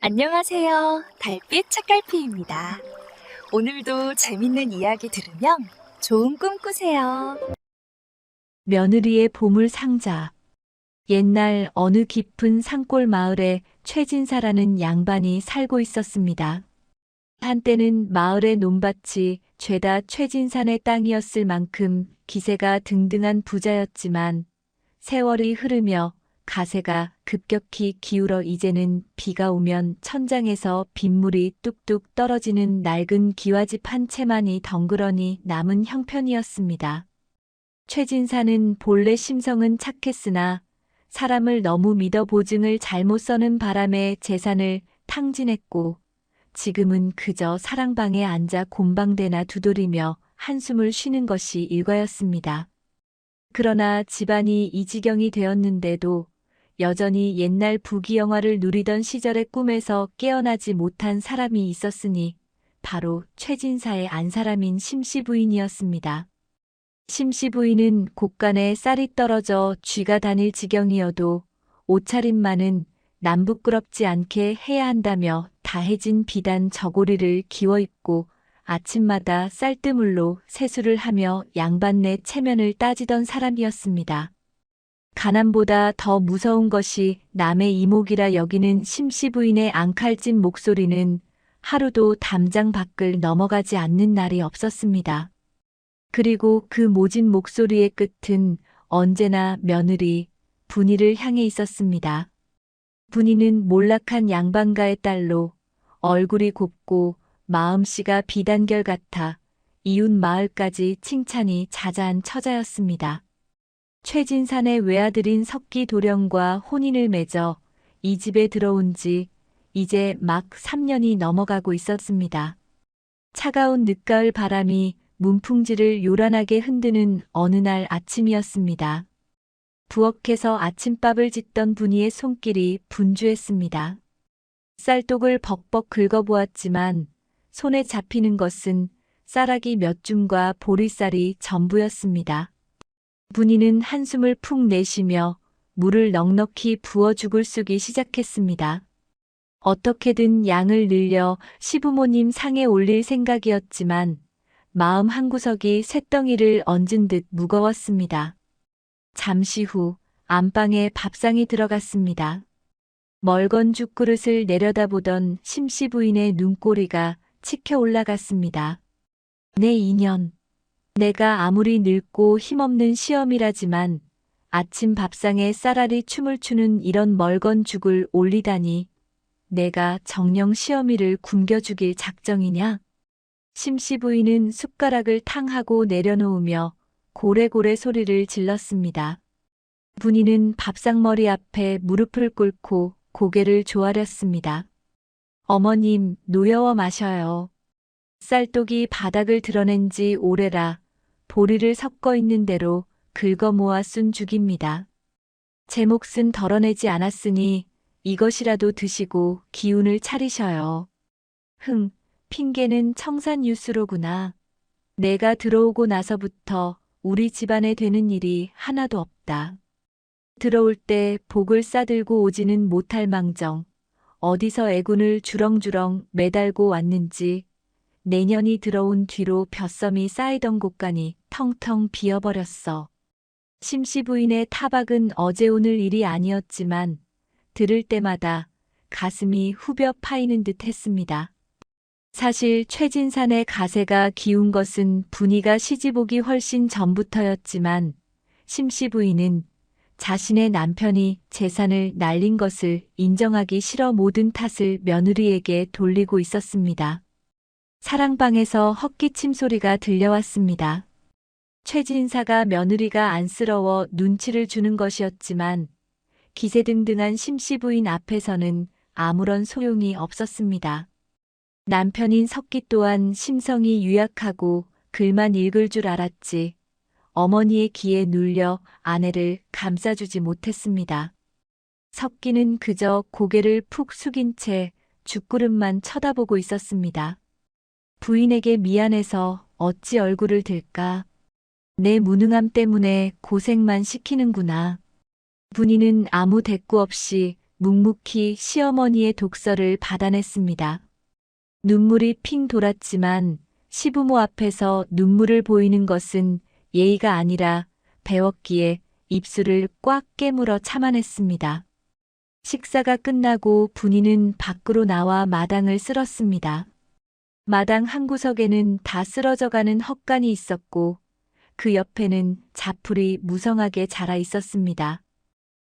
안녕하세요. 달빛 책갈피입니다. 오늘도 재밌는 이야기 들으면 좋은 꿈 꾸세요. 며느리의 보물 상자. 옛날 어느 깊은 산골 마을에 최진사라는 양반이 살고 있었습니다. 한때는 마을의 논밭이 죄다 최진산의 땅이었을 만큼 기세가 등등한 부자였지만 세월이 흐르며 가세가 급격히 기울어 이제는 비가 오면 천장에서 빗물이 뚝뚝 떨어지는 낡은 기와집 한 채만이 덩그러니 남은 형편이었습니다. 최진사는 본래 심성은 착했으나 사람을 너무 믿어 보증을 잘못 서는 바람에 재산을 탕진했고 지금은 그저 사랑방에 앉아 곰방대나 두드리며 한숨을 쉬는 것이 일과였습니다. 그러나 집안이 이 지경이 되었는데도 여전히 옛날 부귀영화를 누리던 시절의 꿈에서 깨어나지 못한 사람이 있었으니 바로 최진사의 안사람인 심씨 부인이었습니다. 심씨 부인은 곳간에 쌀이 떨어져 쥐가 다닐 지경이어도 옷차림만은 남부끄럽지 않게 해야 한다며 다해진 비단 저고리를 기워 입고 아침마다 쌀뜨물로 세수를 하며 양반네 체면을 따지던 사람이었습니다. 가난보다 더 무서운 것이 남의 이목이라 여기는 심씨 부인의 앙칼진 목소리는 하루도 담장 밖을 넘어가지 않는 날이 없었습니다. 그리고 그 모진 목소리의 끝은 언제나 며느리, 분이를 향해 있었습니다. 분이는 몰락한 양반가의 딸로 얼굴이 곱고 마음씨가 비단결 같아 이웃 마을까지 칭찬이 자자한 처자였습니다. 최진산의 외아들인 석기 도령과 혼인을 맺어 이 집에 들어온 지 이제 막 3년이 넘어가고 있었습니다. 차가운 늦가을 바람이 문풍지를 요란하게 흔드는 어느 날 아침이었습니다. 부엌에서 아침밥을 짓던 분이의 손길이 분주했습니다. 쌀독을 벅벅 긁어보았지만 손에 잡히는 것은 쌀아기 몇 줌과 보리쌀이 전부였습니다. 분이는 한숨을 푹 내쉬며 물을 넉넉히 부어 죽을 쑤기 시작했습니다. 어떻게든 양을 늘려 시부모님 상에 올릴 생각이었지만 마음 한구석이 쇳덩이를 얹은 듯 무거웠습니다. 잠시 후 안방에 밥상이 들어갔습니다. 멀건 죽그릇을 내려다보던 심씨 부인의 눈꼬리가 치켜 올라갔습니다. 내 인연. 내가 아무리 늙고 힘없는 시어미라지만 아침 밥상에 쌀알이 춤을 추는 이런 멀건 죽을 올리다니 내가 정녕 시어미를 굶겨죽일 작정이냐? 심씨 부인은 숟가락을 탕하고 내려놓으며 고래고래 소리를 질렀습니다. 분이는 밥상머리 앞에 무릎을 꿇고 고개를 조아렸습니다. 어머님, 노여워 마셔요. 쌀독이 바닥을 드러낸 지 오래라 보리를 섞어 있는 대로 긁어 모아 쏜 죽입니다. 제 몫은 덜어내지 않았으니 이것이라도 드시고 기운을 차리셔요. 핑계는 청산유수로구나. 내가 들어오고 나서부터 우리 집안에 되는 일이 하나도 없다. 들어올 때 복을 싸들고 오지는 못할 망정 어디서 애군을 주렁주렁 매달고 왔는지 내년이 들어온 뒤로 벼섬이 쌓이던 곳간이 텅텅 비어버렸어. 심씨 부인의 타박은 어제 오늘 일이 아니었지만 들을 때마다 가슴이 후벼 파이는 듯 했습니다. 사실 최진산의 가세가 기운 것은 분이가 시집오기 훨씬 전부터였지만 심씨 부인은 자신의 남편이 재산을 날린 것을 인정하기 싫어 모든 탓을 며느리에게 돌리고 있었습니다. 사랑방에서 헛기침 소리가 들려왔습니다. 최진사가 며느리가 안쓰러워 눈치를 주는 것이었지만 기세등등한 심씨 부인 앞에서는 아무런 소용이 없었습니다. 남편인 석기 또한 심성이 유약하고 글만 읽을 줄 알았지 어머니의 기에 눌려 아내를 감싸주지 못했습니다. 석기는 그저 고개를 푹 숙인 채 죽구름만 쳐다보고 있었습니다. 부인에게 미안해서 어찌 얼굴을 들까? 내 무능함 때문에 고생만 시키는구나. 분이는 아무 대꾸 없이 묵묵히 시어머니의 독서를 받아냈습니다. 눈물이 핑 돌았지만 시부모 앞에서 눈물을 보이는 것은 예의가 아니라 배웠기에 입술을 꽉 깨물어 참아냈습니다. 식사가 끝나고 분이는 밖으로 나와 마당을 쓸었습니다. 마당 한 구석에는 다 쓰러져가는 헛간이 있었고 그 옆에는 자풀이 무성하게 자라 있었습니다.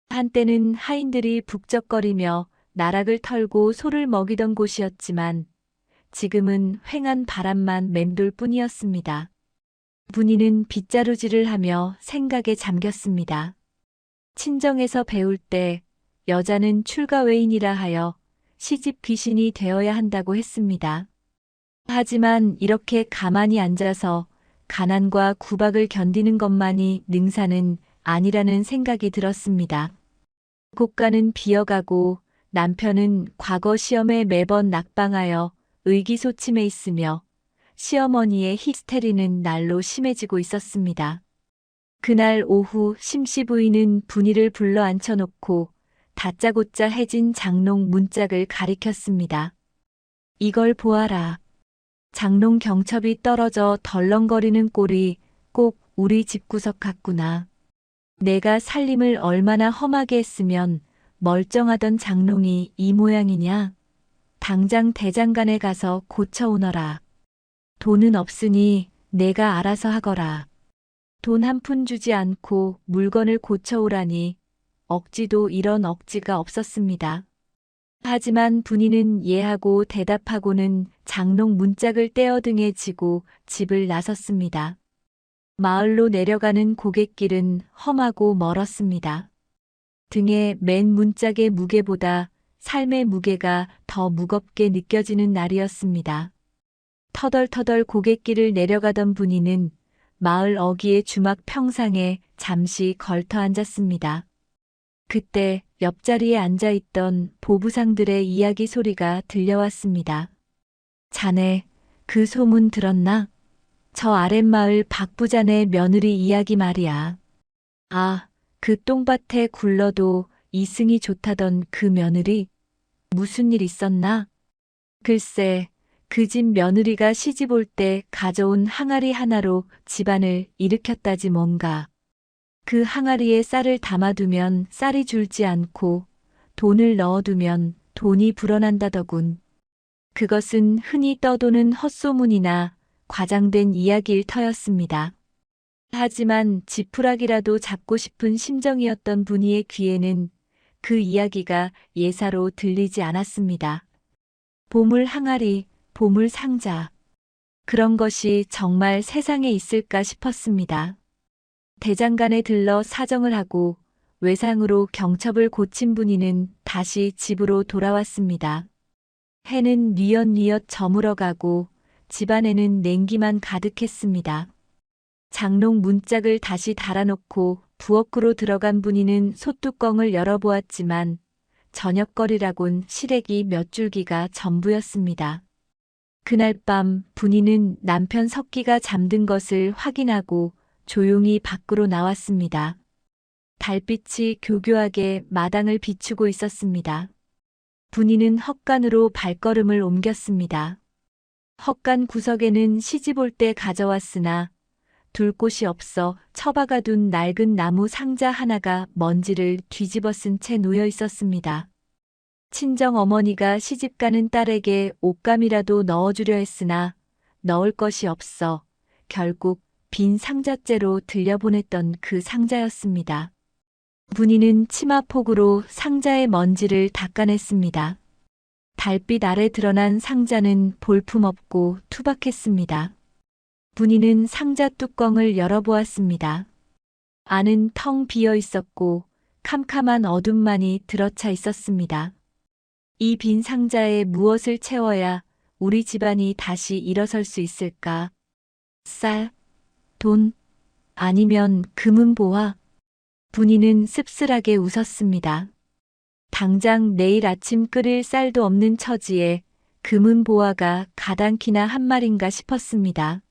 한때는 하인들이 북적거리며 나락을 털고 소를 먹이던 곳이었지만 지금은 휑한 바람만 맴돌 뿐이었습니다. 분이는 빗자루질을 하며 생각에 잠겼습니다. 친정에서 배울 때 여자는 출가외인이라 하여 시집 귀신이 되어야 한다고 했습니다. 하지만 이렇게 가만히 앉아서 가난과 구박을 견디는 것만이 능사는 아니라는 생각이 들었습니다. 국가는 비어가고 남편은 과거 시험에 매번 낙방하여 의기소침해 있으며 시어머니의 히스테리는 날로 심해지고 있었습니다. 그날 오후 심씨 부인은 분이를 불러 앉혀놓고 다짜고짜 해진 장롱 문짝을 가리켰습니다. 이걸 보아라. 장롱 경첩이 떨어져 덜렁거리는 꼴이 꼭 우리 집구석 같구나. 내가 살림을 얼마나 험하게 했으면 멀쩡하던 장롱이 이 모양이냐. 당장 대장간에 가서 고쳐오너라. 돈은 없으니 내가 알아서 하거라. 돈 한 푼 주지 않고 물건을 고쳐오라니 억지도 이런 억지가 없었습니다. 하지만 분이는 예하고 대답하고는 장롱 문짝을 떼어 등에 지고 집을 나섰습니다. 마을로 내려가는 고갯길은 험하고 멀었습니다. 등에 맨 문짝의 무게보다 삶의 무게가 더 무겁게 느껴지는 날이었습니다. 터덜터덜 고갯길을 내려가던 분이는 마을 어귀의 주막 평상에 잠시 걸터 앉았습니다. 그때 옆자리에 앉아있던 보부상들의 이야기 소리가 들려왔습니다. 자네, 그 소문 들었나? 저 아랫마을 박부자네 며느리 이야기 말이야. 아, 그 똥밭에 굴러도 이승이 좋다던 그 며느리? 무슨 일 있었나? 글쎄, 그 집 며느리가 시집 올 때 가져온 항아리 하나로 집안을 일으켰다지 뭔가. 그 항아리에 쌀을 담아두면 쌀이 줄지 않고 돈을 넣어두면 돈이 불어난다더군. 그것은 흔히 떠도는 헛소문이나 과장된 이야기일 터였습니다. 하지만 지푸라기라도 잡고 싶은 심정이었던 분이의 귀에는 그 이야기가 예사로 들리지 않았습니다. 보물 항아리, 보물 상자. 그런 것이 정말 세상에 있을까 싶었습니다. 대장간에 들러 사정을 하고 외상으로 경첩을 고친 분이는 다시 집으로 돌아왔습니다. 해는 뉘엿뉘엿 저물어가고 집안에는 냉기만 가득했습니다. 장롱 문짝을 다시 달아놓고 부엌으로 들어간 분이는 솥뚜껑을 열어보았지만 저녁거리라곤 시래기 몇 줄기가 전부였습니다. 그날 밤 분이는 남편 석기가 잠든 것을 확인하고 조용히 밖으로 나왔습니다. 달빛이 교교하게 마당을 비추고 있었습니다. 분이는 헛간으로 발걸음을 옮겼습니다. 헛간 구석에는 시집 올 때 가져왔으나 둘 곳이 없어 처박아둔 낡은 나무 상자 하나가 먼지를 뒤집어 쓴 채 놓여 있었습니다. 친정 어머니가 시집가는 딸에게 옷감이라도 넣어주려 했으나 넣을 것이 없어 결국 빈 상자째로 들려보냈던 그 상자였습니다. 분이는 치마폭으로 상자의 먼지를 닦아냈습니다. 달빛 아래 드러난 상자는 볼품없고 투박했습니다. 분이는 상자 뚜껑을 열어보았습니다. 안은 텅 비어 있었고 캄캄한 어둠만이 들어차 있었습니다. 이 빈 상자에 무엇을 채워야 우리 집안이 다시 일어설 수 있을까? 쌀, 돈, 아니면 금은보화? 분이는 씁쓸하게 웃었습니다. 당장 내일 아침 끓일 쌀도 없는 처지에 금은보화가 가당키나 한 말인가 싶었습니다.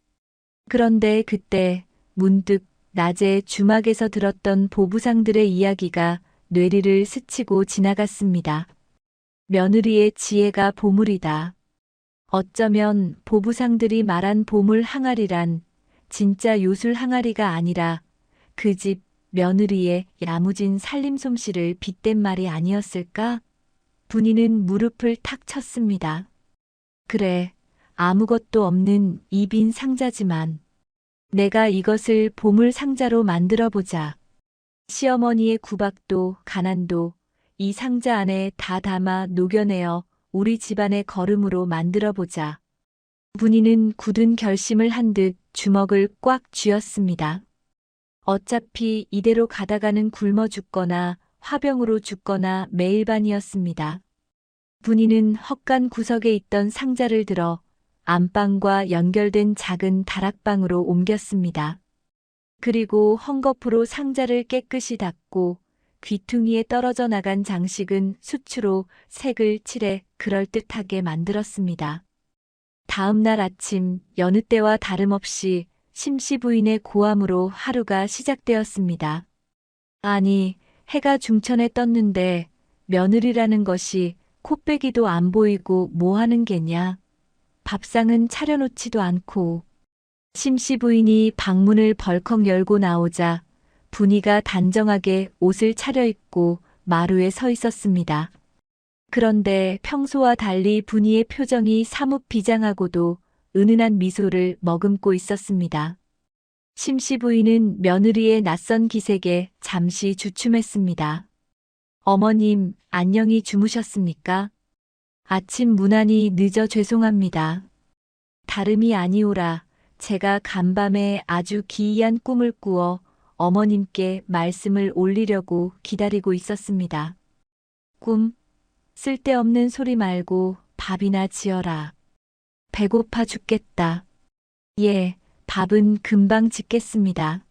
그런데 그때 문득 낮에 주막에서 들었던 보부상들의 이야기가 뇌리를 스치고 지나갔습니다. 며느리의 지혜가 보물이다. 어쩌면 보부상들이 말한 보물 항아리란 진짜 요술 항아리가 아니라 그 집 며느리의 야무진 살림 솜씨를 빗댄 말이 아니었을까? 분이는 무릎을 탁 쳤습니다. 그래, 아무것도 없는 이 빈 상자지만 내가 이것을 보물 상자로 만들어 보자. 시어머니의 구박도 가난도 이 상자 안에 다 담아 녹여내어 우리 집안의 거름으로 만들어 보자. 분이는 굳은 결심을 한 듯 주먹을 꽉 쥐었습니다. 어차피 이대로 가다가는 굶어 죽거나 화병으로 죽거나 매일반이었습니다. 분이는 헛간 구석에 있던 상자를 들어 안방과 연결된 작은 다락방으로 옮겼습니다. 그리고 헝겊으로 상자를 깨끗이 닦고 귀퉁이에 떨어져 나간 장식은 수치로 색을 칠해 그럴듯하게 만들었습니다. 다음 날 아침 여느 때와 다름없이 심씨 부인의 고함으로 하루가 시작되었습니다. 아니, 해가 중천에 떴는데 며느리라는 것이 코빼기도 안 보이고 뭐 하는 게냐. 밥상은 차려놓지도 않고. 심씨 부인이 방문을 벌컥 열고 나오자 분이가 단정하게 옷을 차려입고 마루에 서 있었습니다. 그런데 평소와 달리 분이의 표정이 사뭇 비장하고도 은은한 미소를 머금고 있었습니다. 심씨 부인은 며느리의 낯선 기색에 잠시 주춤했습니다. 어머님, 안녕히 주무셨습니까? 아침 무난히 늦어 죄송합니다. 다름이 아니오라. 제가 간밤에 아주 기이한 꿈을 꾸어 어머님께 말씀을 올리려고 기다리고 있었습니다. 꿈? 쓸데없는 소리 말고 밥이나 지어라. 배고파 죽겠다. 예, 밥은 금방 짓겠습니다.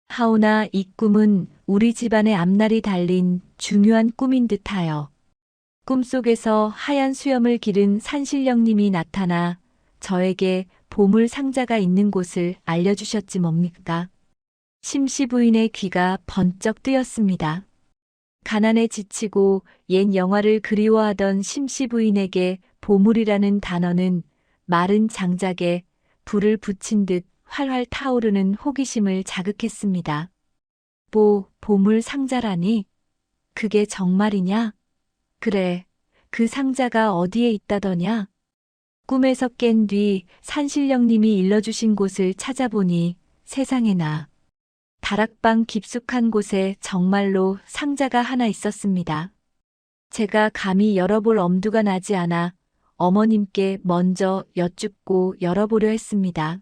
하오나 이 꿈은 우리 집안의 앞날이 달린 중요한 꿈인 듯하여. 꿈속에서 하얀 수염을 기른 산신령님이 나타나 저에게 보물 상자가 있는 곳을 알려주셨지 뭡니까? 심씨 부인의 귀가 번쩍 뜨였습니다. 가난에 지치고 옛 영화를 그리워하던 심씨 부인에게 보물이라는 단어는 마른 장작에 불을 붙인 듯 활활 타오르는 호기심을 자극했습니다. 보물 상자라니? 그게 정말이냐? 그래, 그 상자가 어디에 있다더냐? 꿈에서 깬 뒤 산신령님이 일러주신 곳을 찾아보니 세상에나 다락방 깊숙한 곳에 정말로 상자가 하나 있었습니다. 제가 감히 열어볼 엄두가 나지 않아 어머님께 먼저 여쭙고 열어보려 했습니다.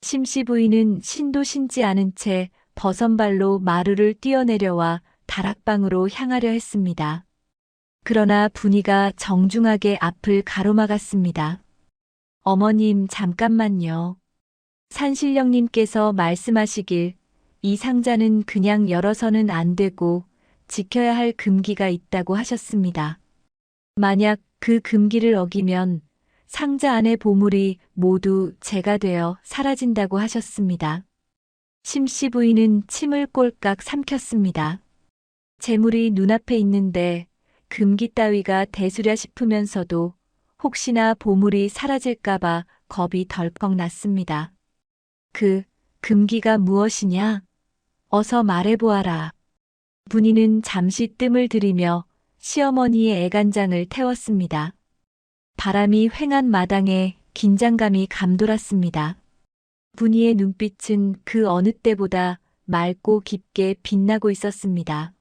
심씨 부인은 신도 신지 않은 채 버선발로 마루를 뛰어내려와 다락방으로 향하려 했습니다. 그러나 분이가 정중하게 앞을 가로막았습니다. 어머님, 잠깐만요. 산신령님께서 말씀하시길 이 상자는 그냥 열어서는 안 되고 지켜야 할 금기가 있다고 하셨습니다. 만약 그 금기를 어기면 상자 안의 보물이 모두 제가 되어 사라진다고 하셨습니다. 심씨 부인은 침을 꼴깍 삼켰습니다. 재물이 눈앞에 있는데 금기 따위가 대수랴 싶으면서도 혹시나 보물이 사라질까봐 겁이 덜컥 났습니다. 그 금기가 무엇이냐? 어서 말해보아라. 분이는 잠시 뜸을 들이며 시어머니의 애간장을 태웠습니다. 바람이 휑한 마당에 긴장감이 감돌았습니다. 분이의 눈빛은 그 어느 때보다 맑고 깊게 빛나고 있었습니다.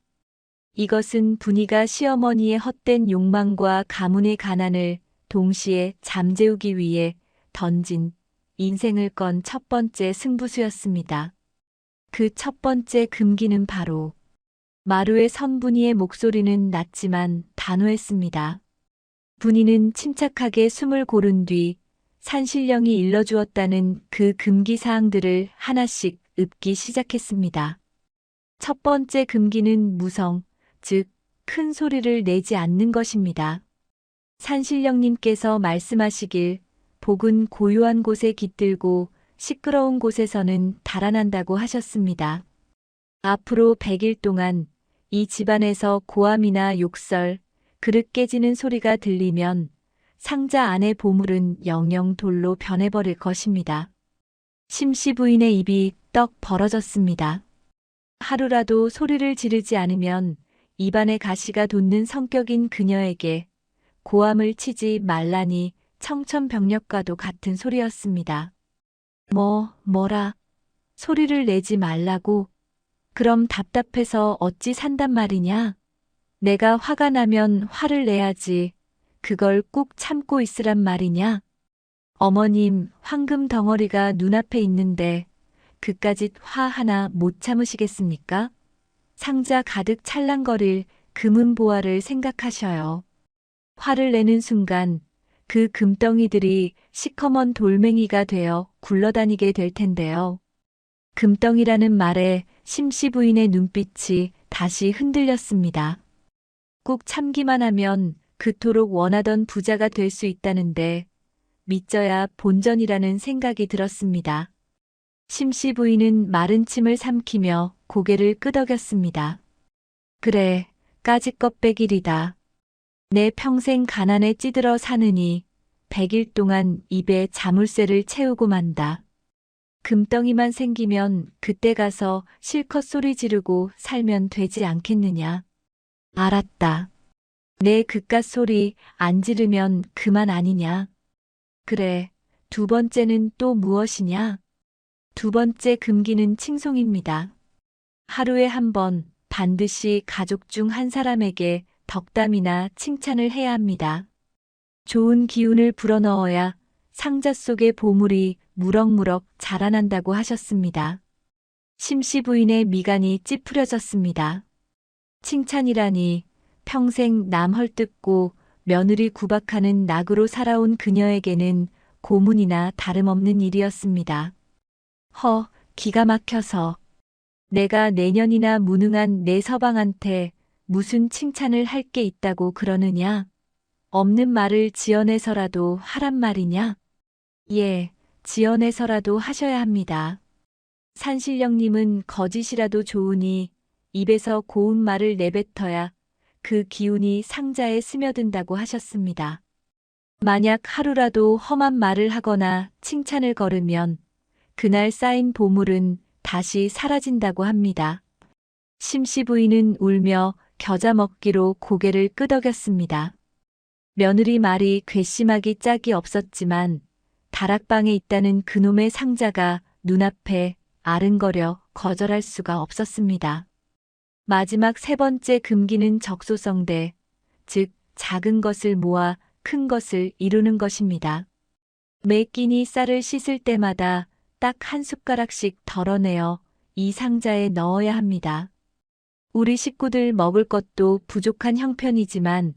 이것은 분이가 시어머니의 헛된 욕망과 가문의 가난을 동시에 잠재우기 위해 던진 인생을 건 첫 번째 승부수였습니다. 그 첫 번째 금기는 바로 마루에 선 분이의 목소리는 낮지만 단호했습니다. 분이는 침착하게 숨을 고른 뒤 산신령이 일러주었다는 그 금기 사항들을 하나씩 읊기 시작했습니다. 첫 번째 금기는 무성, 즉 큰 소리를 내지 않는 것입니다. 산신령님께서 말씀하시길 복은 고요한 곳에 깃들고 시끄러운 곳에서는 달아난다고 하셨습니다. 앞으로 100일 동안 이 집안에서 고함이나 욕설, 그릇 깨지는 소리가 들리면 상자 안의 보물은 영영 돌로 변해버릴 것입니다. 심씨 부인의 입이 떡 벌어졌습니다. 하루라도 소리를 지르지 않으면 입안에 가시가 돋는 성격인 그녀에게 고함을 치지 말라니 청천벽력과도 같은 소리였습니다. 뭐라, 소리를 내지 말라고? 그럼 답답해서 어찌 산단 말이냐? 내가 화가 나면 화를 내야지. 그걸 꾹 참고 있으란 말이냐? 어머님, 황금 덩어리가 눈앞에 있는데 그까짓 화 하나 못 참으시겠습니까? 상자 가득 찰랑거릴 금은 보화를 생각하셔요. 화를 내는 순간 그 금덩이들이 시커먼 돌멩이가 되어 굴러다니게 될 텐데요. 금덩이라는 말에 심씨 부인의 눈빛이 다시 흔들렸습니다. 꾹 참기만 하면 그토록 원하던 부자가 될 수 있다는데 믿져야 본전이라는 생각이 들었습니다. 심씨 부인은 마른 침을 삼키며 고개를 끄덕였습니다. 그래, 까짓것 백일이다. 내 평생 가난에 찌들어 사느니 100일 동안 입에 자물쇠를 채우고 만다. 금덩이만 생기면 그때 가서 실컷 소리 지르고 살면 되지 않겠느냐. 알았다. 내 그깟 소리 안 지르면 그만 아니냐. 그래, 두 번째는 또 무엇이냐? 두 번째 금기는 칭송입니다. 하루에 한 번 반드시 가족 중 한 사람에게 덕담이나 칭찬을 해야 합니다. 좋은 기운을 불어넣어야 상자 속의 보물이 무럭무럭 자라난다고 하셨습니다. 심씨 부인의 미간이 찌푸려졌습니다. 칭찬이라니 평생 남 헐뜯고 며느리 구박하는 낙으로 살아온 그녀에게는 고문이나 다름없는 일이었습니다. 기가 막혀서. 내가 내년이나 무능한 내 서방한테 무슨 칭찬을 할 게 있다고 그러느냐? 없는 말을 지어내서라도 하란 말이냐? 예, 지어내서라도 하셔야 합니다. 산신령님은 거짓이라도 좋으니 입에서 고운 말을 내뱉어야 그 기운이 상자에 스며든다고 하셨습니다. 만약 하루라도 험한 말을 하거나 칭찬을 걸으면 그날 쌓인 보물은 다시 사라진다고 합니다. 심씨 부인은 울며 겨자 먹기로 고개를 끄덕였습니다. 며느리 말이 괘씸하기 짝이 없었지만 다락방에 있다는 그놈의 상자가 눈앞에 아른거려 거절할 수가 없었습니다. 마지막 세 번째 금기는 적소성대, 즉 작은 것을 모아 큰 것을 이루는 것입니다. 매 끼니 쌀을 씻을 때마다 딱 한 숟가락씩 덜어내어 이 상자에 넣어야 합니다. 우리 식구들 먹을 것도 부족한 형편이지만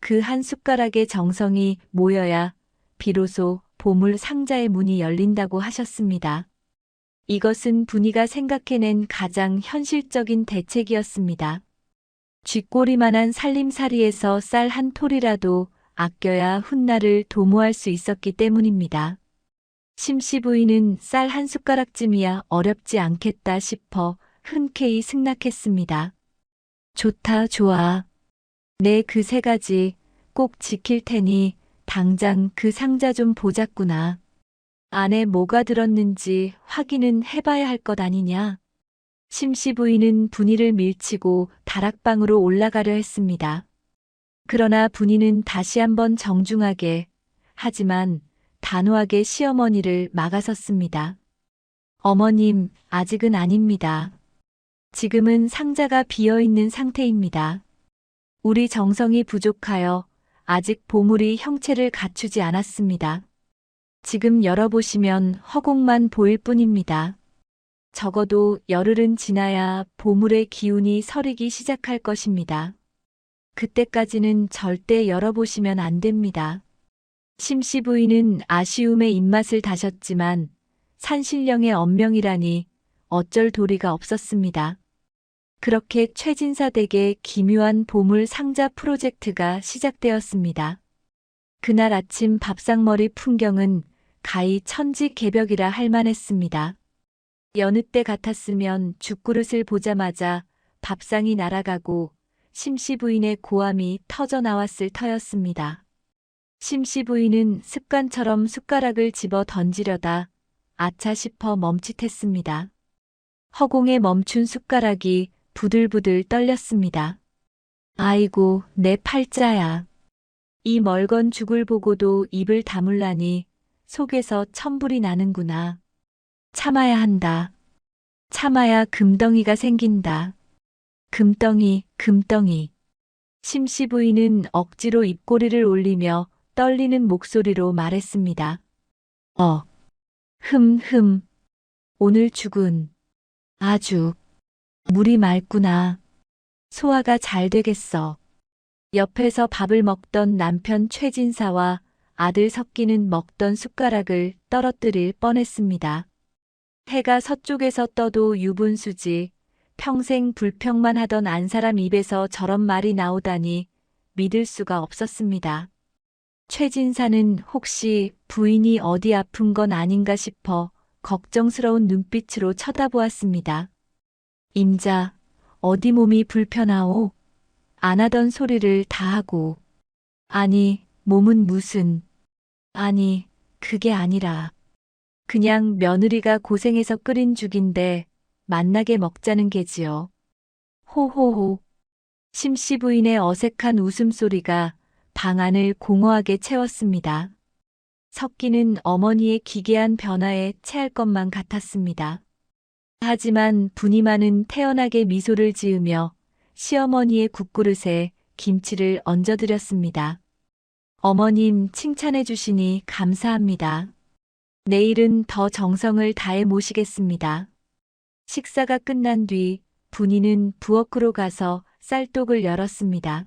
그 한 숟가락의 정성이 모여야 비로소 보물 상자의 문이 열린다고 하셨습니다. 이것은 분이가 생각해낸 가장 현실적인 대책이었습니다. 쥐꼬리만한 살림살이에서 쌀 한 톨이라도 아껴야 훗날을 도모할 수 있었기 때문입니다. 심씨 부인은 쌀 한 숟가락쯤이야 어렵지 않겠다 싶어 흔쾌히 승낙했습니다. 좋다, 좋아. 내 그 세 가지 꼭 지킬 테니 당장 그 상자 좀 보자꾸나. 안에 뭐가 들었는지 확인은 해봐야 할 것 아니냐. 심씨 부인은 분이를 밀치고 다락방으로 올라가려 했습니다. 그러나 분이는 다시 한번 정중하게, 하지만 단호하게 시어머니를 막아섰습니다. 어머님, 아직은 아닙니다. 지금은 상자가 비어있는 상태입니다. 우리 정성이 부족하여 아직 보물이 형체를 갖추지 않았습니다. 지금 열어보시면 허공만 보일 뿐입니다. 적어도 열흘은 지나야 보물의 기운이 서리기 시작할 것입니다. 그때까지는 절대 열어보시면 안 됩니다. 심씨 부인은 아쉬움에 입맛을 다셨지만 산신령의 언명이라니 어쩔 도리가 없었습니다. 그렇게 최진사 댁의 기묘한 보물 상자 프로젝트가 시작되었습니다. 그날 아침 밥상머리 풍경은 가히 천지개벽이라 할 만했습니다. 여느 때 같았으면 죽그릇을 보자마자 밥상이 날아가고 심씨 부인의 고함이 터져 나왔을 터였습니다. 심씨 부인은 습관처럼 숟가락을 집어 던지려다 아차 싶어 멈칫했습니다. 허공에 멈춘 숟가락이 부들부들 떨렸습니다. 아이고, 내 팔자야. 이 멀건 죽을 보고도 입을 다물라니 속에서 천불이 나는구나. 참아야 한다. 참아야 금덩이가 생긴다. 금덩이, 금덩이. 심씨 부인은 억지로 입꼬리를 올리며 떨리는 목소리로 말했습니다. 흠. 오늘 죽은 아주 물이 맑구나. 소화가 잘 되겠어. 옆에서 밥을 먹던 남편 최진사와 아들 석기는 먹던 숟가락을 떨어뜨릴 뻔했습니다. 해가 서쪽에서 떠도 유분수지 평생 불평만 하던 안사람 입에서 저런 말이 나오다니 믿을 수가 없었습니다. 최진사는 혹시 부인이 어디 아픈 건 아닌가 싶어 걱정스러운 눈빛으로 쳐다보았습니다. 임자, 어디 몸이 불편하오? 안 하던 소리를 다 하고. 아니, 몸은 무슨. 아니, 그게 아니라. 그냥 며느리가 고생해서 끓인 죽인데 만나게 먹자는 게지요. 호호호. 심씨 부인의 어색한 웃음소리가 방 안을 공허하게 채웠습니다. 석기는 어머니의 기괴한 변화에 체할 것만 같았습니다. 하지만 분이마는 태연하게 미소를 지으며 시어머니의 국그릇에 김치를 얹어드렸습니다. 어머님 칭찬해 주시니 감사합니다. 내일은 더 정성을 다해 모시겠습니다. 식사가 끝난 뒤 분이는 부엌으로 가서 쌀독을 열었습니다.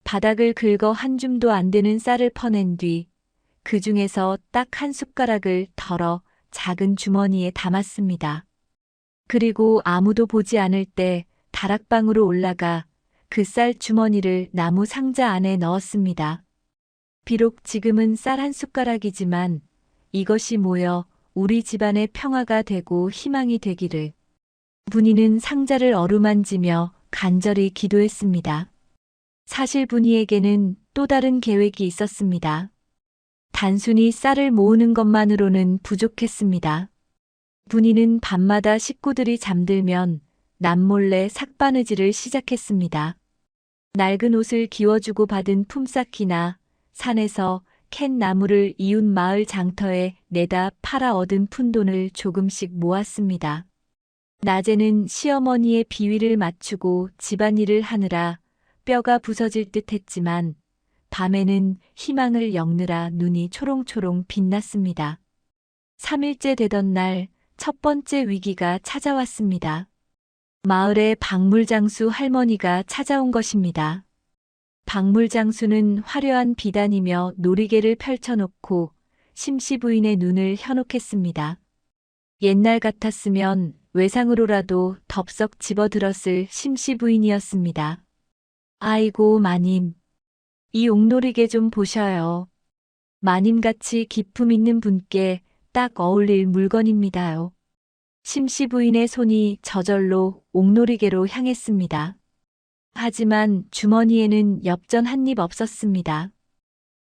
바닥을 긁어 한 줌도 안 되는 쌀을 퍼낸 뒤 그 중에서 딱 한 숟가락을 덜어 작은 주머니에 담았습니다. 그리고 아무도 보지 않을 때 다락방으로 올라가 그 쌀 주머니를 나무 상자 안에 넣었습니다. 비록 지금은 쌀 한 숟가락이지만 이것이 모여 우리 집안의 평화가 되고 희망이 되기를. 분이는 상자를 어루만지며 간절히 기도했습니다. 사실 분이에게는 또 다른 계획이 있었습니다. 단순히 쌀을 모으는 것만으로는 부족했습니다. 분이는 밤마다 식구들이 잠들면 남몰래 삭바느질을 시작했습니다. 낡은 옷을 기워주고 받은 품삯이나 산에서 캔 나무를 이웃 마을 장터에 내다 팔아 얻은 푼돈을 조금씩 모았습니다. 낮에는 시어머니의 비위를 맞추고 집안일을 하느라 뼈가 부서질 듯 했지만 밤에는 희망을 엮느라 눈이 초롱초롱 빛났습니다. 3일째 되던 날 첫 번째 위기가 찾아왔습니다. 마을의 박물장수 할머니가 찾아온 것입니다. 박물장수는 화려한 비단이며 놀이개를 펼쳐놓고 심씨 부인의 눈을 현혹했습니다. 옛날 같았으면 외상으로라도 덥석 집어들었을 심씨 부인이었습니다. 아이고 마님, 이 옥놀이개 좀 보셔요. 마님같이 기품 있는 분께 딱 어울릴 물건입니다요. 심씨 부인의 손이 저절로 옥놀이개로 향했습니다. 하지만 주머니에는 엽전 한 입 없었습니다.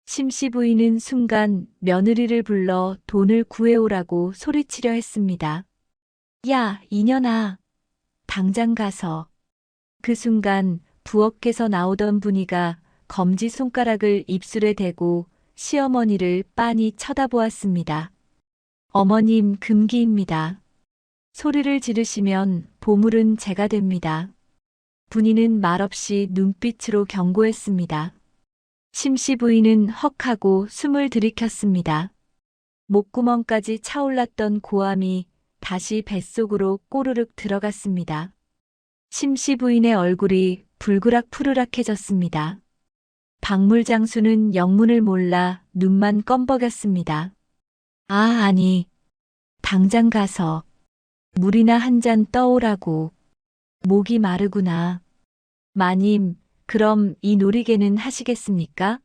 심씨 부인은 순간 며느리를 불러 돈을 구해오라고 소리치려 했습니다. 야, 이년아. 당장 가서. 그 순간 부엌에서 나오던 분이가 검지손가락을 입술에 대고 시어머니를 빤히 쳐다보았습니다. 어머님 금기입니다. 소리를 지르시면 보물은 제가 됩니다. 분이는 말없이 눈빛으로 경고했습니다. 심씨 부인은 헉하고 숨을 들이켰습니다. 목구멍까지 차올랐던 고함이 다시 뱃속으로 꼬르륵 들어갔습니다. 심씨 부인의 얼굴이 불그락푸르락해졌습니다. 박물장수는 영문을 몰라 눈만 껌벅였습니다. 아니. 당장 가서 물이나 한 잔 떠오라고. 목이 마르구나. 마님, 그럼 이 놀이개는 하시겠습니까?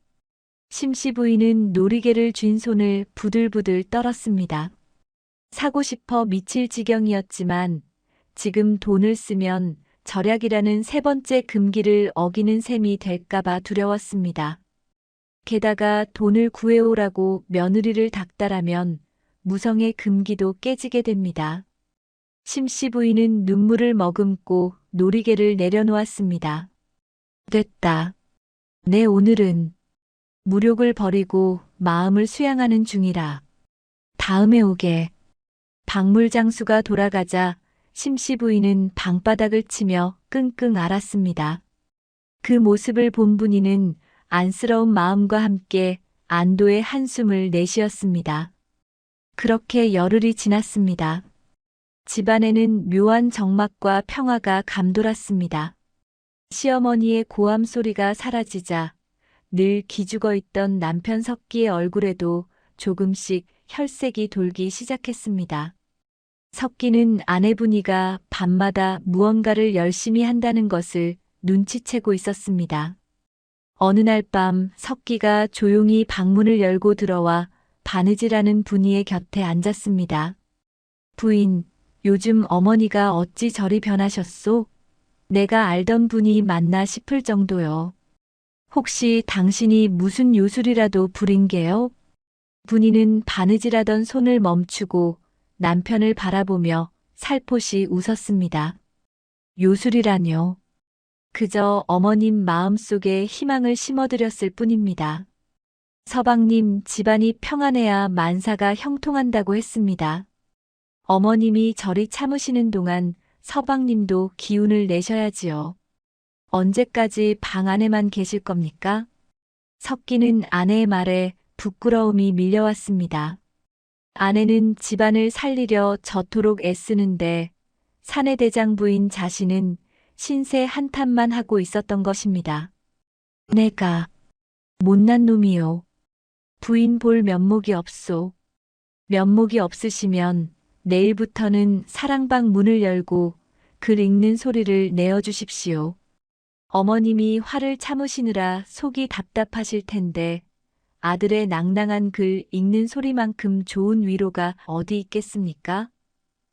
심씨 부인은 놀이개를 쥔 손을 부들부들 떨었습니다. 사고 싶어 미칠 지경이었지만 지금 돈을 쓰면 절약이라는 세 번째 금기를 어기는 셈이 될까봐 두려웠습니다. 게다가 돈을 구해오라고 며느리를 닥달하면 무성의 금기도 깨지게 됩니다. 심씨 부인은 눈물을 머금고 놀이개를 내려놓았습니다. 됐다. 내 오늘은 무력을 버리고 마음을 수양하는 중이라. 다음에 오게. 박물장수가 돌아가자 심씨 부인은 방바닥을 치며 끙끙 앓았습니다. 그 모습을 본 분이는 안쓰러운 마음과 함께 안도의 한숨을 내쉬었습니다. 그렇게 열흘이 지났습니다. 집안에는 묘한 정막과 평화가 감돌았습니다. 시어머니의 고함 소리가 사라지자 늘 기죽어 있던 남편 석기의 얼굴에도 조금씩 혈색이 돌기 시작했습니다. 석기는 아내분이가 밤마다 무언가를 열심히 한다는 것을 눈치채고 있었습니다. 어느 날 밤 석기가 조용히 방문을 열고 들어와 바느질하는 분이의 곁에 앉았습니다. 부인, 요즘 어머니가 어찌 저리 변하셨소? 내가 알던 분이 맞나 싶을 정도요. 혹시 당신이 무슨 요술이라도 부린 게요? 분이는 바느질하던 손을 멈추고 남편을 바라보며 살포시 웃었습니다. 요술이라뇨. 그저 어머님 마음속에 희망을 심어드렸을 뿐입니다. 서방님 집안이 평안해야 만사가 형통한다고 했습니다. 어머님이 저리 참으시는 동안 서방님도 기운을 내셔야지요. 언제까지 방 안에만 계실 겁니까? 석기는 아내의 말에 부끄러움이 밀려왔습니다. 아내는 집안을 살리려 저토록 애쓰는데 사내대장 부인 자신은 신세 한탄만 하고 있었던 것입니다. 내가 못난 놈이요. 부인 볼 면목이 없소. 면목이 없으시면 내일부터는 사랑방 문을 열고 글 읽는 소리를 내어주십시오. 어머님이 화를 참으시느라 속이 답답하실 텐데 아들의 낭낭한 글 읽는 소리만큼 좋은 위로가 어디 있겠습니까?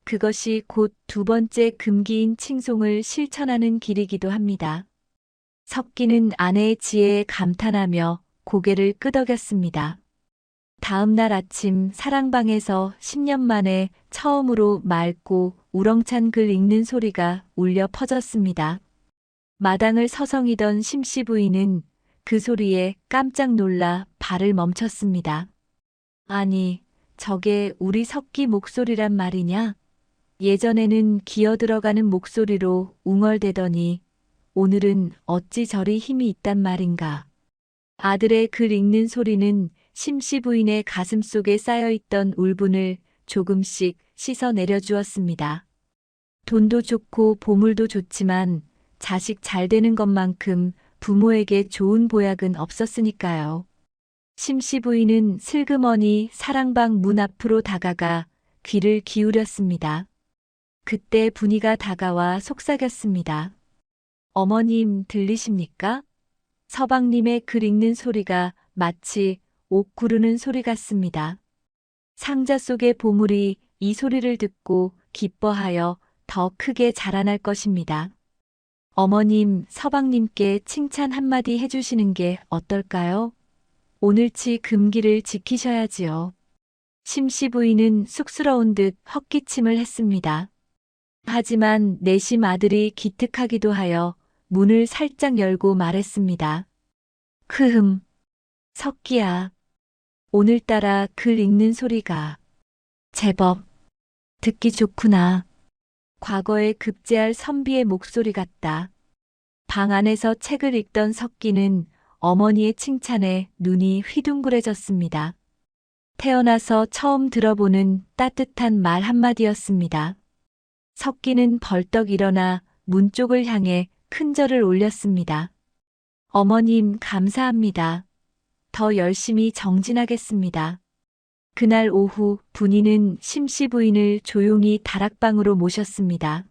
그것이 곧 두 번째 금기인 칭송을 실천하는 길이기도 합니다. 석기는 아내의 지혜에 감탄하며 고개를 끄덕였습니다. 다음 날 아침 사랑방에서 10년 만에 처음으로 맑고 우렁찬 글 읽는 소리가 울려 퍼졌습니다. 마당을 서성이던 심씨 부인은 그 소리에 깜짝 놀라 발을 멈췄습니다. 아니, 저게 우리 석기 목소리란 말이냐? 예전에는 기어들어가는 목소리로 웅얼대더니 오늘은 어찌 저리 힘이 있단 말인가. 아들의 글 읽는 소리는 심씨 부인의 가슴 속에 쌓여있던 울분을 조금씩 씻어 내려주었습니다. 돈도 좋고 보물도 좋지만 자식 잘 되는 것만큼 부모에게 좋은 보약은 없었으니까요. 심씨 부인은 슬그머니 사랑방 문 앞으로 다가가 귀를 기울였습니다. 그때 분이가 다가와 속삭였습니다. 어머님 들리십니까? 서방님의 글 읽는 소리가 마치 옥 구르는 소리 같습니다. 상자 속의 보물이 이 소리를 듣고 기뻐하여 더 크게 자라날 것입니다. 어머님, 서방님께 칭찬 한마디 해주시는 게 어떨까요? 오늘치 금기를 지키셔야지요. 심씨 부인은 쑥스러운 듯 헛기침을 했습니다. 하지만 내심 아들이 기특하기도 하여 문을 살짝 열고 말했습니다. 크흠, 석기야. 오늘따라 글 읽는 소리가 제법 듣기 좋구나. 과거에 급제할 선비의 목소리 같다. 방 안에서 책을 읽던 석기는 어머니의 칭찬에 눈이 휘둥그레졌습니다. 태어나서 처음 들어보는 따뜻한 말 한마디였습니다. 석기는 벌떡 일어나 문 쪽을 향해 큰 절을 올렸습니다. 어머님 감사합니다. 더 열심히 정진하겠습니다. 그날 오후 분이는 심씨 부인을 조용히 다락방으로 모셨습니다.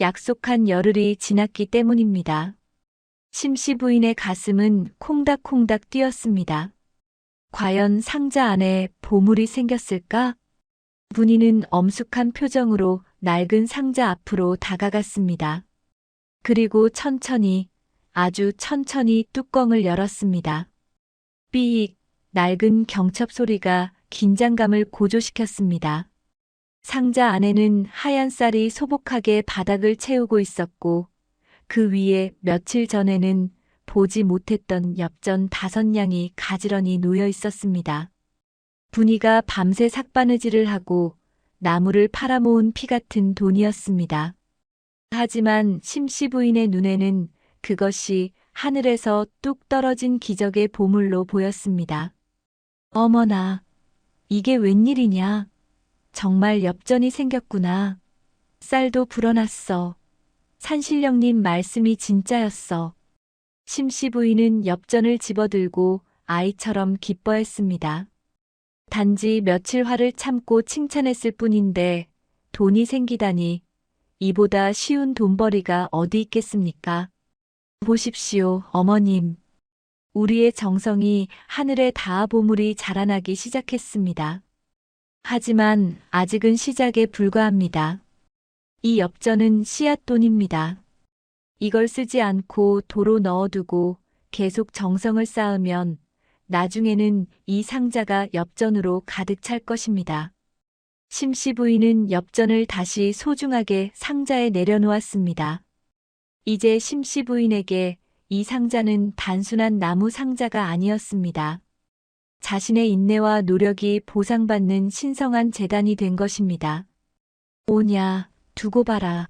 약속한 열흘이 지났기 때문입니다. 심씨 부인의 가슴은 콩닥콩닥 뛰었습니다. 과연 상자 안에 보물이 생겼을까? 분이는 엄숙한 표정으로 낡은 상자 앞으로 다가갔습니다. 그리고 천천히, 아주 천천히 뚜껑을 열었습니다. 삐익, 낡은 경첩 소리가 긴장감을 고조시켰습니다. 상자 안에는 하얀 쌀이 소복하게 바닥을 채우고 있었고, 그 위에 며칠 전에는 보지 못했던 엽전 5냥이 가지런히 놓여 있었습니다. 분이가 밤새 삭바느질을 하고 나무를 팔아모은 피 같은 돈이었습니다. 하지만 심씨 부인의 눈에는 그것이 하늘에서 뚝 떨어진 기적의 보물로 보였습니다. 어머나, 이게 웬일이냐? 정말 엽전이 생겼구나. 쌀도 불어났어. 산신령님 말씀이 진짜였어. 심씨 부인은 엽전을 집어들고 아이처럼 기뻐했습니다. 단지 며칠 화를 참고 칭찬했을 뿐인데 돈이 생기다니 이보다 쉬운 돈벌이가 어디 있겠습니까? 보십시오, 어머님. 우리의 정성이 하늘에 닿아 보물이 자라나기 시작했습니다. 하지만 아직은 시작에 불과합니다. 이 엽전은 씨앗돈입니다. 이걸 쓰지 않고 도로 넣어두고 계속 정성을 쌓으면 나중에는 이 상자가 엽전으로 가득 찰 것입니다. 심씨 부인은 엽전을 다시 소중하게 상자에 내려놓았습니다. 이제 심씨 부인에게 이 상자는 단순한 나무 상자가 아니었습니다. 자신의 인내와 노력이 보상받는 신성한 재단이 된 것입니다. 오냐, 두고 봐라.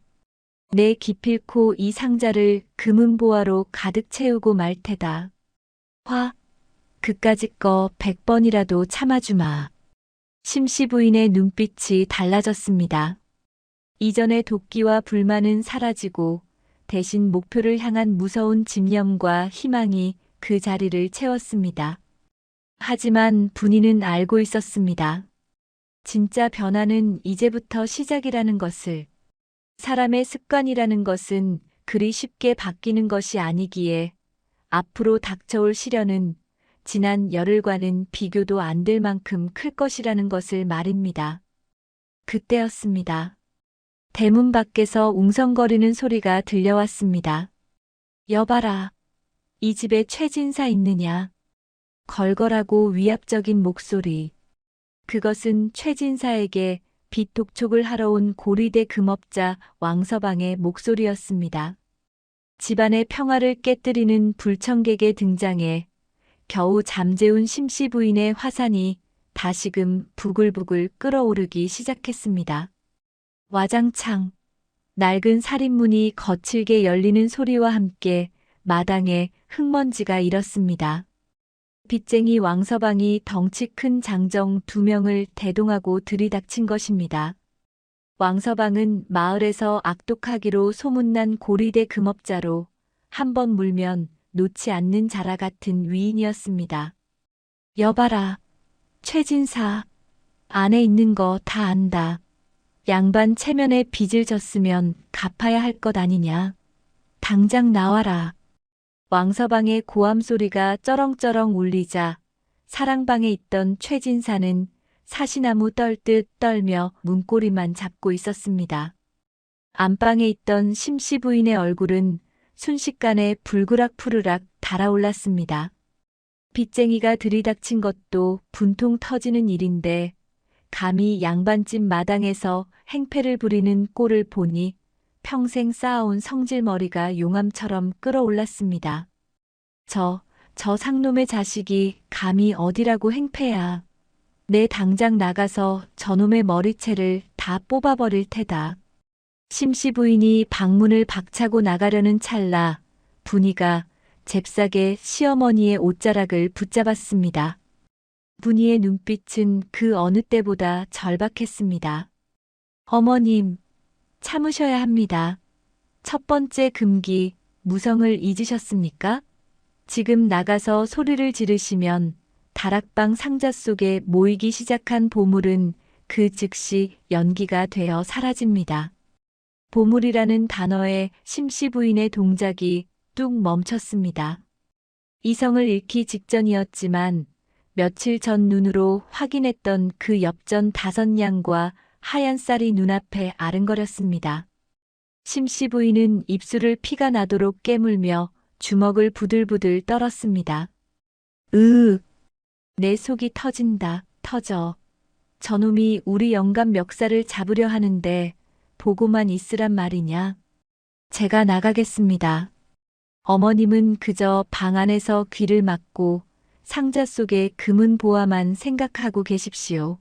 내 기필코 이 상자를 금은보화로 가득 채우고 말 테다. 그까짓 거 100번이라도 참아주마. 심씨 부인의 눈빛이 달라졌습니다. 이전의 도끼와 불만은 사라지고 대신 목표를 향한 무서운 집념과 희망이 그 자리를 채웠습니다. 하지만 분이는 알고 있었습니다. 진짜 변화는 이제부터 시작이라는 것을. 사람의 습관이라는 것은 그리 쉽게 바뀌는 것이 아니기에 앞으로 닥쳐올 시련은 지난 열흘과는 비교도 안 될 만큼 클 것이라는 것을 말입니다. 그때였습니다. 대문 밖에서 웅성거리는 소리가 들려왔습니다. 여봐라, 이 집에 최진사 있느냐? 걸걸하고 위압적인 목소리. 그것은 최진사에게 빚 독촉을 하러 온 고리대 금업자 왕서방의 목소리였습니다. 집안의 평화를 깨뜨리는 불청객의 등장에 겨우 잠재운 심씨 부인의 화산이 다시금 부글부글 끓어오르기 시작했습니다. 와장창, 낡은 살인문이 거칠게 열리는 소리와 함께 마당에 흙먼지가 일었습니다. 빚쟁이 왕서방이 덩치 큰 장정 2명을 대동하고 들이닥친 것입니다. 왕서방은 마을에서 악독하기로 소문난 고리대 금업자로 한 번 물면 놓지 않는 자라 같은 위인이었습니다. 여봐라, 최진사, 안에 있는 거 다 안다. 양반 체면에 빚을 졌으면 갚아야 할 것 아니냐. 당장 나와라. 왕서방의 고함 소리가 쩌렁쩌렁 울리자 사랑방에 있던 최진사는 사시나무 떨듯 떨며 문고리만 잡고 있었습니다. 안방에 있던 심씨 부인의 얼굴은 순식간에 불그락 푸르락 달아올랐습니다. 빚쟁이가 들이닥친 것도 분통 터지는 일인데 감히 양반집 마당에서 행패를 부리는 꼴을 보니 평생 쌓아온 성질머리가 용암처럼 끓어올랐습니다. 저 상놈의 자식이 감히 어디라고 행패야. 내 당장 나가서 저놈의 머리채를 다 뽑아버릴 테다. 심씨 부인이 방문을 박차고 나가려는 찰나 분이가 잽싸게 시어머니의 옷자락을 붙잡았습니다. 분이의 눈빛은 그 어느 때보다 절박했습니다. 어머님, 참으셔야 합니다. 첫 번째 금기, 무성을 잊으셨습니까? 지금 나가서 소리를 지르시면 다락방 상자 속에 모이기 시작한 보물은 그 즉시 연기가 되어 사라집니다. 보물이라는 단어에 심씨 부인의 동작이 뚝 멈췄습니다. 이성을 잃기 직전이었지만 며칠 전 눈으로 확인했던 그 엽전 5냥과 하얀 쌀이 눈앞에 아른거렸습니다. 심씨 부인은 입술을 피가 나도록 깨물며 주먹을 부들부들 떨었습니다. 내 속이 터진다, 터져. 저놈이 우리 영감 멱살을 잡으려 하는데 보고만 있으란 말이냐. 제가 나가겠습니다. 어머님은 그저 방 안에서 귀를 막고 상자 속의 금은 보화만 생각하고 계십시오.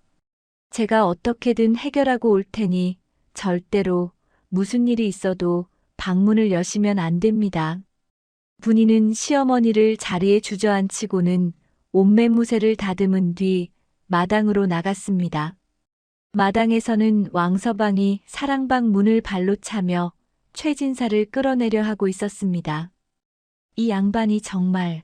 제가 어떻게든 해결하고 올 테니 절대로 무슨 일이 있어도 방문을 여시면 안 됩니다. 분이는 시어머니를 자리에 주저앉히고는 옷매무새를 다듬은 뒤 마당으로 나갔습니다. 마당에서는 왕서방이 사랑방 문을 발로 차며 최진사를 끌어내려 하고 있었습니다. 이 양반이 정말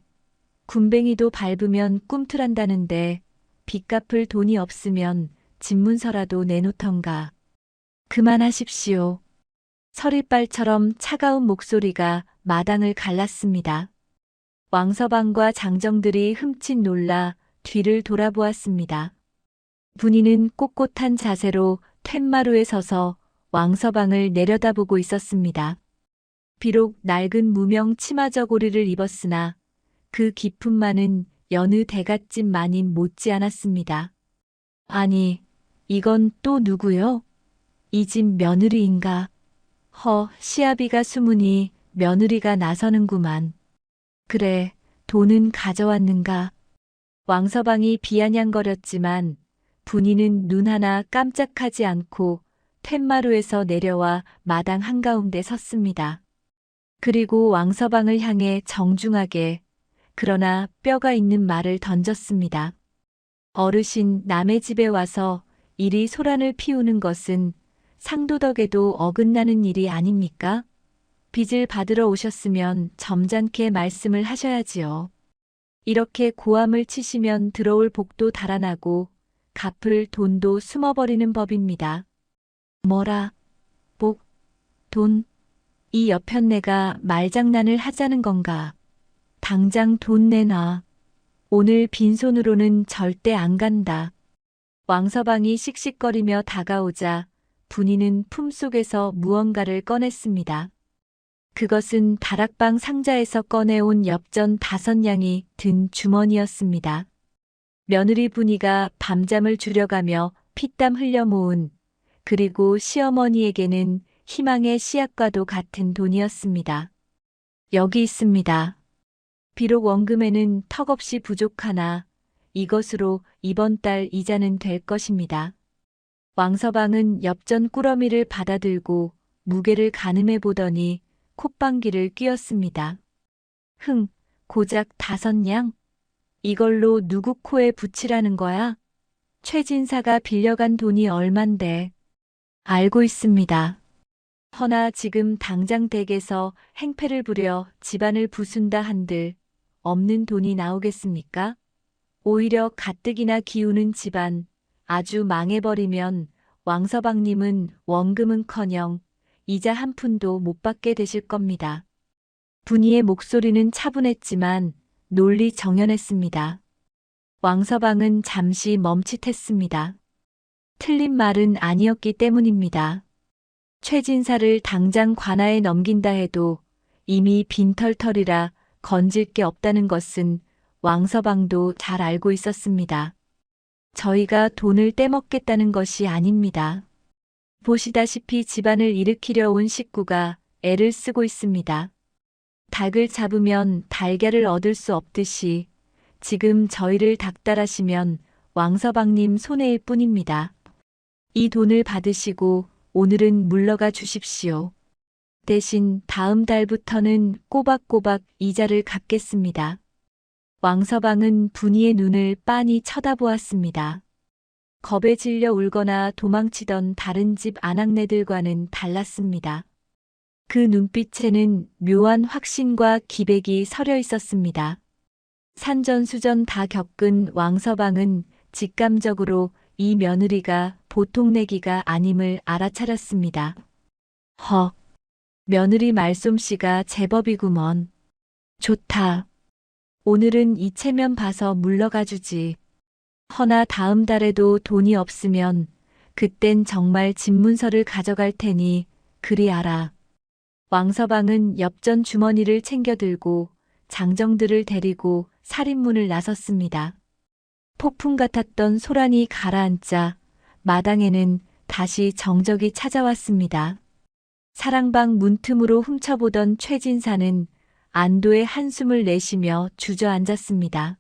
군뱅이도 밟으면 꿈틀한다는데 빚 갚을 돈이 없으면 집문서라도 내놓던가. 그만하십시오. 서리빨처럼 차가운 목소리가 마당을 갈랐습니다. 왕서방과 장정들이 흠칫 놀라 뒤를 돌아보았습니다. 분이는 꼿꼿한 자세로 툇마루에 서서 왕서방을 내려다보고 있었습니다. 비록 낡은 무명 치마저고리를 입었으나 그 기품만은 여느 대갓집 마님 못지 않았습니다. 아니, 이건 또 누구요? 이 집 며느리인가? 시아비가 숨으니 며느리가 나서는구만. 그래, 돈은 가져왔는가? 왕서방이 비아냥거렸지만 분이는 눈 하나 깜짝하지 않고 툇마루에서 내려와 마당 한가운데 섰습니다. 그리고 왕서방을 향해 정중하게 그러나 뼈가 있는 말을 던졌습니다. 어르신, 남의 집에 와서 이리 소란을 피우는 것은 상도덕에도 어긋나는 일이 아닙니까? 빚을 받으러 오셨으면 점잖게 말씀을 하셔야지요. 이렇게 고함을 치시면 들어올 복도 달아나고 갚을 돈도 숨어버리는 법입니다. 뭐라? 복? 돈? 이 여편네가 말장난을 하자는 건가? 당장 돈 내놔. 오늘 빈손으로는 절대 안 간다. 왕서방이 씩씩거리며 다가오자 분이는 품속에서 무언가를 꺼냈습니다. 그것은 다락방 상자에서 꺼내온 엽전 5냥이 든 주머니였습니다. 며느리 분이가 밤잠을 줄여가며 피땀 흘려 모은, 그리고 시어머니에게는 희망의 씨앗과도 같은 돈이었습니다. 여기 있습니다. 비록 원금에는 턱없이 부족하나 이것으로 이번 달 이자는 될 것입니다. 왕서방은 엽전 꾸러미를 받아들고 무게를 가늠해 보더니 콧방귀를 뀌었습니다. 고작 5냥? 이걸로 누구 코에 붙이라는 거야? 최진사가 빌려간 돈이 얼만데. 알고 있습니다. 허나 지금 당장 댁에서 행패를 부려 집안을 부순다 한들 없는 돈이 나오겠습니까? 오히려 가뜩이나 기우는 집안, 아주 망해버리면 왕서방님은 원금은커녕 이자 한 푼도 못 받게 되실 겁니다. 분이의 목소리는 차분했지만 논리 정연했습니다. 왕서방은 잠시 멈칫했습니다. 틀린 말은 아니었기 때문입니다. 최진사를 당장 관아에 넘긴다 해도 이미 빈털털이라 건질 게 없다는 것은 왕서방도 잘 알고 있었습니다. 저희가 돈을 떼먹겠다는 것이 아닙니다. 보시다시피 집안을 일으키려 온 식구가 애를 쓰고 있습니다. 닭을 잡으면 달걀을 얻을 수 없듯이 지금 저희를 닥달하시면 왕서방님 손해일 뿐입니다. 이 돈을 받으시고 오늘은 물러가 주십시오. 대신 다음 달부터는 꼬박꼬박 이자를 갚겠습니다. 왕서방은 분이의 눈을 빤히 쳐다보았습니다. 겁에 질려 울거나 도망치던 다른 집 아낙네들과는 달랐습니다. 그 눈빛에는 묘한 확신과 기백이 서려 있었습니다. 산전수전 다 겪은 왕서방은 직감적으로 이 며느리가 보통 내기가 아님을 알아차렸습니다. 며느리 말솜씨가 제법이구먼. 좋다. 오늘은 이체면 봐서 물러가 주지. 허나 다음 달에도 돈이 없으면 그땐 정말 집문서를 가져갈 테니 그리 알아. 왕서방은 엽전 주머니를 챙겨들고 장정들을 데리고 살인문을 나섰습니다. 폭풍 같았던 소란이 가라앉자 마당에는 다시 정적이 찾아왔습니다. 사랑방 문틈으로 훔쳐보던 최진사는 안도의 한숨을 내쉬며 주저앉았습니다.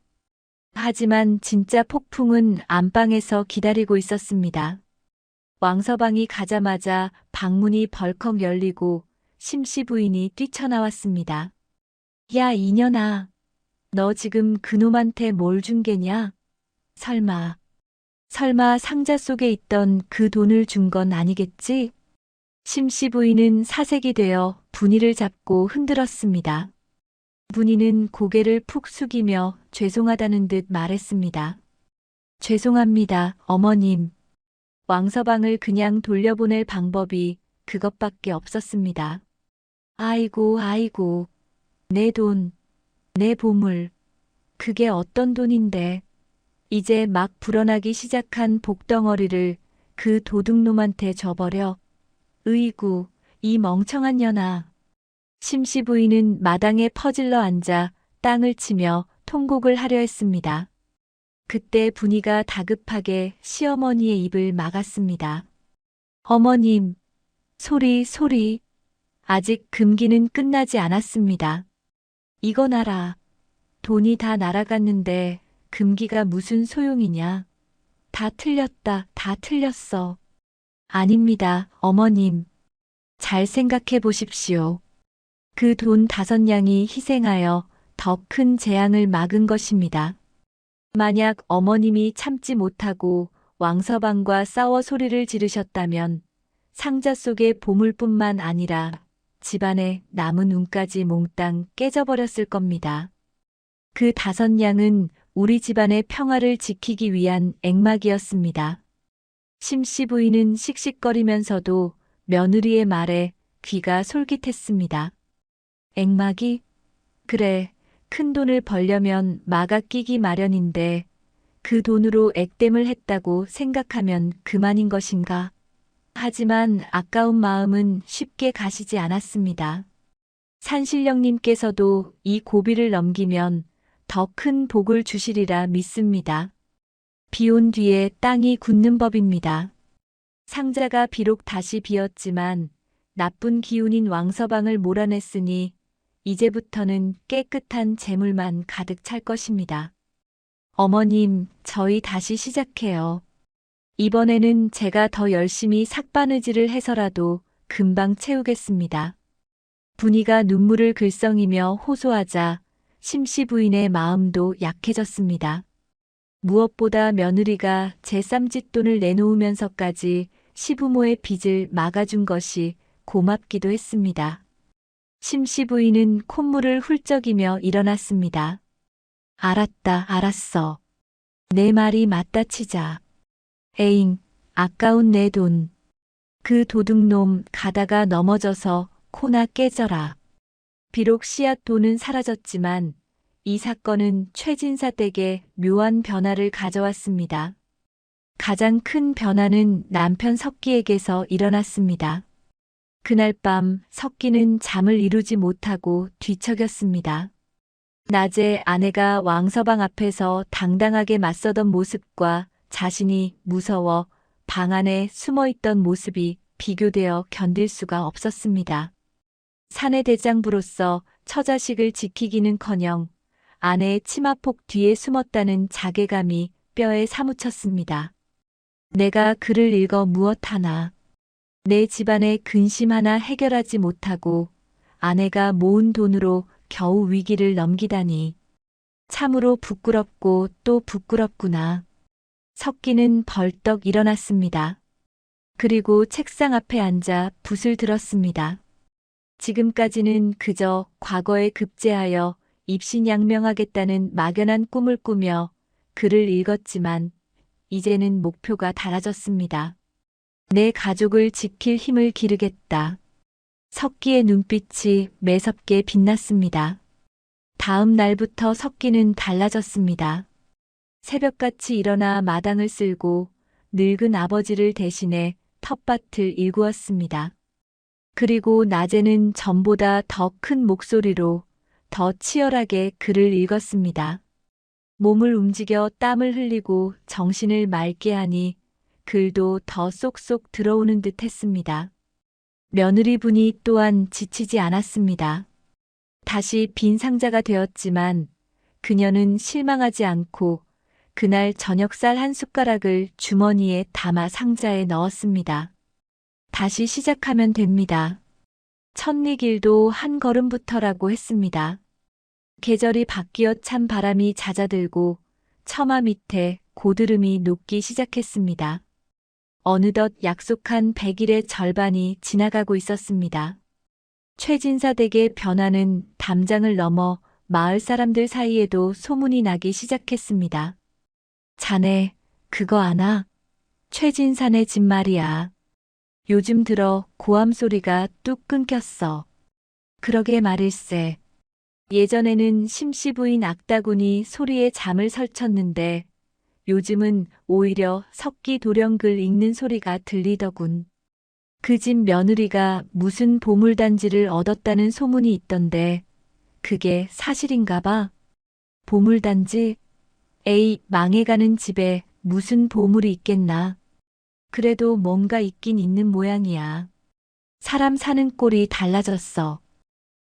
하지만 진짜 폭풍은 안방에서 기다리고 있었습니다. 왕서방이 가자마자 방문이 벌컥 열리고 심씨 부인이 뛰쳐나왔습니다. 야, 이년아. 너 지금 그놈한테 뭘 준 게냐? 설마 상자 속에 있던 그 돈을 준 건 아니겠지? 심씨 부인은 사색이 되어 분이를 잡고 흔들었습니다. 분이는 고개를 푹 숙이며 죄송하다는 듯 말했습니다. 죄송합니다, 어머님. 왕서방을 그냥 돌려보낼 방법이 그것밖에 없었습니다. 아이고, 내 돈, 내 보물. 그게 어떤 돈인데. 이제 막 불어나기 시작한 복덩어리를 그 도둑놈한테 줘버려. 으이구, 이 멍청한 년아. 심씨 부인은 마당에 퍼질러 앉아 땅을 치며 통곡을 하려 했습니다. 그때 분이가 다급하게 시어머니의 입을 막았습니다. 어머님, 소리. 아직 금기는 끝나지 않았습니다. 이건 알아. 돈이 다 날아갔는데 금기가 무슨 소용이냐. 다 틀렸어. 아닙니다, 어머님. 잘 생각해 보십시오. 그 돈 5냥이 희생하여 더 큰 재앙을 막은 것입니다. 만약 어머님이 참지 못하고 왕서방과 싸워 소리를 지르셨다면 상자 속의 보물뿐만 아니라 집안의 남은 운까지 몽땅 깨져버렸을 겁니다. 그 5냥은 우리 집안의 평화를 지키기 위한 액막이었습니다. 심씨 부인은 씩씩거리면서도 며느리의 말에 귀가 솔깃했습니다. 액막이? 그래, 큰 돈을 벌려면 마가 끼기 마련인데 그 돈으로 액땜을 했다고 생각하면 그만인 것인가? 하지만 아까운 마음은 쉽게 가시지 않았습니다. 산신령님께서도 이 고비를 넘기면 더 큰 복을 주시리라 믿습니다. 비 온 뒤에 땅이 굳는 법입니다. 상자가 비록 다시 비었지만 나쁜 기운인 왕서방을 몰아냈으니 이제부터는 깨끗한 재물만 가득 찰 것입니다. 어머님, 저희 다시 시작해요. 이번에는 제가 더 열심히 삭바느질을 해서라도 금방 채우겠습니다. 분이가 눈물을 글썽이며 호소하자 심씨 부인의 마음도 약해졌습니다. 무엇보다 며느리가 제 쌈짓돈을 내놓으면서까지 시부모의 빚을 막아준 것이 고맙기도 했습니다. 심씨 부인은 콧물을 훌쩍이며 일어났습니다. 알았어. 내 말이 맞다 치자. 에잉, 아까운 내 돈. 그 도둑놈 가다가 넘어져서 코나 깨져라. 비록 씨앗 돈은 사라졌지만 이 사건은 최진사 댁에 묘한 변화를 가져왔습니다. 가장 큰 변화는 남편 석기에게서 일어났습니다. 그날 밤 석기는 잠을 이루지 못하고 뒤척였습니다. 낮에 아내가 왕서방 앞에서 당당하게 맞서던 모습과 자신이 무서워 방 안에 숨어있던 모습이 비교되어 견딜 수가 없었습니다. 사내 대장부로서 처자식을 지키기는커녕 아내의 치마폭 뒤에 숨었다는 자괴감이 뼈에 사무쳤습니다. 내가 글을 읽어 무엇하나. 내 집안의 근심 하나 해결하지 못하고 아내가 모은 돈으로 겨우 위기를 넘기다니. 참으로 부끄럽고 또 부끄럽구나. 석기는 벌떡 일어났습니다. 그리고 책상 앞에 앉아 붓을 들었습니다. 지금까지는 그저 과거에 급제하여 입신양명하겠다는 막연한 꿈을 꾸며 글을 읽었지만 이제는 목표가 달라졌습니다. 내 가족을 지킬 힘을 기르겠다. 석기의 눈빛이 매섭게 빛났습니다. 다음 날부터 석기는 달라졌습니다. 새벽같이 일어나 마당을 쓸고 늙은 아버지를 대신해 텃밭을 일구었습니다. 그리고 낮에는 전보다 더 큰 목소리로 더 치열하게 글을 읽었습니다. 몸을 움직여 땀을 흘리고 정신을 맑게 하니 글도 더 쏙쏙 들어오는 듯 했습니다. 며느리분이 또한 지치지 않았습니다. 다시 빈 상자가 되었지만 그녀는 실망하지 않고 그날 저녁 쌀 한 숟가락을 주머니에 담아 상자에 넣었습니다. 다시 시작하면 됩니다. 첫리길도 한 걸음부터라고 했습니다. 계절이 바뀌어 찬 바람이 잦아들고 처마 밑에 고드름이 녹기 시작했습니다. 어느덧 약속한 100일의 절반이 지나가고 있었습니다. 최진사 댁의 변화는 담장을 넘어 마을 사람들 사이에도 소문이 나기 시작했습니다. 자네, 그거 아나? 최진사네 집 말이야. 요즘 들어 고함 소리가 뚝 끊겼어. 그러게 말일세. 예전에는 심씨 부인 악다군이 소리에 잠을 설쳤는데 요즘은 오히려 석기 도령글 읽는 소리가 들리더군. 그 집 며느리가 무슨 보물단지를 얻었다는 소문이 있던데 그게 사실인가 봐. 보물단지? 에이, 망해가는 집에 무슨 보물이 있겠나. 그래도 뭔가 있긴 있는 모양이야. 사람 사는 꼴이 달라졌어.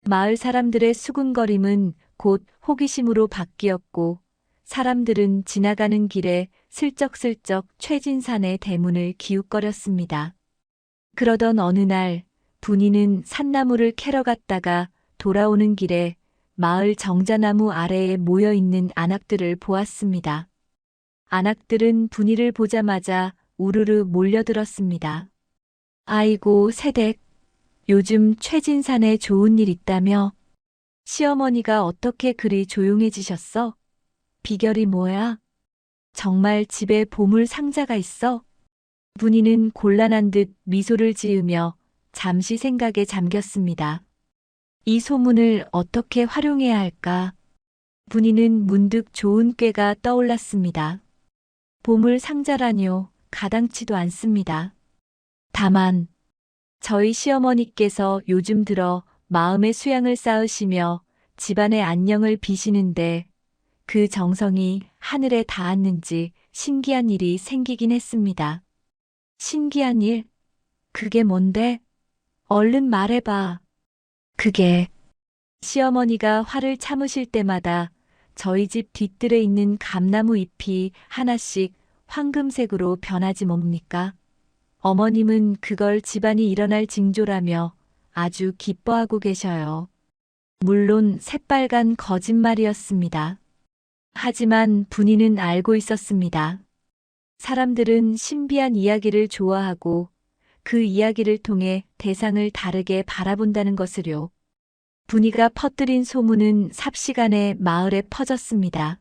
마을 사람들의 수군거림은 곧 호기심으로 바뀌었고 사람들은 지나가는 길에 슬쩍슬쩍 최진산의 대문을 기웃거렸습니다. 그러던 어느 날 분이는 산나무를 캐러 갔다가 돌아오는 길에 마을 정자나무 아래에 모여있는 안악들을 보았습니다. 안악들은 분이를 보자마자 우르르 몰려들었습니다. 아이고 새댁, 요즘 최진산에 좋은 일 있다며? 시어머니가 어떻게 그리 조용해지셨어? 비결이 뭐야? 정말 집에 보물 상자가 있어? 분이는 곤란한 듯 미소를 지으며 잠시 생각에 잠겼습니다. 이 소문을 어떻게 활용해야 할까? 분이는 문득 좋은 꾀가 떠올랐습니다. 보물 상자라뇨, 가당치도 않습니다. 다만 저희 시어머니께서 요즘 들어 마음의 수양을 쌓으시며 집안의 안녕을 비시는데 그 정성이 하늘에 닿았는지 신기한 일이 생기긴 했습니다. 신기한 일? 그게 뭔데? 얼른 말해봐. 그게 시어머니가 화를 참으실 때마다 저희 집 뒤뜰에 있는 감나무 잎이 하나씩 황금색으로 변하지 뭡니까? 어머님은 그걸 집안이 일어날 징조라며 아주 기뻐하고 계셔요. 물론 새빨간 거짓말이었습니다. 하지만 분이는 알고 있었습니다. 사람들은 신비한 이야기를 좋아하고 그 이야기를 통해 대상을 다르게 바라본다는 것을요. 분이가 퍼뜨린 소문은 삽시간에 마을에 퍼졌습니다.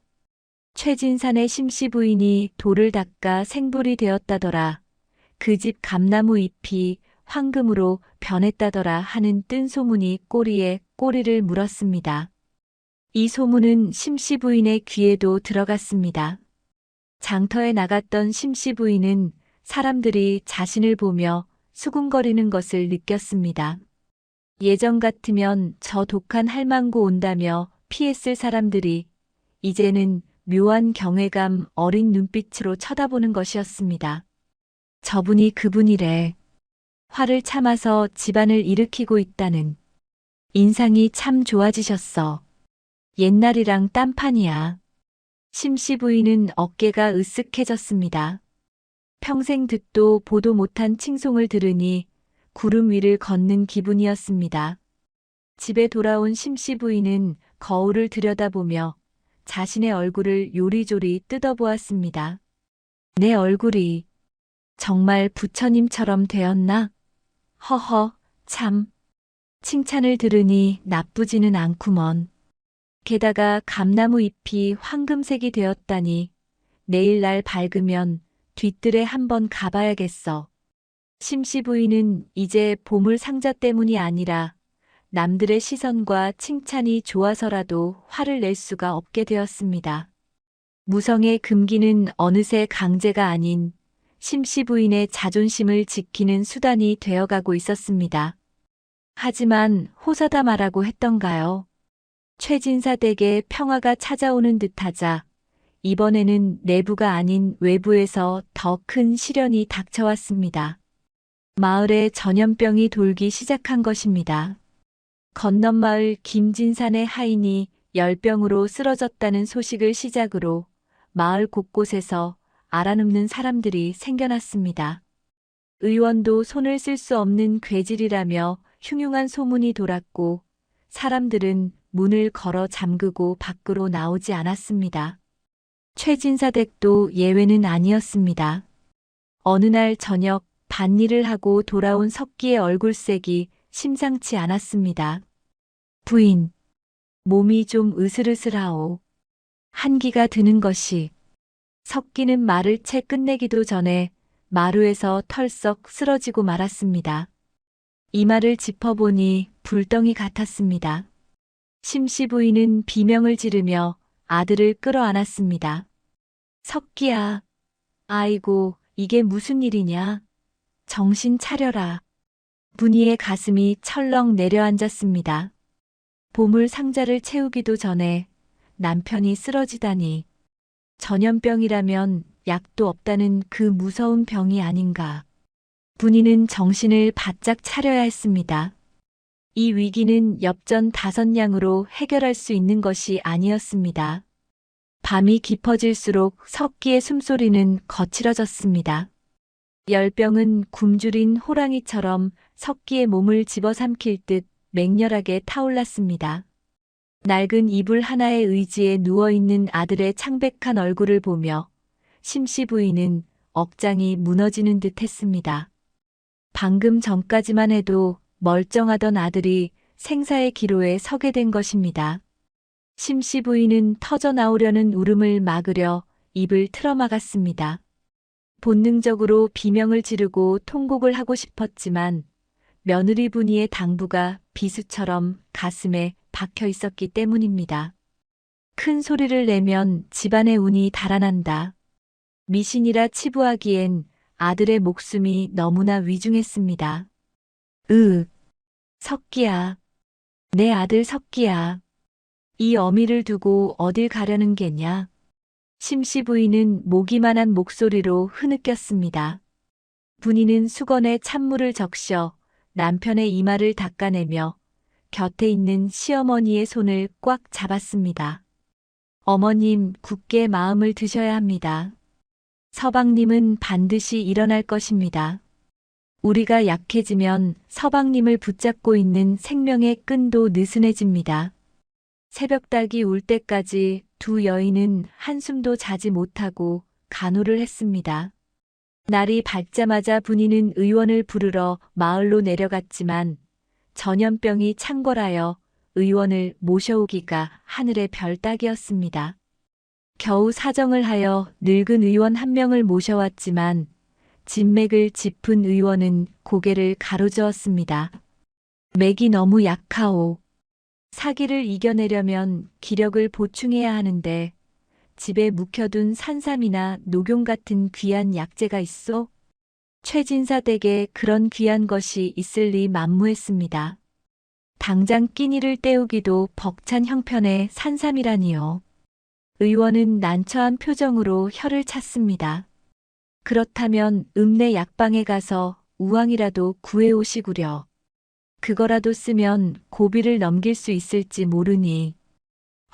최진산의 심씨 부인이 돌을 닦아 생불이 되었다더라. 그 집 감나무 잎이 황금으로 변했다더라 하는 뜬 소문이 꼬리에 꼬리를 물었습니다. 이 소문은 심씨 부인의 귀에도 들어갔습니다. 장터에 나갔던 심씨 부인은 사람들이 자신을 보며 수군거리는 것을 느꼈습니다. 예전 같으면 저 독한 할망구 온다며 피했을 사람들이 이제는 묘한 경외감 어린 눈빛으로 쳐다보는 것이었습니다. 저분이 그분이래. 화를 참아서 집안을 일으키고 있다는. 인상이 참 좋아지셨어. 옛날이랑 딴판이야. 심씨 부인은 어깨가 으쓱해졌습니다. 평생 듣도 보도 못한 칭송을 들으니 구름 위를 걷는 기분이었습니다. 집에 돌아온 심씨 부인은 거울을 들여다보며 자신의 얼굴을 요리조리 뜯어보았습니다. 내 얼굴이 정말 부처님처럼 되었나? 허허, 참. 칭찬을 들으니 나쁘지는 않구먼. 게다가 감나무 잎이 황금색이 되었다니 내일 날 밝으면 뒤뜰에 한번 가봐야겠어. 심씨 부인은 이제 보물 상자 때문이 아니라 남들의 시선과 칭찬이 좋아서라도 화를 낼 수가 없게 되었습니다. 무성의 금기는 어느새 강제가 아닌 심씨 부인의 자존심을 지키는 수단이 되어가고 있었습니다. 하지만 호사다마라고 했던가요? 최진사 댁에 평화가 찾아오는 듯하자 이번에는 내부가 아닌 외부에서 더 큰 시련이 닥쳐왔습니다. 마을에 전염병이 돌기 시작한 것입니다. 건넌마을 김진산의 하인이 열병으로 쓰러졌다는 소식을 시작으로 마을 곳곳에서 알아눕는 사람들이 생겨났습니다. 의원도 손을 쓸 수 없는 괴질이라며 흉흉한 소문이 돌았고 사람들은 문을 걸어 잠그고 밖으로 나오지 않았습니다. 최진사 댁도 예외는 아니었습니다. 어느 날 저녁 밭일을 하고 돌아온 석기의 얼굴색이 심상치 않았습니다. 부인, 몸이 좀 으슬으슬하오. 한기가 드는 것이. 석기는 말을 채 끝내기도 전에 마루에서 털썩 쓰러지고 말았습니다. 이마를 짚어보니 불덩이 같았습니다. 심씨 부인은 비명을 지르며 아들을 끌어안았습니다. 석기야, 아이고, 이게 무슨 일이냐? 정신 차려라. 문희의 가슴이 철렁 내려앉았습니다. 보물 상자를 채우기도 전에 남편이 쓰러지다니. 전염병이라면 약도 없다는 그 무서운 병이 아닌가. 문희는 정신을 바짝 차려야 했습니다. 이 위기는 엽전 5냥으로 해결할 수 있는 것이 아니었습니다. 밤이 깊어질수록 석기의 숨소리는 거칠어졌습니다. 열병은 굶주린 호랑이처럼 석기의 몸을 집어삼킬 듯 맹렬하게 타올랐습니다. 낡은 이불 하나에 의지해 누워있는 아들의 창백한 얼굴을 보며 심씨 부인은 억장이 무너지는 듯 했습니다. 방금 전까지만 해도 멀쩡하던 아들이 생사의 기로에 서게 된 것입니다. 심씨 부인은 터져 나오려는 울음을 막으려 입을 틀어막았습니다. 본능적으로 비명을 지르고 통곡을 하고 싶었지만 며느리 분이의 당부가 비수처럼 가슴에 박혀 있었기 때문입니다. 큰 소리를 내면 집안의 운이 달아난다. 미신이라 치부하기엔 아들의 목숨이 너무나 위중했습니다. 석기야. 내 아들 석기야. 이 어미를 두고 어딜 가려는 게냐? 심씨 부인은 모기만한 목소리로 흐느꼈습니다. 분이는 수건에 찬물을 적셔 남편의 이마를 닦아내며 곁에 있는 시어머니의 손을 꽉 잡았습니다. 어머님, 굳게 마음을 드셔야 합니다. 서방님은 반드시 일어날 것입니다. 우리가 약해지면 서방님을 붙잡고 있는 생명의 끈도 느슨해집니다. 새벽닭이 울 때까지 두 여인은 한숨도 자지 못하고 간호를 했습니다. 날이 밝자마자 분이는 의원을 부르러 마을로 내려갔지만 전염병이 창궐하여 의원을 모셔오기가 하늘의 별 따기였습니다. 겨우 사정을 하여 늙은 의원 한 명을 모셔왔지만 진맥을 짚은 의원은 고개를 가로저었습니다. 맥이 너무 약하오. 사기를 이겨내려면 기력을 보충해야 하는데 집에 묵혀둔 산삼이나 녹용 같은 귀한 약재가 있어? 최진사 댁에 그런 귀한 것이 있을 리 만무했습니다. 당장 끼니를 때우기도 벅찬 형편의 산삼이라니요. 의원은 난처한 표정으로 혀를 찼습니다. 그렇다면 읍내 약방에 가서 우왕이라도 구해오시구려. 그거라도 쓰면 고비를 넘길 수 있을지 모르니.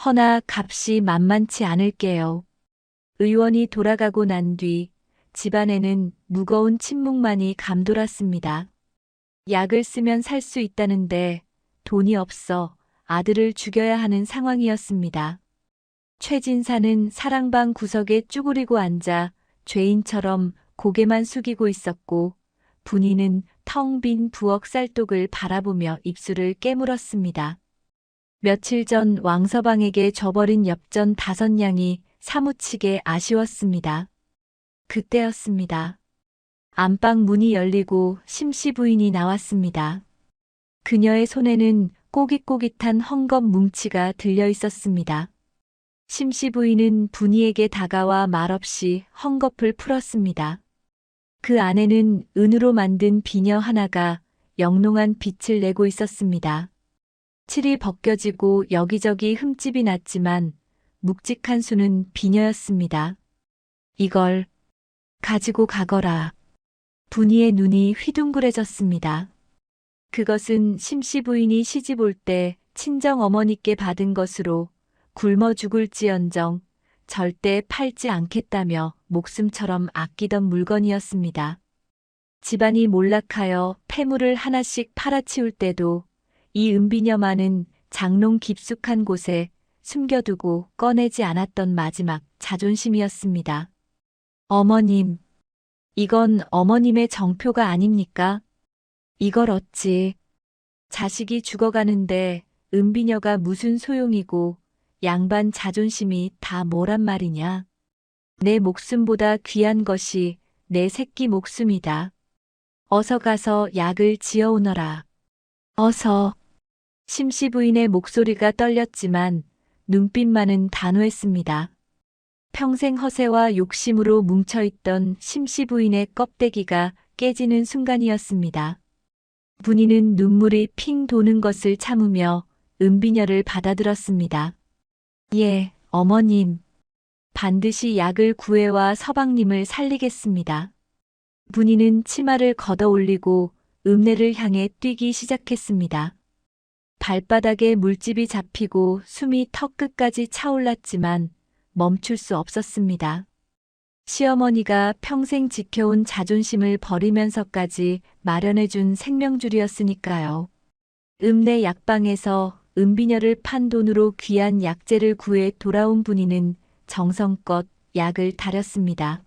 허나 값이 만만치 않을게요. 의원이 돌아가고 난 뒤 집안에는 무거운 침묵만이 감돌았습니다. 약을 쓰면 살 수 있다는데 돈이 없어 아들을 죽여야 하는 상황이었습니다. 최진사는 사랑방 구석에 쭈그리고 앉아 죄인처럼 고개만 숙이고 있었고 분이는 텅 빈 부엌 쌀독을 바라보며 입술을 깨물었습니다. 며칠 전 왕서방에게 줘버린 엽전 5냥이 사무치게 아쉬웠습니다. 그때였습니다. 안방 문이 열리고 심씨 부인이 나왔습니다. 그녀의 손에는 꼬깃꼬깃한 헝겊 뭉치가 들려 있었습니다. 심씨 부인은 분이에게 다가와 말없이 헝겊을 풀었습니다. 그 안에는 은으로 만든 비녀 하나가 영롱한 빛을 내고 있었습니다. 칠이 벗겨지고 여기저기 흠집이 났지만 묵직한 수는 비녀였습니다. 이걸 가지고 가거라. 분이의 눈이 휘둥그레졌습니다. 그것은 심씨 부인이 시집 올 때 친정 어머니께 받은 것으로 굶어 죽을지언정 절대 팔지 않겠다며 목숨처럼 아끼던 물건이었습니다. 집안이 몰락하여 폐물을 하나씩 팔아치울 때도 이 은비녀만은 장롱 깊숙한 곳에 숨겨두고 꺼내지 않았던 마지막 자존심이었습니다. 어머님, 이건 어머님의 정표가 아닙니까? 이걸 어찌 자식이 죽어가는데 은비녀가 무슨 소용이고 양반 자존심이 다 뭐란 말이냐. 내 목숨보다 귀한 것이 내 새끼 목숨이다. 어서 가서 약을 지어오너라. 어서. 심씨 부인의 목소리가 떨렸지만 눈빛만은 단호했습니다. 평생 허세와 욕심으로 뭉쳐있던 심씨 부인의 껍데기가 깨지는 순간이었습니다. 분이는 눈물이 핑 도는 것을 참으며 은비녀를 받아들었습니다. 예, 어머님. 반드시 약을 구해와 서방님을 살리겠습니다. 분이는 치마를 걷어 올리고 읍내를 향해 뛰기 시작했습니다. 발바닥에 물집이 잡히고 숨이 턱끝까지 차올랐지만 멈출 수 없었습니다. 시어머니가 평생 지켜온 자존심을 버리면서까지 마련해준 생명줄이었으니까요. 읍내 약방에서 은비녀를 판 돈으로 귀한 약재를 구해 돌아온 분이는 정성껏 약을 다렸습니다.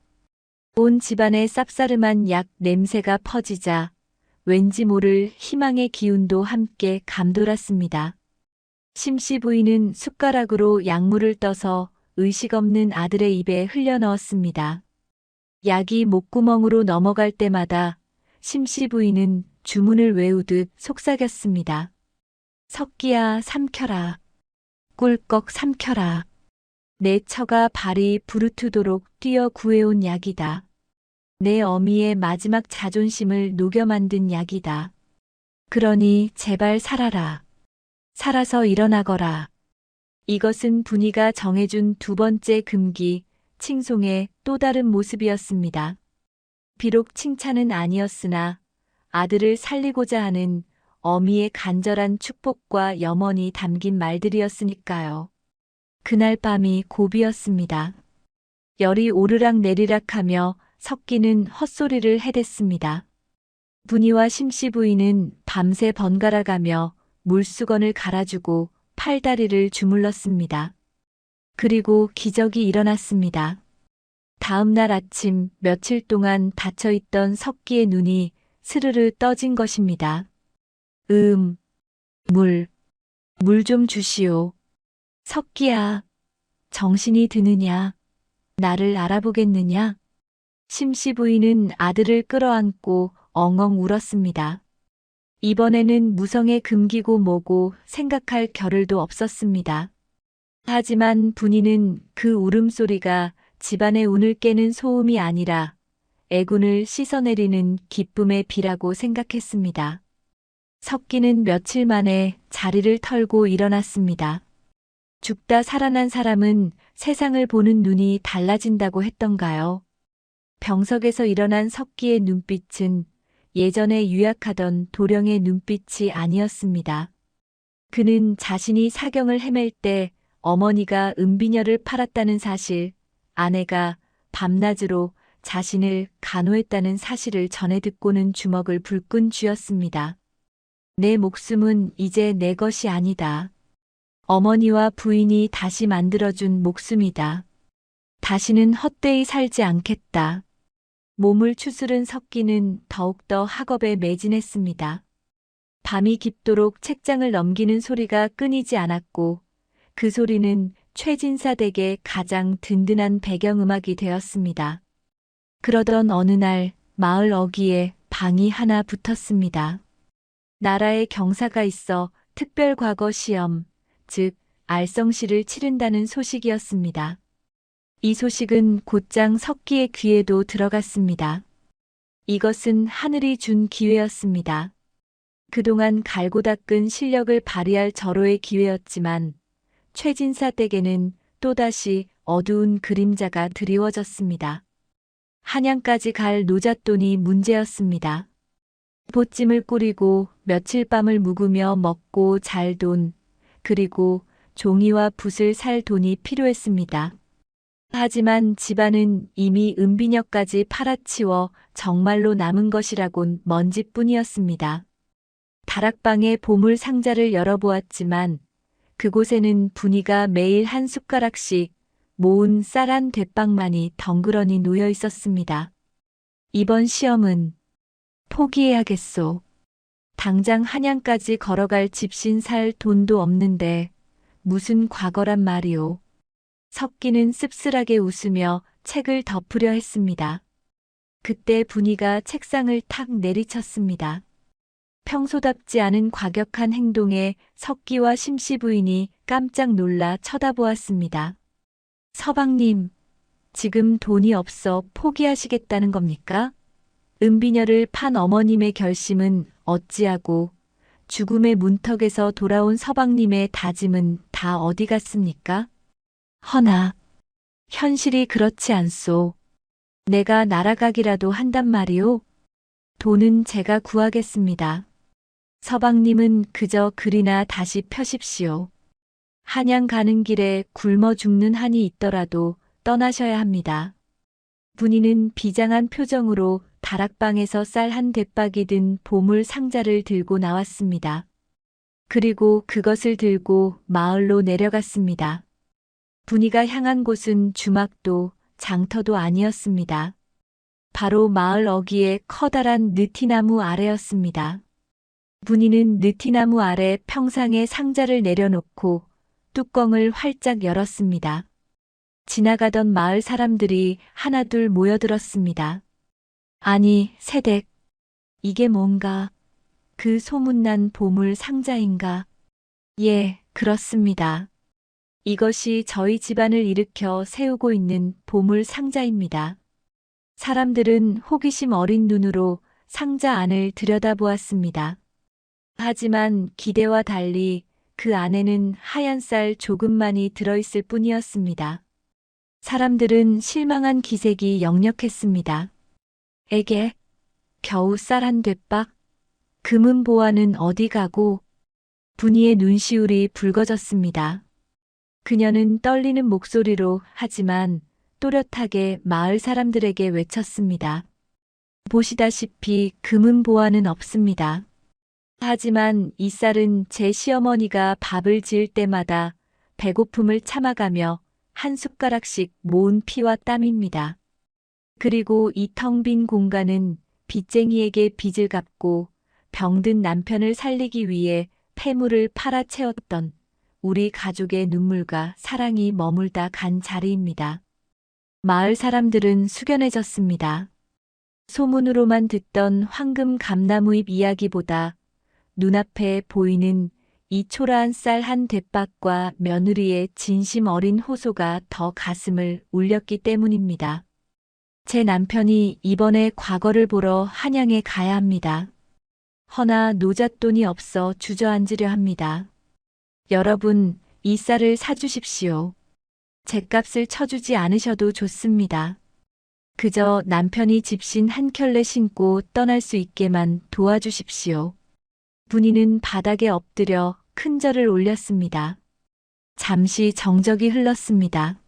온 집안에 쌉싸름한 약 냄새가 퍼지자 왠지 모를 희망의 기운도 함께 감돌았습니다. 심씨 부인은 숟가락으로 약물을 떠서 의식 없는 아들의 입에 흘려 넣었습니다. 약이 목구멍으로 넘어갈 때마다 심씨 부인은 주문을 외우듯 속삭였습니다. 석기야 삼켜라. 꿀꺽 삼켜라. 내 처가 발이 부르트도록 뛰어 구해온 약이다. 내 어미의 마지막 자존심을 녹여 만든 약이다. 그러니 제발 살아라. 살아서 일어나거라. 이것은 분이가 정해준 두 번째 금기, 칭송의 또 다른 모습이었습니다. 비록 칭찬은 아니었으나 아들을 살리고자 하는 어미의 간절한 축복과 염원이 담긴 말들이었으니까요. 그날 밤이 고비였습니다. 열이 오르락 내리락하며 석기는 헛소리를 해댔습니다. 분이와 심씨 부인은 밤새 번갈아가며 물수건을 갈아주고 팔다리를 주물렀습니다. 그리고 기적이 일어났습니다. 다음 날 아침 며칠 동안 닫혀있던 석기의 눈이 스르르 떠진 것입니다. 물 좀 주시오. 석기야, 정신이 드느냐? 나를 알아보겠느냐? 심씨 부인은 아들을 끌어안고 엉엉 울었습니다. 이번에는 무성의 금기고 뭐고 생각할 겨를도 없었습니다. 하지만 분이는 그 울음소리가 집안의 운을 깨는 소음이 아니라 애군을 씻어내리는 기쁨의 비라고 생각했습니다. 석기는 며칠 만에 자리를 털고 일어났습니다. 죽다 살아난 사람은 세상을 보는 눈이 달라진다고 했던가요? 병석에서 일어난 석기의 눈빛은 예전에 유약하던 도령의 눈빛이 아니었습니다. 그는 자신이 사경을 헤맬 때 어머니가 은비녀를 팔았다는 사실, 아내가 밤낮으로 자신을 간호했다는 사실을 전해 듣고는 주먹을 불끈 쥐었습니다. 내 목숨은 이제 내 것이 아니다. 어머니와 부인이 다시 만들어준 목숨이다. 다시는 헛되이 살지 않겠다. 몸을 추스른 석기는 더욱더 학업에 매진했습니다. 밤이 깊도록 책장을 넘기는 소리가 끊이지 않았고 그 소리는 최진사 댁의 가장 든든한 배경음악이 되었습니다. 그러던 어느 날 마을 어귀에 방이 하나 붙었습니다. 나라에 경사가 있어 특별과거 시험, 즉 알성시를 치른다는 소식이었습니다. 이 소식은 곧장 석기의 귀에도 들어갔습니다. 이것은 하늘이 준 기회였습니다. 그동안 갈고 닦은 실력을 발휘할 절호의 기회였지만 최진사 댁에는 또다시 어두운 그림자가 드리워졌습니다. 한양까지 갈 노잣돈이 문제였습니다. 보찜을 꾸리고 며칠 밤을 묵으며 먹고 잘 돈, 그리고 종이와 붓을 살 돈이 필요했습니다. 하지만 집안은 이미 은비녀까지 팔아치워 정말로 남은 것이라곤 먼지뿐이었습니다. 다락방의 보물 상자를 열어보았지만 그곳에는 분이가 매일 한 숟가락씩 모은 쌀한 대빵만이 덩그러니 놓여 있었습니다. 이번 시험은 포기해야겠소. 당장 한양까지 걸어갈 집신 살 돈도 없는데 무슨 과거란 말이오. 석기는 씁쓸하게 웃으며 책을 덮으려 했습니다. 그때 분이가 책상을 탁 내리쳤습니다. 평소답지 않은 과격한 행동에 석기와 심씨 부인이 깜짝 놀라 쳐다보았습니다. 서방님, 지금 돈이 없어 포기하시겠다는 겁니까? 은비녀를 판 어머님의 결심은 어찌하고 죽음의 문턱에서 돌아온 서방님의 다짐은 다 어디 갔습니까? 허나 현실이 그렇지 않소. 내가 날아가기라도 한단 말이오. 돈은 제가 구하겠습니다. 서방님은 그저 글이나 다시 펴십시오. 한양 가는 길에 굶어 죽는 한이 있더라도 떠나셔야 합니다. 분이는 비장한 표정으로 다락방에서 쌀 한 대박이 든 보물 상자를 들고 나왔습니다. 그리고 그것을 들고 마을로 내려갔습니다. 분이가 향한 곳은 주막도 장터도 아니었습니다. 바로 마을 어귀의 커다란 느티나무 아래였습니다. 분이는 느티나무 아래 평상에 상자를 내려놓고 뚜껑을 활짝 열었습니다. 지나가던 마을 사람들이 하나둘 모여들었습니다. 아니, 새댁, 이게 뭔가? 그 소문난 보물 상자인가? 예, 그렇습니다. 이것이 저희 집안을 일으켜 세우고 있는 보물 상자입니다. 사람들은 호기심 어린 눈으로 상자 안을 들여다보았습니다. 하지만 기대와 달리 그 안에는 하얀 쌀 조금만이 들어있을 뿐이었습니다. 사람들은 실망한 기색이 역력했습니다. 에게, 겨우 쌀 한 대박? 금은 보화는 어디 가고? 분이의 눈시울이 붉어졌습니다. 그녀는 떨리는 목소리로 하지만 또렷하게 마을 사람들에게 외쳤습니다. 보시다시피 금은 보화는 없습니다. 하지만 이 쌀은 제 시어머니가 밥을 지을 때마다 배고픔을 참아가며 한 숟가락씩 모은 피와 땀입니다. 그리고 이 텅 빈 공간은 빚쟁이에게 빚을 갚고 병든 남편을 살리기 위해 폐물을 팔아채웠던 우리 가족의 눈물과 사랑이 머물다 간 자리입니다. 마을 사람들은 숙연해졌습니다. 소문으로만 듣던 황금 감나무잎 이야기보다 눈앞에 보이는 이 초라한 쌀 한 대박과 며느리의 진심 어린 호소가 더 가슴을 울렸기 때문입니다. 제 남편이 이번에 과거를 보러 한양에 가야 합니다. 허나 노잣돈이 없어 주저앉으려 합니다. 여러분, 이 쌀을 사주십시오. 죗값을 쳐주지 않으셔도 좋습니다. 그저 남편이 집신 한 켤레 신고 떠날 수 있게만 도와주십시오. 분이는 바닥에 엎드려 큰 절을 올렸습니다. 잠시 정적이 흘렀습니다.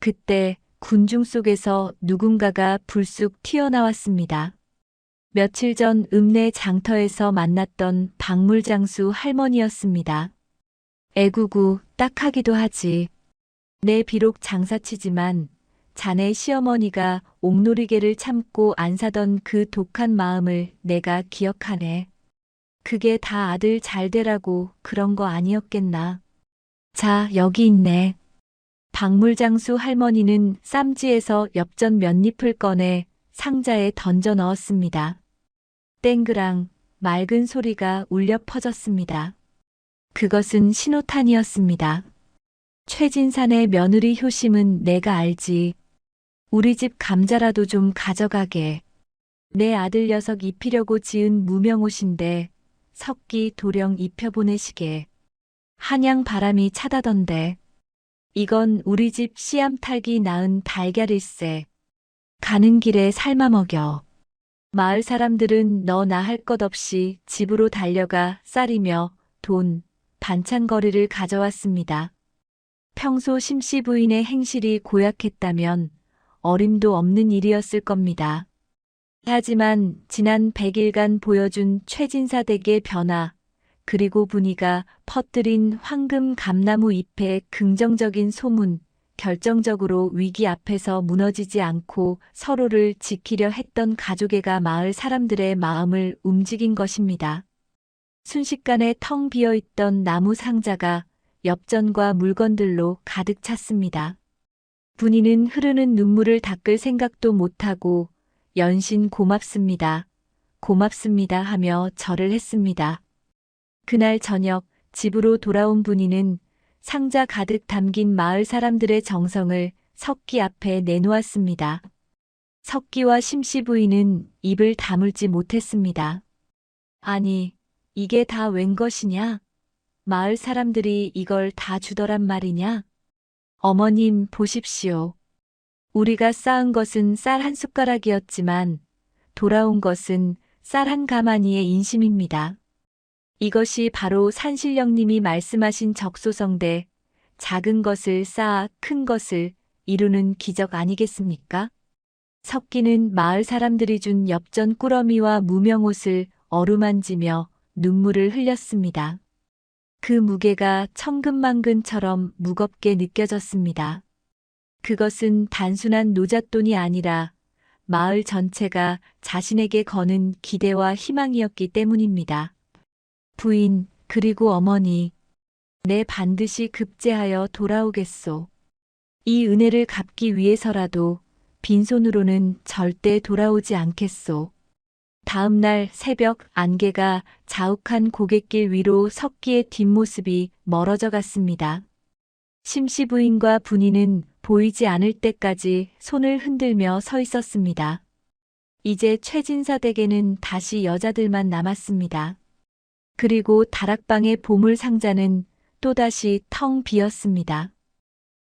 그때 군중 속에서 누군가가 불쑥 튀어나왔습니다. 며칠 전 읍내 장터에서 만났던 박물장수 할머니였습니다. 애구구 딱하기도 하지. 내 비록 장사치지만 자네 시어머니가 옥놀이개를 참고 안 사던 그 독한 마음을 내가 기억하네. 그게 다 아들 잘 되라고 그런 거 아니었겠나. 자, 여기 있네. 박물장수 할머니는 쌈지에서 엽전 몇 잎을 꺼내 상자에 던져 넣었습니다. 땡그랑 맑은 소리가 울려 퍼졌습니다. 그것은 신호탄이었습니다. 최진산의 며느리 효심은 내가 알지. 우리 집 감자라도 좀 가져가게. 내 아들 녀석 입히려고 지은 무명옷인데 석기 도령 입혀보내시게. 한양 바람이 차다던데. 이건 우리 집 씨암 탈기 낳은 달걀일세. 가는 길에 삶아 먹여. 마을 사람들은 너나 할 것 없이 집으로 달려가 쌀이며 돈, 반찬거리를 가져왔습니다. 평소 심씨 부인의 행실이 고약했다면 어림도 없는 일이었을 겁니다. 하지만 지난 100일간 보여준 최진사 댁의 변화, 그리고 분이가 퍼뜨린 황금 감나무 잎의 긍정적인 소문, 결정적으로 위기 앞에서 무너지지 않고 서로를 지키려 했던 가족애가 마을 사람들의 마음을 움직인 것입니다. 순식간에 텅 비어있던 나무 상자가 엽전과 물건들로 가득 찼습니다. 분이는 흐르는 눈물을 닦을 생각도 못하고 연신 고맙습니다. 고맙습니다 하며 절을 했습니다. 그날 저녁 집으로 돌아온 분이는 상자 가득 담긴 마을 사람들의 정성을 석기 앞에 내놓았습니다. 석기와 심씨 부인은 입을 다물지 못했습니다. 아니, 이게 다 웬 것이냐? 마을 사람들이 이걸 다 주더란 말이냐? 어머님 보십시오. 우리가 쌓은 것은 쌀 한 숟가락이었지만 돌아온 것은 쌀 한 가마니의 인심입니다. 이것이 바로 산신령님이 말씀하신 적소성대, 작은 것을 쌓아 큰 것을 이루는 기적 아니겠습니까? 석기는 마을 사람들이 준 엽전 꾸러미와 무명옷을 어루만지며 눈물을 흘렸습니다. 그 무게가 천근만근처럼 무겁게 느껴졌습니다. 그것은 단순한 노잣돈이 아니라 마을 전체가 자신에게 거는 기대와 희망이었기 때문입니다. 부인, 그리고 어머니, 내 반드시 급제하여 돌아오겠소. 이 은혜를 갚기 위해서라도 빈손으로는 절대 돌아오지 않겠소. 다음 날 새벽 안개가 자욱한 고갯길 위로 석기의 뒷모습이 멀어져 갔습니다. 심씨 부인과 분이는 보이지 않을 때까지 손을 흔들며 서 있었습니다. 이제 최진사 댁에는 다시 여자들만 남았습니다. 그리고 다락방의 보물 상자는 또다시 텅 비었습니다.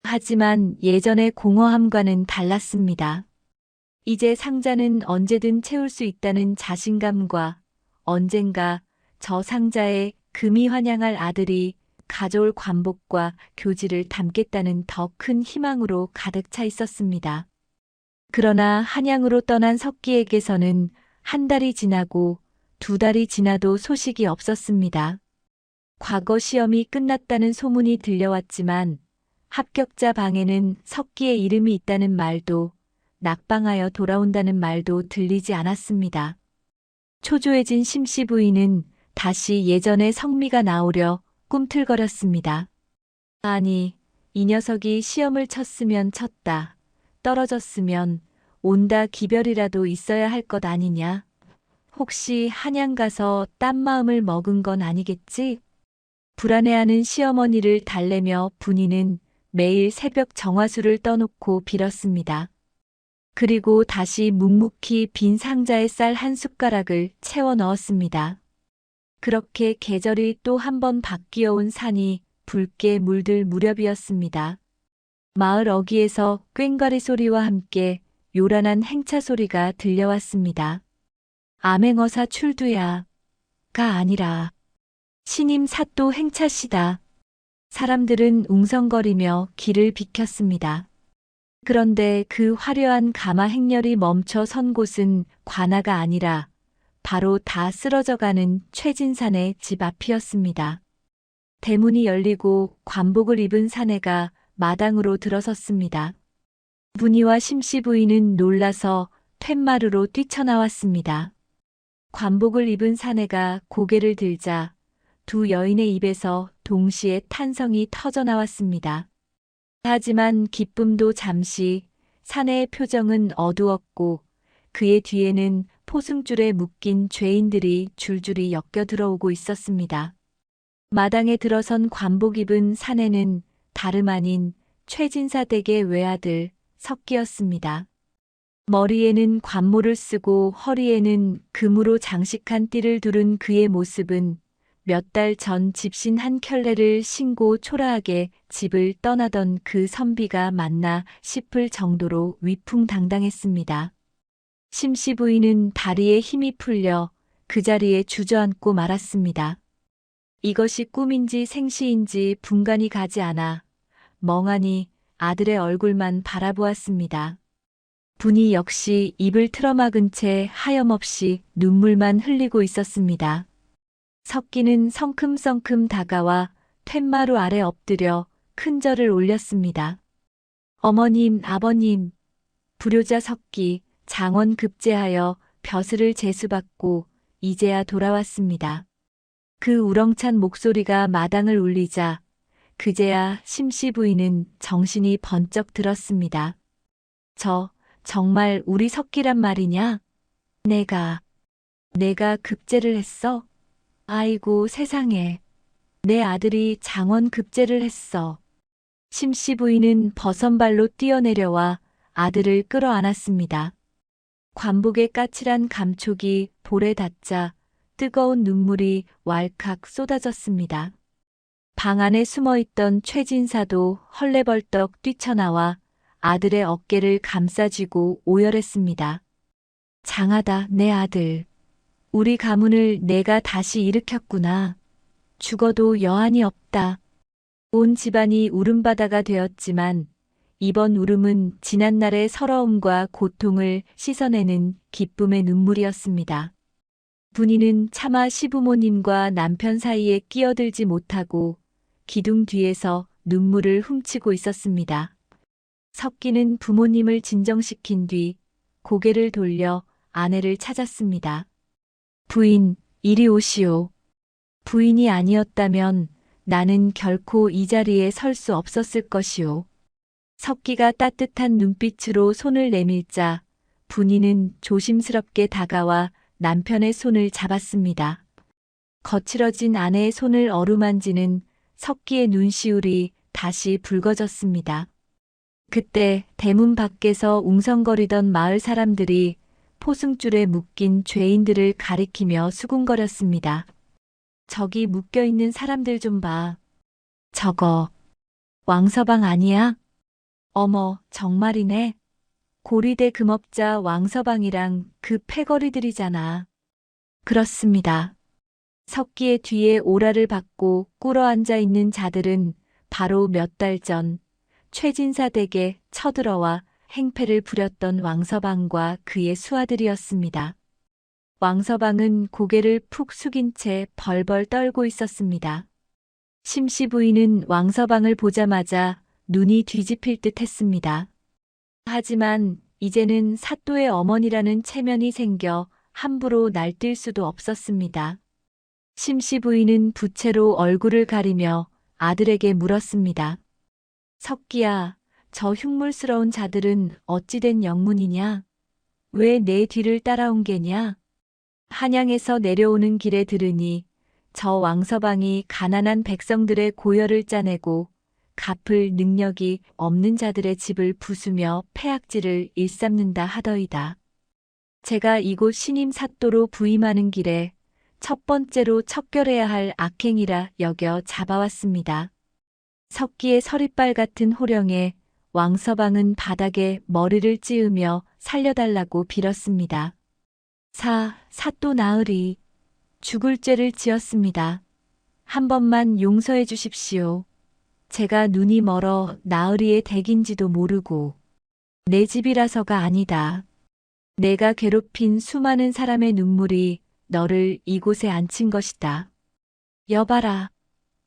하지만 예전의 공허함과는 달랐습니다. 이제 상자는 언제든 채울 수 있다는 자신감과 언젠가 저 상자에 금이 환영할 아들이 가져올 관복과 교지를 담겠다는 더 큰 희망으로 가득 차 있었습니다. 그러나 한양으로 떠난 석기에게서는 한 달이 지나고 2달이 지나도 소식이 없었습니다. 과거 시험이 끝났다는 소문이 들려왔지만 합격자 방에는 석기의 이름이 있다는 말도 낙방하여 돌아온다는 말도 들리지 않았습니다. 초조해진 심씨 부인은 다시 예전의 성미가 나오려 꿈틀거렸습니다. 아니, 이 녀석이 시험을 쳤으면 쳤다. 떨어졌으면 온다 기별이라도 있어야 할 것 아니냐. 혹시 한양 가서 딴 마음을 먹은 건 아니겠지? 불안해하는 시어머니를 달래며 분이는 매일 새벽 정화수를 떠놓고 빌었습니다. 그리고 다시 묵묵히 빈 상자에 쌀 한 숟가락을 채워 넣었습니다. 그렇게 계절이 또 한 번 바뀌어 온 산이 붉게 물들 무렵이었습니다. 마을 어귀에서 꽹과리 소리와 함께 요란한 행차 소리가 들려왔습니다. 암행어사 출두야. 가 아니라 신임 사또 행차시다. 사람들은 웅성거리며 길을 비켰습니다. 그런데 그 화려한 가마 행렬이 멈춰 선 곳은 관아가 아니라 바로 다 쓰러져가는 최진산의 집 앞이었습니다. 대문이 열리고 관복을 입은 사내가 마당으로 들어섰습니다. 분이와 심씨 부인은 놀라서 툇마루로 뛰쳐나왔습니다. 관복을 입은 사내가 고개를 들자 두 여인의 입에서 동시에 탄성이 터져나왔습니다. 하지만 기쁨도 잠시, 사내의 표정은 어두웠고 그의 뒤에는 포승줄에 묶인 죄인들이 줄줄이 엮여 들어오고 있었습니다. 마당에 들어선 관복 입은 사내는 다름 아닌 최진사 댁의 외아들 석기였습니다. 머리에는 관모를 쓰고 허리에는 금으로 장식한 띠를 두른 그의 모습은 몇 달 전 집신 한 켤레를 신고 초라하게 집을 떠나던 그 선비가 맞나 싶을 정도로 위풍당당했습니다. 심씨 부인은 다리에 힘이 풀려 그 자리에 주저앉고 말았습니다. 이것이 꿈인지 생시인지 분간이 가지 않아 멍하니 아들의 얼굴만 바라보았습니다. 분이 역시 입을 틀어막은 채 하염없이 눈물만 흘리고 있었습니다. 석기는 성큼성큼 다가와 툇마루 아래 엎드려 큰 절을 올렸습니다. 어머님, 아버님, 불효자 석기, 장원 급제하여 벼슬을 제수받고 이제야 돌아왔습니다. 그 우렁찬 목소리가 마당을 울리자 그제야 심씨 부인은 정신이 번쩍 들었습니다. 정말 우리 석기란 말이냐? 내가 급제를 했어? 아이고 세상에, 내 아들이 장원 급제를 했어. 심씨 부인은 버선발로 뛰어내려와 아들을 끌어안았습니다. 관복의 까칠한 감촉이 볼에 닿자 뜨거운 눈물이 왈칵 쏟아졌습니다. 방 안에 숨어있던 최진사도 헐레벌떡 뛰쳐나와 아들의 어깨를 감싸쥐고 오열했습니다. 장하다, 내 아들. 우리 가문을 내가 다시 일으켰구나. 죽어도 여한이 없다. 온 집안이 울음바다가 되었지만 이번 울음은 지난날의 서러움과 고통을 씻어내는 기쁨의 눈물이었습니다. 분이는 차마 시부모님과 남편 사이에 끼어들지 못하고 기둥 뒤에서 눈물을 훔치고 있었습니다. 석기는 부모님을 진정시킨 뒤 고개를 돌려 아내를 찾았습니다. 부인, 이리 오시오. 부인이 아니었다면 나는 결코 이 자리에 설 수 없었을 것이오. 석기가 따뜻한 눈빛으로 손을 내밀자 분이는 조심스럽게 다가와 남편의 손을 잡았습니다. 거칠어진 아내의 손을 어루만지는 석기의 눈시울이 다시 붉어졌습니다. 그때 대문 밖에서 웅성거리던 마을 사람들이 포승줄에 묶인 죄인들을 가리키며 수군거렸습니다. 저기 묶여있는 사람들 좀 봐. 저거 왕서방 아니야? 어머, 정말이네. 고리대 금업자 왕서방이랑 그 패거리들이잖아. 그렇습니다. 석기의 뒤에 오라를 받고 꿇어앉아 있는 자들은 바로 몇 달 전 최진사 댁에 쳐들어와 행패를 부렸던 왕서방과 그의 수하들이었습니다. 왕서방은 고개를 푹 숙인 채 벌벌 떨고 있었습니다. 심씨 부인은 왕서방을 보자마자 눈이 뒤집힐 듯 했습니다. 하지만 이제는 사또의 어머니라는 체면이 생겨 함부로 날뛸 수도 없었습니다. 심씨 부인은 부채로 얼굴을 가리며 아들에게 물었습니다. 석기야, 저 흉물스러운 자들은 어찌된 영문이냐? 왜 내 뒤를 따라온 게냐? 한양에서 내려오는 길에 들으니 저 왕서방이 가난한 백성들의 고열을 짜내고 갚을 능력이 없는 자들의 집을 부수며 폐악질을 일삼는다 하더이다. 제가 이곳 신임 사또로 부임하는 길에 첫 번째로 척결해야 할 악행이라 여겨 잡아왔습니다. 석기의 서리빨 같은 호령에 왕서방은 바닥에 머리를 찌으며 살려달라고 빌었습니다. 사또 나으리, 죽을 죄를 지었습니다. 한 번만 용서해 주십시오. 제가 눈이 멀어 나으리의 댁인지도 모르고 내 집이라서가 아니다. 내가 괴롭힌 수많은 사람의 눈물이 너를 이곳에 앉힌 것이다. 여봐라.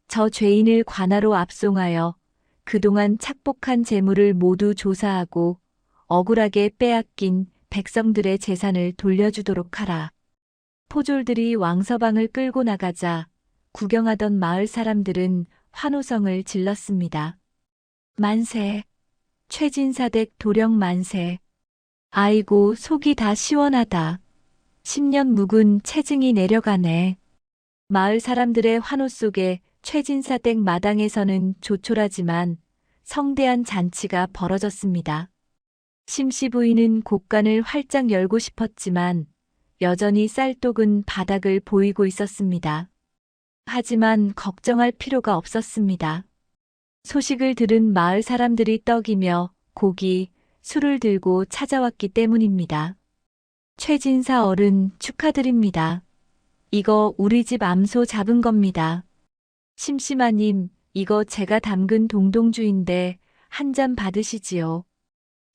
저 죄인을 관하로 압송하여 그동안 착복한 재물을 모두 조사하고 억울하게 빼앗긴 백성들의 재산을 돌려주도록 하라. 포졸들이 왕서방을 끌고 나가자 구경하던 마을 사람들은 환호성을 질렀습니다. 만세, 최진사댁 도령 만세. 아이고 속이 다 시원하다. 10년 묵은 체증이 내려가네. 마을 사람들의 환호 속에 최진사댁 마당에서는 조촐하지만 성대한 잔치가 벌어졌습니다. 심씨 부인은 곡간을 활짝 열고 싶었지만 여전히 쌀독은 바닥을 보이고 있었습니다. 하지만 걱정할 필요가 없었습니다. 소식을 들은 마을 사람들이 떡이며 고기, 술을 들고 찾아왔기 때문입니다. 최진사 어른 축하드립니다. 이거 우리 집 암소 잡은 겁니다. 심심아님, 이거 제가 담근 동동주인데 한 잔 받으시지요.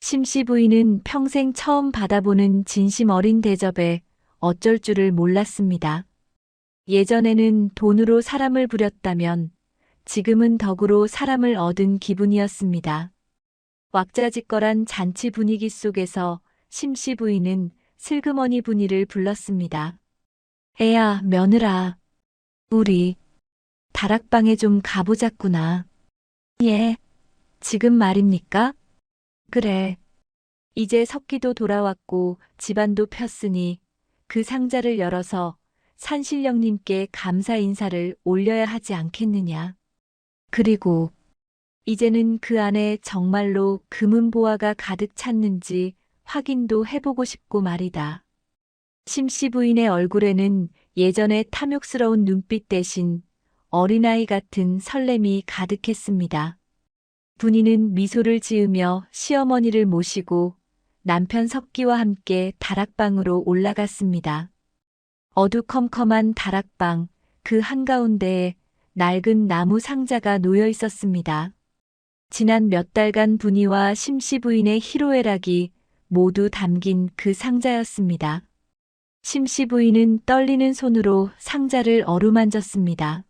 심씨 부인은 평생 처음 받아보는 진심 어린 대접에 어쩔 줄을 몰랐습니다. 예전에는 돈으로 사람을 부렸다면 지금은 덕으로 사람을 얻은 기분이었습니다. 왁자지껄한 잔치 분위기 속에서 심씨 부인은 슬그머니 분이를 불렀습니다. 애야, 며느라. 우리 다락방에 좀 가보자꾸나. 예, 지금 말입니까? 그래. 이제 석기도 돌아왔고 집안도 폈으니 그 상자를 열어서 산신령님께 감사 인사를 올려야 하지 않겠느냐. 그리고 이제는 그 안에 정말로 금은보화가 가득 찼는지 확인도 해보고 싶고 말이다. 심씨 부인의 얼굴에는 예전의 탐욕스러운 눈빛 대신 어린아이 같은 설렘이 가득했습니다. 분이는 미소를 지으며 시어머니를 모시고 남편 석기와 함께 다락방으로 올라갔습니다. 어두컴컴한 다락방 그 한가운데에 낡은 나무 상자가 놓여 있었습니다. 지난 몇 달간 분이와 심씨 부인의 희로애락이 모두 담긴 그 상자였습니다. 심씨 부인은 떨리는 손으로 상자를 어루만졌습니다.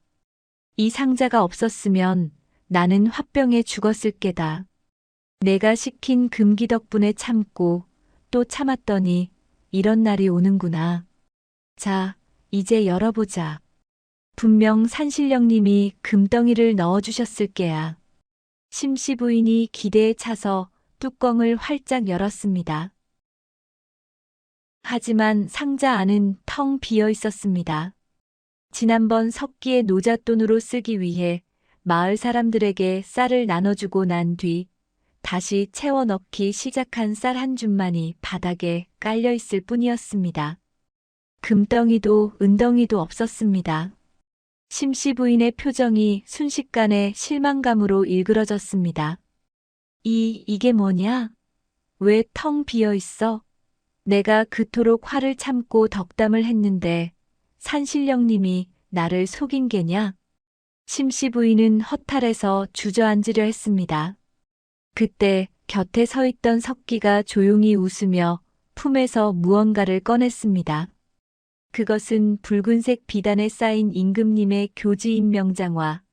이 상자가 없었으면 나는 화병에 죽었을 게다. 내가 시킨 금기 덕분에 참고 또 참았더니 이런 날이 오는구나. 자, 이제 열어보자. 분명 산신령님이 금덩이를 넣어주셨을 게야. 심씨 부인이 기대에 차서 뚜껑을 활짝 열었습니다. 하지만 상자 안은 텅 비어 있었습니다. 지난번 석기의 노잣돈으로 쓰기 위해 마을 사람들에게 쌀을 나눠주고 난 뒤 다시 채워 넣기 시작한 쌀 한 줌만이 바닥에 깔려 있을 뿐이었습니다. 금덩이도 은덩이도 없었습니다. 심씨 부인의 표정이 순식간에 실망감으로 일그러졌습니다. 이게 뭐냐? 왜 텅 비어 있어? 내가 그토록 화를 참고 덕담을 했는데 산신령님이 나를 속인 게냐? 심씨 부인은 허탈해서 주저앉으려 했습니다. 그때 곁에 서 있던 석기가 조용히 웃으며 품에서 무언가를 꺼냈습니다. 그것은 붉은색 비단에 쌓인 임금님의 교지 임명장과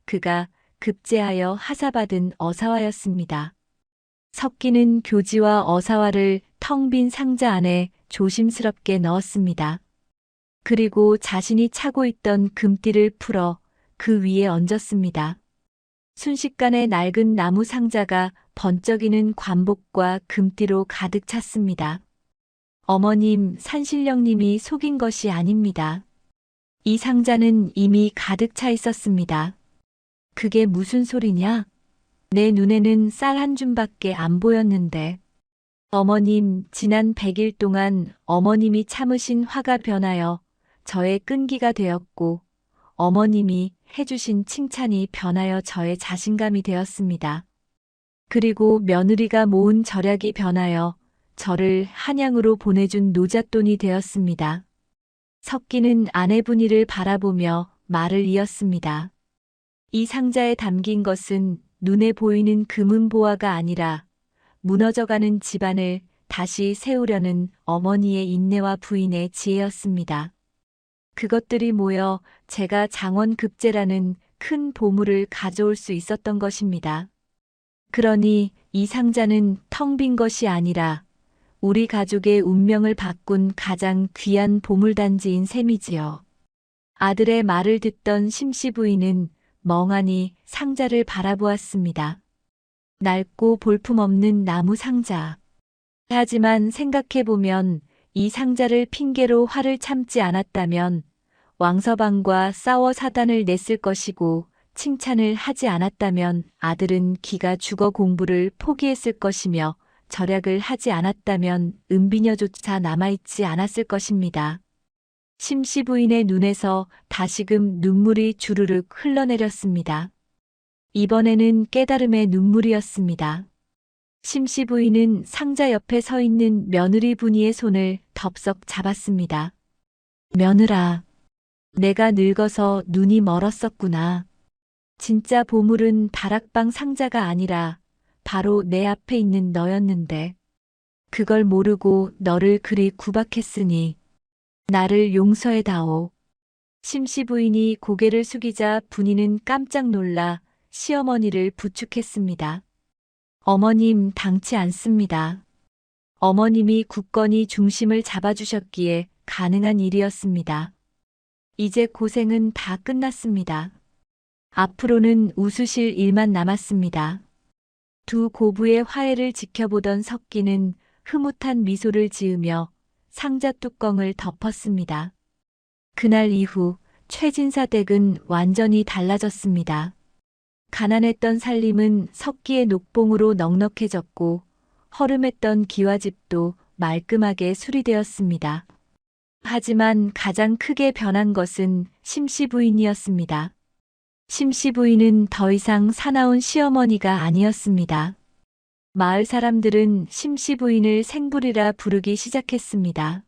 그가 급제하여 하사받은 어사화였습니다. 석기는 교지와 어사화를 텅 빈 상자 안에 조심스럽게 넣었습니다. 그리고 자신이 차고 있던 금띠를 풀어 그 위에 얹었습니다. 순식간에 낡은 나무 상자가 번쩍이는 관복과 금띠로 가득 찼습니다. 어머님, 산신령님이 속인 것이 아닙니다. 이 상자는 이미 가득 차 있었습니다. 그게 무슨 소리냐? 내 눈에는 쌀 한 줌밖에 안 보였는데. 어머님, 지난 100일 동안 어머님이 참으신 화가 변하여 저의 끈기가 되었고 어머님이 해주신 칭찬이 변하여 저의 자신감이 되었습니다. 그리고 며느리가 모은 절약이 변하여 저를 한양으로 보내준 노잣돈이 되었습니다. 석기는 아내분이를 바라보며 말을 이었습니다. 이 상자에 담긴 것은 눈에 보이는 금은보화가 아니라 무너져가는 집안을 다시 세우려는 어머니의 인내와 부인의 지혜였습니다. 그것들이 모여 제가 장원급제라는 큰 보물을 가져올 수 있었던 것입니다. 그러니 이 상자는 텅 빈 것이 아니라 우리 가족의 운명을 바꾼 가장 귀한 보물단지인 셈이지요. 아들의 말을 듣던 심씨 부인은 멍하니 상자를 바라보았습니다. 낡고 볼품없는 나무 상자. 하지만 생각해보면 이 상자를 핑계로 화를 참지 않았다면 왕서방과 싸워 사단을 냈을 것이고 칭찬을 하지 않았다면 아들은 기가 죽어 공부를 포기했을 것이며 절약을 하지 않았다면 은비녀조차 남아있지 않았을 것입니다. 심씨 부인의 눈에서 다시금 눈물이 주르륵 흘러내렸습니다. 이번에는 깨달음의 눈물이었습니다. 심씨 부인은 상자 옆에 서 있는 며느리 분이의 손을 덥석 잡았습니다. 며느라, 내가 늙어서 눈이 멀었었구나. 진짜 보물은 다락방 상자가 아니라 바로 내 앞에 있는 너였는데 그걸 모르고 너를 그리 구박했으니 나를 용서해다오. 심씨 부인이 고개를 숙이자 분이는 깜짝 놀라 시어머니를 부축했습니다. 어머님 당치 않습니다. 어머님이 굳건히 중심을 잡아주셨기에 가능한 일이었습니다. 이제 고생은 다 끝났습니다. 앞으로는 웃으실 일만 남았습니다. 두 고부의 화해를 지켜보던 석기는 흐뭇한 미소를 지으며 상자 뚜껑을 덮었습니다. 그날 이후 최진사 댁은 완전히 달라졌습니다. 가난했던 살림은 석기의 녹봉으로 넉넉해졌고 허름했던 기와집도 말끔하게 수리되었습니다. 하지만 가장 크게 변한 것은 심씨 부인이었습니다. 심씨 부인은 더 이상 사나운 시어머니가 아니었습니다. 마을 사람들은 심씨 부인을 생불이라 부르기 시작했습니다.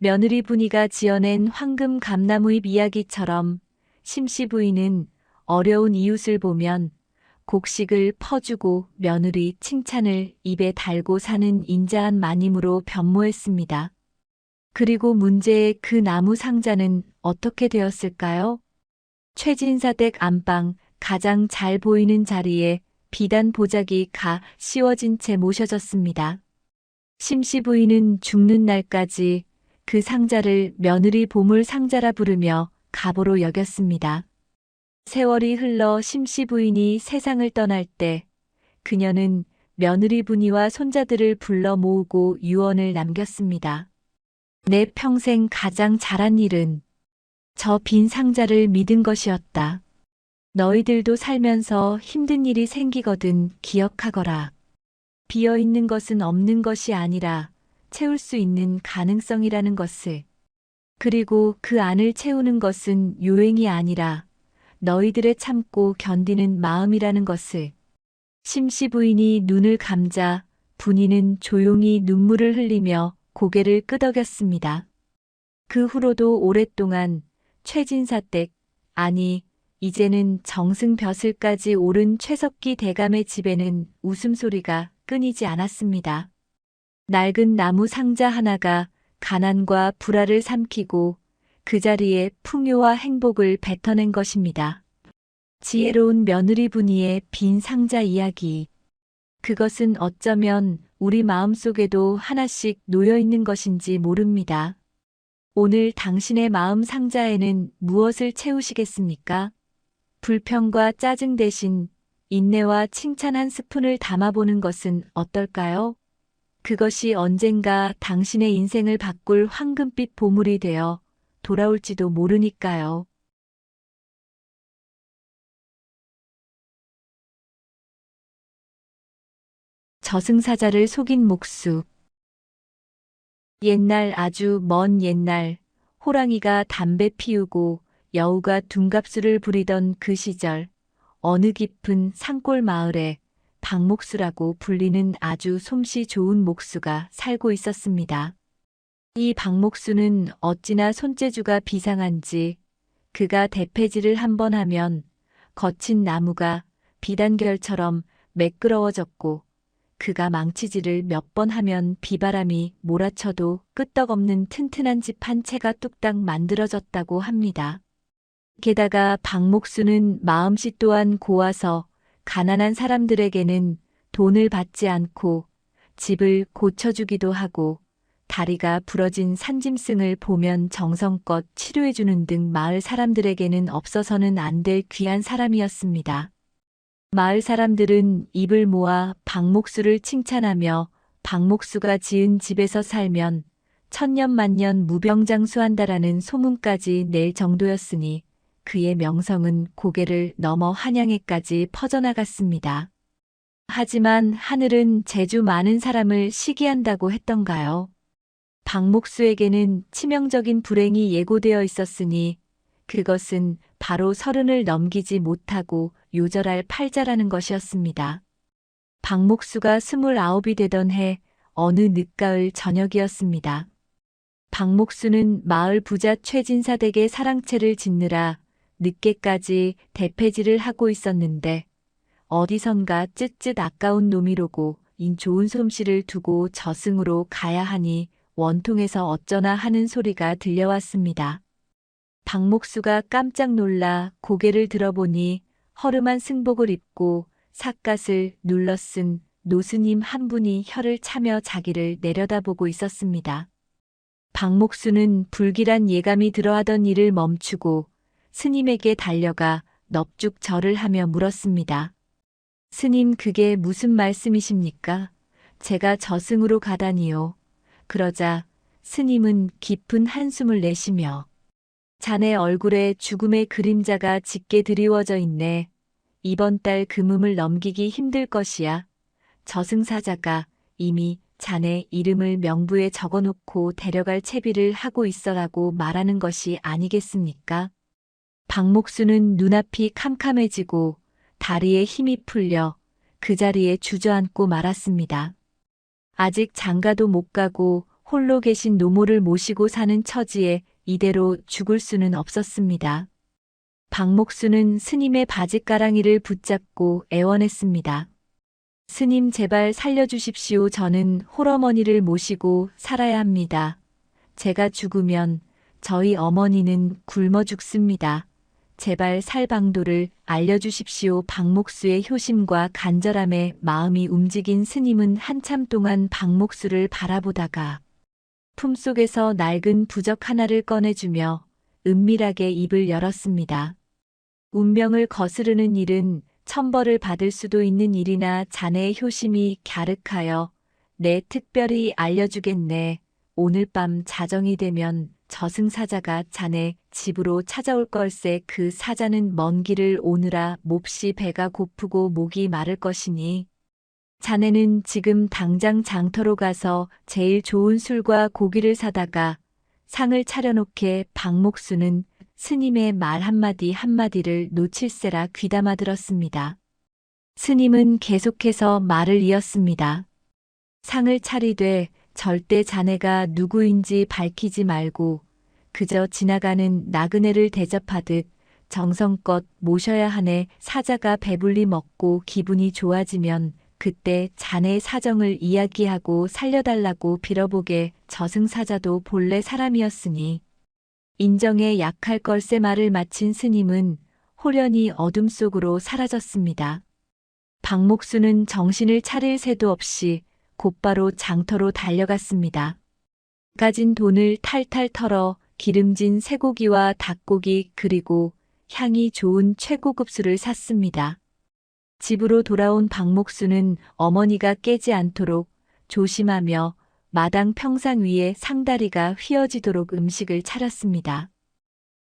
며느리 분이가 지어낸 황금 감나무잎 이야기처럼 심씨 부인은 어려운 이웃을 보면 곡식을 퍼주고 며느리 칭찬을 입에 달고 사는 인자한 마님으로 변모했습니다. 그리고 문제의 그 나무 상자는 어떻게 되었을까요? 최진사 댁 안방 가장 잘 보이는 자리에 비단 보자기 가 씌워진 채 모셔졌습니다. 심씨 부인은 죽는 날까지 그 상자를 며느리 보물 상자라 부르며 가보로 여겼습니다. 세월이 흘러 심씨 부인이 세상을 떠날 때 그녀는 며느리 분이와 손자들을 불러 모으고 유언을 남겼습니다. 내 평생 가장 잘한 일은 저 빈 상자를 믿은 것이었다. 너희들도 살면서 힘든 일이 생기거든 기억하거라. 비어있는 것은 없는 것이 아니라 채울 수 있는 가능성이라는 것을. 그리고 그 안을 채우는 것은 요행이 아니라 너희들의 참고 견디는 마음이라는 것을. 심씨 부인이 눈을 감자 분이는 조용히 눈물을 흘리며 고개를 끄덕였습니다. 그 후로도 오랫동안 최진사 댁, 아니 이제는 정승 벼슬까지 오른 최석기 대감의 집에는 웃음소리가 끊이지 않았습니다. 낡은 나무 상자 하나가 가난과 불화를 삼키고 그 자리에 풍요와 행복을 뱉어낸 것입니다. 지혜로운 며느리 분이의 빈 상자 이야기. 그것은 어쩌면 우리 마음속에도 하나씩 놓여 있는 것인지 모릅니다. 오늘 당신의 마음 상자에는 무엇을 채우시겠습니까? 불평과 짜증 대신 인내와 칭찬 한 스푼을 담아보는 것은 어떨까요? 그것이 언젠가 당신의 인생을 바꿀 황금빛 보물이 되어 돌아올지도 모르니까요. 저승사자를 속인 목수. 옛날 아주 먼 옛날 호랑이가 담배 피우고 여우가 둔갑술을 부리던 그 시절 어느 깊은 산골 마을에 박목수라고 불리는 아주 솜씨 좋은 목수가 살고 있었습니다. 이 박목수는 어찌나 손재주가 비상한지 그가 대패질을 한번 하면 거친 나무가 비단결처럼 매끄러워졌고 그가 망치질을 몇 번 하면 비바람이 몰아쳐도 끄떡없는 튼튼한 집 한 채가 뚝딱 만들어졌다고 합니다. 게다가 박목수는 마음씨 또한 고와서 가난한 사람들에게는 돈을 받지 않고 집을 고쳐주기도 하고 다리가 부러진 산짐승을 보면 정성껏 치료해주는 등 마을 사람들에게는 없어서는 안 될 귀한 사람이었습니다. 마을 사람들은 입을 모아 박목수를 칭찬하며 박목수가 지은 집에서 살면 천년만년 무병장수한다라는 소문까지 낼 정도였으니 그의 명성은 고개를 넘어 한양에까지 퍼져나갔습니다. 하지만 하늘은 재주 많은 사람을 시기한다고 했던가요? 박목수에게는 치명적인 불행이 예고되어 있었으니 그것은 바로 30을 넘기지 못하고 요절할 팔자라는 것이었습니다. 박목수가 29이 되던 해 어느 늦가을 저녁이었습니다. 박목수는 마을 부자 최진사 댁의 사랑채를 짓느라 늦게까지 대패질을 하고 있었는데 어디선가 쯧쯧 아까운 놈이로고 인 좋은 솜씨를 두고 저승으로 가야 하니 원통에서 어쩌나 하는 소리가 들려왔습니다. 박목수가 깜짝 놀라 고개를 들어보니 허름한 승복을 입고 삿갓을 눌러쓴 노스님 한 분이 혀를 차며 자기를 내려다보고 있었습니다. 박목수는 불길한 예감이 들어하던 일을 멈추고 스님에게 달려가 넙죽 절을 하며 물었습니다. 스님, 그게 무슨 말씀이십니까? 제가 저승으로 가다니요. 그러자 스님은 깊은 한숨을 내쉬며 자네 얼굴에 죽음의 그림자가 짙게 드리워져 있네. 이번 달 금음을 넘기기 힘들 것이야. 저승사자가 이미 자네 이름을 명부에 적어놓고 데려갈 채비를 하고 있어라고 말하는 것이 아니겠습니까? 박목수는 눈앞이 캄캄해지고 다리에 힘이 풀려 그 자리에 주저앉고 말았습니다. 아직 장가도 못 가고 홀로 계신 노모를 모시고 사는 처지에 이대로 죽을 수는 없었습니다. 박목수는 스님의 바짓가랑이를 붙잡고 애원했습니다. 스님, 제발 살려주십시오. 저는 홀어머니를 모시고 살아야 합니다. 제가 죽으면 저희 어머니는 굶어 죽습니다. 제발 살 방도를 알려주십시오. 박목수의 효심과 간절함에 마음이 움직인 스님은 한참 동안 박목수를 바라보다가 품속에서 낡은 부적 하나를 꺼내주며 은밀하게 입을 열었습니다. 운명을 거스르는 일은 천벌을 받을 수도 있는 일이나 자네의 효심이 갸륵하여 내 특별히 알려주겠네. 오늘 밤 자정이 되면 저승사자가 자네 집으로 찾아올 걸세. 그 사자는 먼 길을 오느라 몹시 배가 고프고 목이 마를 것이니 자네는 지금 당장 장터로 가서 제일 좋은 술과 고기를 사다가 상을 차려놓게. 박목수는 스님의 말 한마디 한마디를 놓칠세라 귀담아 들었습니다. 스님은 계속해서 말을 이었습니다. 상을 차리되 절대 자네가 누구인지 밝히지 말고 그저 지나가는 나그네를 대접하듯 정성껏 모셔야 하네. 사자가 배불리 먹고 기분이 좋아지면 그때 자네의 사정을 이야기하고 살려달라고 빌어보게. 저승사자도 본래 사람이었으니 인정에 약할 걸세. 말을 마친 스님은 호련히 어둠 속으로 사라졌습니다. 박목수는 정신을 차릴 새도 없이 곧바로 장터로 달려갔습니다. 가진 돈을 탈탈 털어 기름진 쇠고기와 닭고기 그리고 향이 좋은 최고급 술을 샀습니다. 집으로 돌아온 박목수는 어머니가 깨지 않도록 조심하며 마당 평상 위에 상다리가 휘어지도록 음식을 차렸습니다.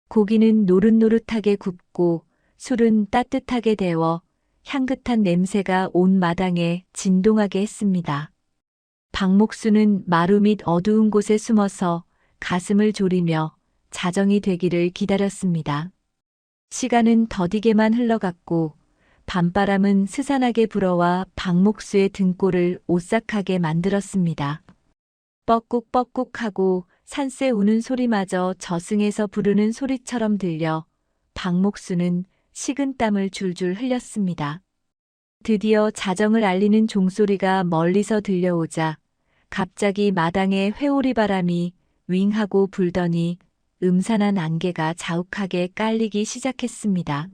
고기는 노릇노릇하게 굽고 술은 따뜻하게 데워 향긋한 냄새가 온 마당에 진동하게 했습니다. 박목수는 마루 밑 어두운 곳에 숨어서 가슴을 졸이며 자정이 되기를 기다렸습니다. 시간은 더디게만 흘러갔고 밤바람은 스산하게 불어와 박목수의 등골을 오싹하게 만들었습니다. 뻐꾹뻐꾹하고 산새 우는 소리마저 저승에서 부르는 소리처럼 들려 박목수는 식은땀을 줄줄 흘렸습니다. 드디어 자정을 알리는 종소리가 멀리서 들려오자 갑자기 마당에 회오리 바람이 윙하고 불더니 음산한 안개가 자욱하게 깔리기 시작했습니다.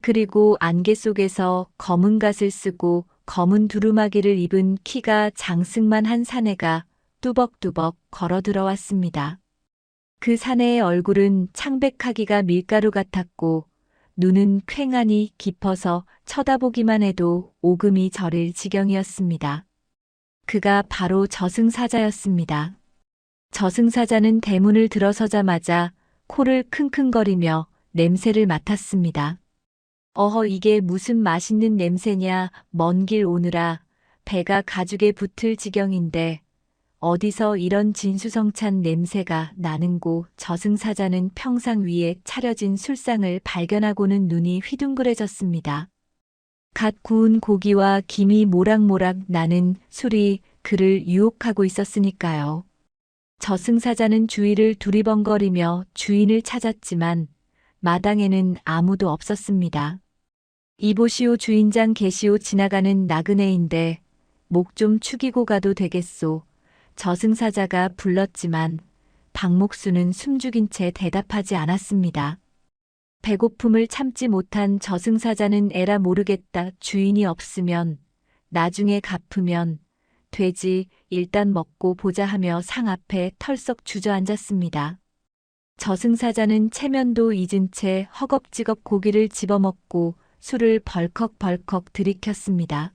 그리고 안개 속에서 검은 갓을 쓰고 검은 두루마기를 입은 키가 장승만 한 사내가 뚜벅뚜벅 걸어 들어왔습니다. 그 사내의 얼굴은 창백하기가 밀가루 같았고 눈은 퀭하니 깊어서 쳐다보기만 해도 오금이 저릴 지경이었습니다. 그가 바로 저승사자였습니다. 저승사자는 대문을 들어서자마자 코를 킁킁거리며 냄새를 맡았습니다. 어허, 이게 무슨 맛있는 냄새냐. 먼 길 오느라 배가 가죽에 붙을 지경인데 어디서 이런 진수성찬 냄새가 나는고. 저승사자는 평상 위에 차려진 술상을 발견하고는 눈이 휘둥그레졌습니다. 갓 구운 고기와 김이 모락모락 나는 술이 그를 유혹하고 있었으니까요. 저승사자는 주위를 두리번거리며 주인을 찾았지만 마당에는 아무도 없었습니다. 이보시오 주인장 계시오. 지나가는 나그네인데 목 좀 축이고 가도 되겠소. 저승사자가 불렀지만 박목수는 숨죽인 채 대답하지 않았습니다. 배고픔을 참지 못한 저승사자는 에라 모르겠다. 주인이 없으면 나중에 갚으면 되지. 일단 먹고 보자 하며 상 앞에 털썩 주저앉았습니다. 저승사자는 체면도 잊은 채 허겁지겁 고기를 집어먹고 술을 벌컥벌컥 들이켰습니다.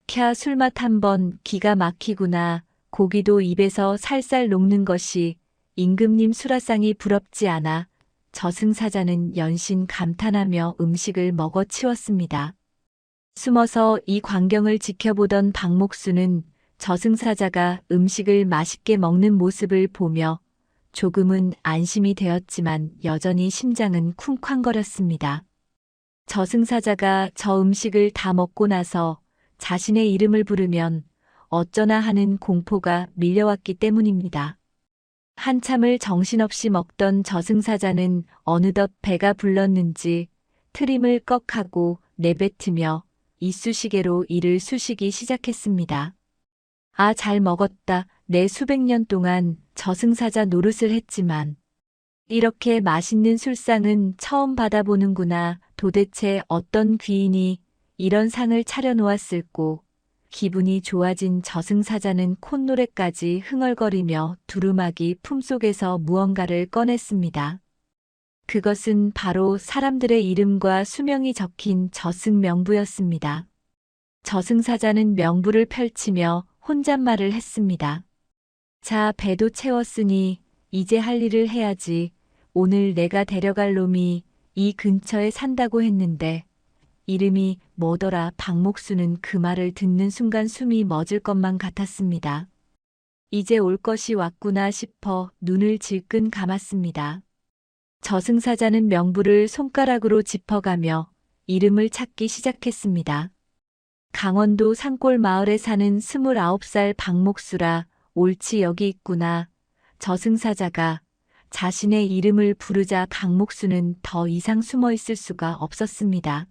캬, 술맛 한번 기가 막히구나. 고기도 입에서 살살 녹는 것이 임금님 수라상이 부럽지 않아. 저승사자는 연신 감탄하며 음식을 먹어치웠습니다. 숨어서 이 광경을 지켜보던 박목수는 저승사자가 음식을 맛있게 먹는 모습을 보며 조금은 안심이 되었지만 여전히 심장은 쿵쾅거렸습니다. 저승사자가 저 음식을 다 먹고 나서 자신의 이름을 부르면 어쩌나 하는 공포가 밀려왔기 때문입니다. 한참을 정신없이 먹던 저승사자는 어느덧 배가 불렀는지 트림을 꺽하고 내뱉으며 이쑤시개로 이를 쑤시기 시작했습니다. 아, 잘 먹었다. 내 수백 년 동안 저승사자 노릇을 했지만 이렇게 맛있는 술상은 처음 받아보는구나. 도대체 어떤 귀인이 이런 상을 차려놓았을꼬. 기분이 좋아진 저승사자는 콧노래까지 흥얼거리며 두루마기 품속에서 무언가를 꺼냈습니다. 그것은 바로 사람들의 이름과 수명이 적힌 저승명부였습니다. 저승사자는 명부를 펼치며 혼잣말을 했습니다. 자, 배도 채웠으니 이제 할 일을 해야지. 오늘 내가 데려갈 놈이 이 근처에 산다고 했는데 이름이 뭐더라. 박목수는 그 말을 듣는 순간 숨이 멎을 것만 같았습니다. 이제 올 것이 왔구나 싶어 눈을 질끈 감았습니다. 저승사자는 명부를 손가락으로 짚어가며 이름을 찾기 시작했습니다. 강원도 산골 마을에 사는 29살 박목수라. 옳지, 여기 있구나. 저승사자가 자신의 이름을 부르자 박목수는 더 이상 숨어 있을 수가 없었습니다.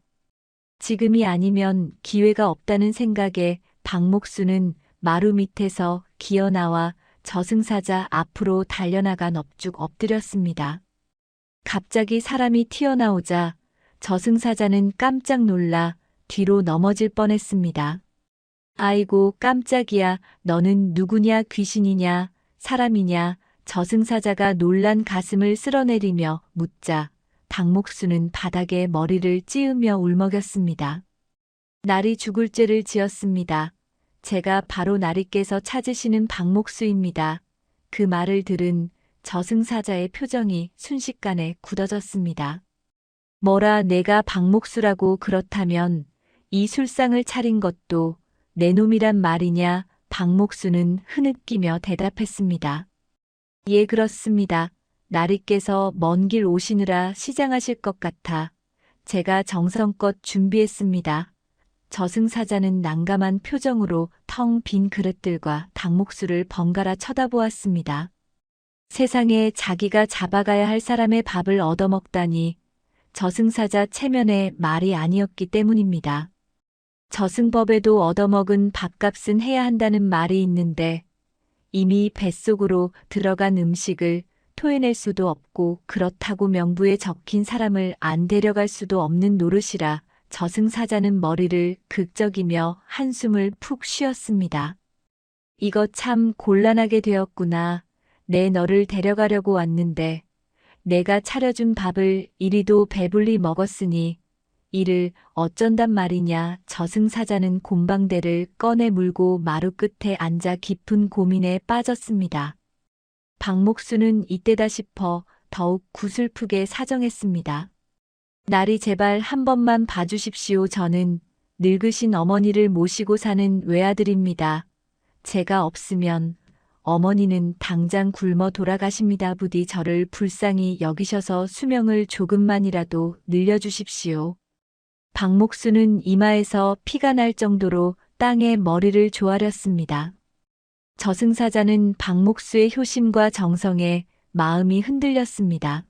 지금이 아니면 기회가 없다는 생각에 박목수는 마루 밑에서 기어나와 저승사자 앞으로 달려나가 넙죽 엎드렸습니다. 갑자기 사람이 튀어나오자 저승사자는 깜짝 놀라 뒤로 넘어질 뻔했습니다. 아이고 깜짝이야. 너는 누구냐? 귀신이냐? 사람이냐? 저승사자가 놀란 가슴을 쓸어내리며 묻자 박목수는 바닥에 머리를 찌으며 울먹였습니다. 날이 죽을 죄를 지었습니다. 제가 바로 나리께서 찾으시는 박목수입니다. 그 말을 들은 저승사자의 표정이 순식간에 굳어졌습니다. 뭐라, 내가 박목수라고? 그렇다면 이 술상을 차린 것도 내 놈이란 말이냐? 박목수는 흐느끼며 대답했습니다. 예, 그렇습니다. 나리께서 먼 길 오시느라 시장하실 것 같아 제가 정성껏 준비했습니다. 저승사자는 난감한 표정으로 텅 빈 그릇들과 박목수를 번갈아 쳐다보았습니다. 세상에 자기가 잡아가야 할 사람의 밥을 얻어먹다니 저승사자 체면의 말이 아니었기 때문입니다. 저승법에도 얻어먹은 밥값은 해야 한다는 말이 있는데 이미 뱃속으로 들어간 음식을 토해낼 수도 없고 그렇다고 명부에 적힌 사람을 안 데려갈 수도 없는 노릇이라 저승사자는 머리를 극적이며 한숨을 푹 쉬었습니다. 이거 참 곤란하게 되었구나. 내 너를 데려가려고 왔는데 내가 차려준 밥을 이리도 배불리 먹었으니 이를 어쩐단 말이냐. 저승사자는 곰방대를 꺼내 물고 마루 끝에 앉아 깊은 고민에 빠졌습니다. 박목수는 이때다 싶어 더욱 구슬프게 사정했습니다. 날이 제발 한 번만 봐주십시오. 저는 늙으신 어머니를 모시고 사는 외아들입니다. 제가 없으면 어머니는 당장 굶어 돌아가십니다. 부디 저를 불쌍히 여기셔서 수명을 조금만이라도 늘려주십시오. 박목수는 이마에서 피가 날 정도로 땅에 머리를 조아렸습니다. 저승사자는 박목수의 효심과 정성에 마음이 흔들렸습니다.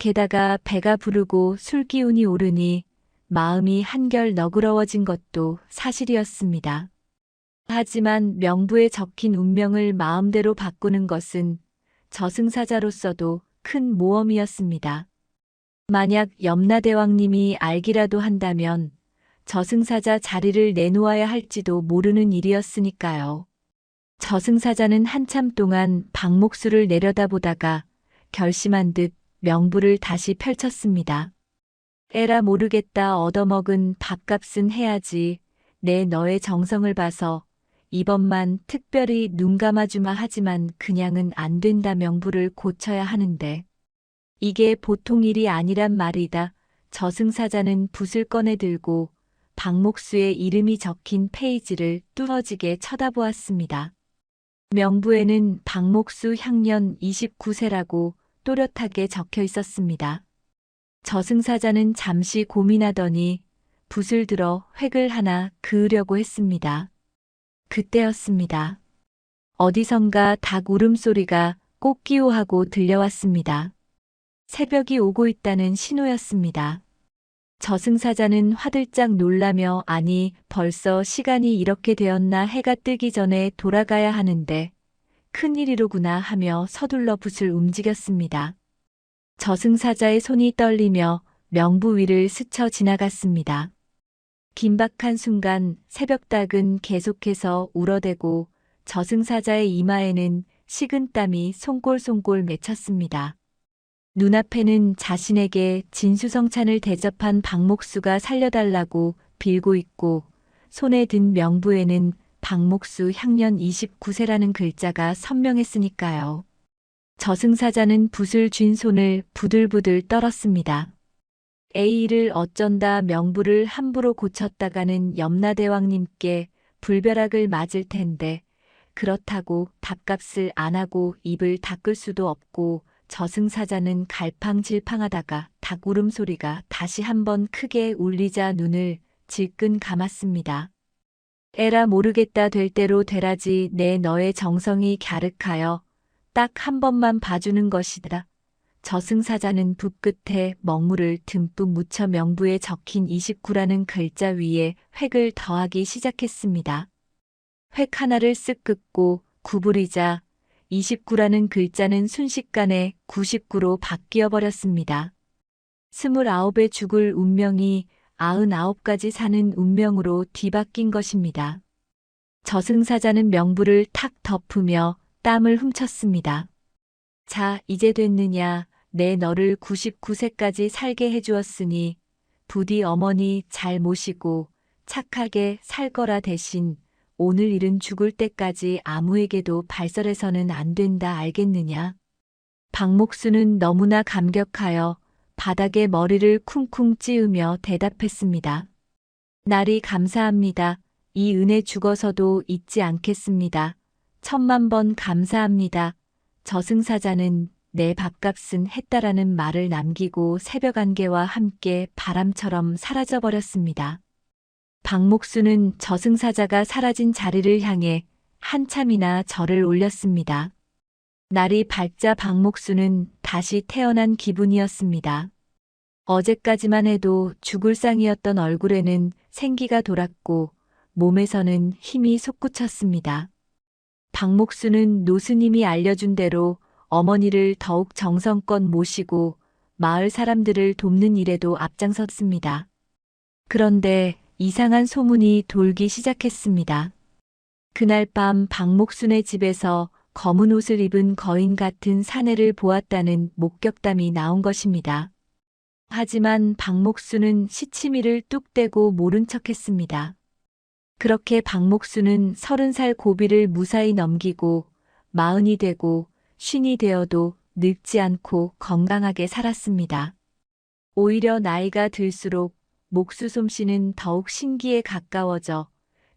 게다가 배가 부르고 술기운이 오르니 마음이 한결 너그러워진 것도 사실이었습니다. 하지만 명부에 적힌 운명을 마음대로 바꾸는 것은 저승사자로서도 큰 모험이었습니다. 만약 염라대왕님이 알기라도 한다면 저승사자 자리를 내놓아야 할지도 모르는 일이었으니까요. 저승사자는 한참 동안 박목수를 내려다보다가 결심한 듯 명부를 다시 펼쳤습니다. 에라 모르겠다. 얻어먹은 밥값은 해야지. 내 너의 정성을 봐서 이번만 특별히 눈 감아주마. 하지만 그냥은 안 된다. 명부를 고쳐야 하는데. 이게 보통 일이 아니란 말이다. 저승사자는 붓을 꺼내 들고 박목수의 이름이 적힌 페이지를 뚫어지게 쳐다보았습니다. 명부에는 박목수 향년 29세라고 또렷하게 적혀 있었습니다. 저승사자는 잠시 고민하더니 붓을 들어 획을 하나 그으려고 했습니다. 그때였습니다. 어디선가 닭 울음소리가 꽃기호하고 들려왔습니다. 새벽이 오고 있다는 신호였습니다. 저승사자는 화들짝 놀라며 아니 벌써 시간이 이렇게 되었나 해가 뜨기 전에 돌아가야 하는데 큰일이로구나 하며 서둘러 붓을 움직였습니다. 저승사자의 손이 떨리며 명부 위를 스쳐 지나갔습니다. 긴박한 순간 새벽닭은 계속해서 울어대고 저승사자의 이마에는 식은땀이 송골송골 맺혔습니다. 눈앞에는 자신에게 진수성찬을 대접한 박목수가 살려달라고 빌고 있고 손에 든 명부에는 박목수 향년 29세라는 글자가 선명했으니까요. 저승사자는 붓을 쥔 손을 부들부들 떨었습니다. A를 어쩐다. 명부를 함부로 고쳤다가는 염라대왕님께 불벼락을 맞을 텐데 그렇다고 밥값을 안 하고 입을 닦을 수도 없고 저승사자는 갈팡질팡하다가 닭 울음소리가 다시 한번 크게 울리자 눈을 질끈 감았습니다. 에라 모르겠다. 될 대로 되라지. 내 너의 정성이 갸륵하여 딱 한 번만 봐주는 것이다. 저승사자는 붓 끝에 먹물을 듬뿍 묻혀 명부에 적힌 29라는 글자 위에 획을 더하기 시작했습니다. 획 하나를 쓱 긋고 구부리자 29라는 글자는 순식간에 99로 바뀌어 버렸습니다. 29의 죽을 운명이 99가지 사는 운명으로 뒤바뀐 것입니다. 저승사자는 명부를 탁 덮으며 땀을 훔쳤습니다. 자, 이제 됐느냐. 내 너를 99세까지 살게 해주었으니 부디 어머니 잘 모시고 착하게 살 거라. 대신 오늘 일은 죽을 때까지 아무에게도 발설해서는 안 된다. 알겠느냐? 박목수는 너무나 감격하여 바닥에 머리를 쿵쿵 찌으며 대답했습니다. 날이 감사합니다. 이 은혜 죽어서도 잊지 않겠습니다. 10,000,000번 감사합니다. 저승사자는 내 밥값은 했다라는 말을 남기고 새벽 안개와 함께 바람처럼 사라져버렸습니다. 박목수는 저승사자가 사라진 자리를 향해 한참이나 절을 올렸습니다. 날이 밝자 박목수는 다시 태어난 기분이었습니다. 어제까지만 해도 죽을 상이었던 얼굴에는 생기가 돌았고 몸에서는 힘이 솟구쳤습니다. 박목수는 노스님이 알려준 대로 어머니를 더욱 정성껏 모시고 마을 사람들을 돕는 일에도 앞장섰습니다. 그런데 이상한 소문이 돌기 시작했습니다. 그날 밤 박목순의 집에서 검은 옷을 입은 거인 같은 사내를 보았다는 목격담이 나온 것입니다. 하지만 박목순은 시치미를 뚝 떼고 모른 척했습니다. 그렇게 박목순은 30살 고비를 무사히 넘기고 40이 되고 50이 되어도 늙지 않고 건강하게 살았습니다. 오히려 나이가 들수록 목수 솜씨는 더욱 신기에 가까워져